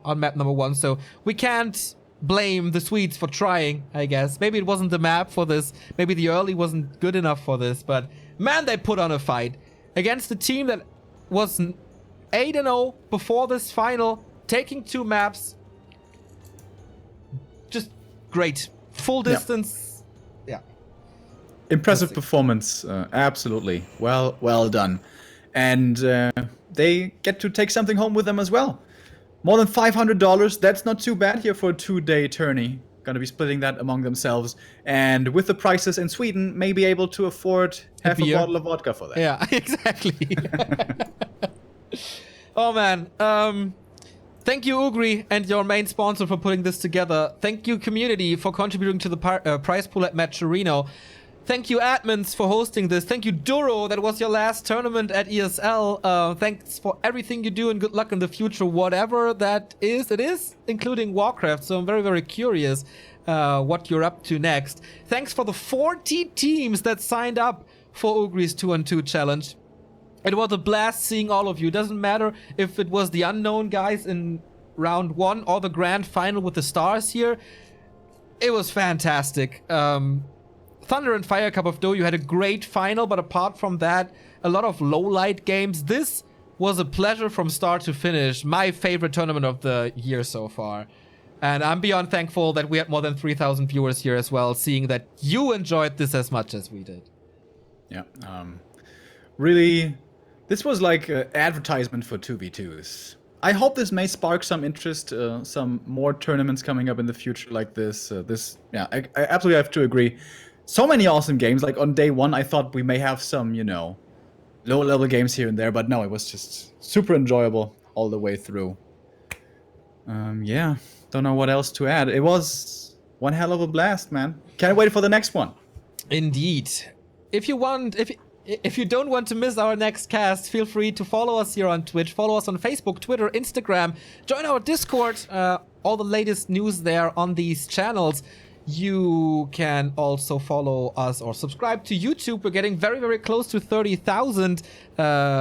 on map number 1. So we can't blame the Swedes for trying, I guess. Maybe it wasn't the map for this. Maybe the early wasn't good enough for this. But man, they put on a fight against a team that was 8-0 before this final. taking 2 maps, just great. Full distance. Yeah. Impressive performance, absolutely. Well done. And they get to take something home with them as well. More than $500, that's not too bad here for a 2-day tourney. Gonna be splitting that among themselves. And with the prices in Sweden, may be able to afford half a bottle of vodka for that. Yeah, exactly. Oh man. Thank you, Ugri, and your main sponsor for putting this together. Thank you, community, for contributing to the prize pool at Matcherino. Thank you, admins, for hosting this. Thank you, Duro. That was your last tournament at ESL. Thanks for everything you do and good luck in the future, whatever that is. It is, including Warcraft. So I'm very, very curious what you're up to next. Thanks for the 40 teams that signed up for Ugri's 2-on-2 challenge. It was a blast seeing all of you. It doesn't matter if it was the unknown guys in round 1 or the grand final with the stars here. It was fantastic. Thunder and Fire Cup of Dough, you had a great final, but apart from that, a lot of low-light games. This was a pleasure from start to finish. My favorite tournament of the year so far. And I'm beyond thankful that we had more than 3,000 viewers here as well, seeing that you enjoyed this as much as we did. Yeah, really, this was like an advertisement for 2v2s. I hope this may spark some interest, some more tournaments coming up in the future like this. I absolutely have to agree. So many awesome games. Like on day 1, I thought we may have some, low-level games here and there, but no, it was just super enjoyable all the way through. Don't know what else to add. It was one hell of a blast, man. Can't wait for the next one. Indeed. If you don't want to miss our next cast, feel free to follow us here on Twitch, follow us on Facebook, Twitter, Instagram, join our Discord, all the latest news there on these channels. You can also follow us or subscribe to YouTube. We're getting very, very close to 30,000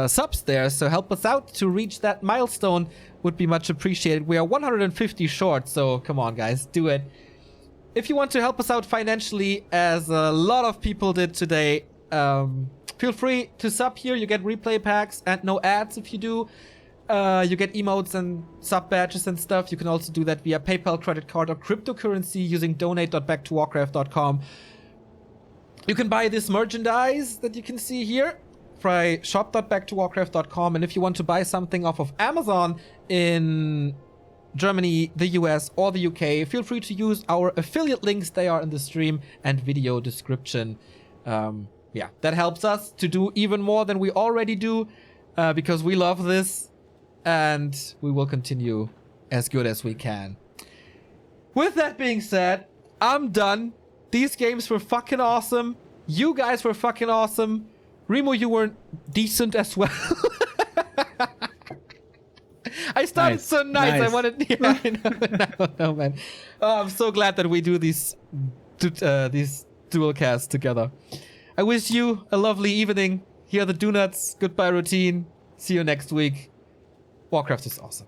subs there, so help us out to reach that milestone. Would be much appreciated. We are 150 short, so come on, guys, do it. If you want to help us out financially, as a lot of people did today, feel free to sub here. You get replay packs and no ads if you do. You get emotes and sub badges and stuff. You can also do that via PayPal, credit card, or cryptocurrency using donate.backtowarcraft.com. You can buy this merchandise that you can see here by shop.backtowarcraft.com. And if you want to buy something off of Amazon in Germany, the US, or the UK, feel free to use our affiliate links. They are in the stream and video description. That helps us to do even more than we already do, because we love this. And we will continue as good as we can. With that being said, I'm done. These games were fucking awesome. You guys were fucking awesome. Remo, you were decent as well. I started so nice. I wanted. Yeah, no, man. I'm so glad that we do these dual casts together. I wish you a lovely evening. Here are the donuts. Goodbye routine. See you next week. Warcraft is awesome.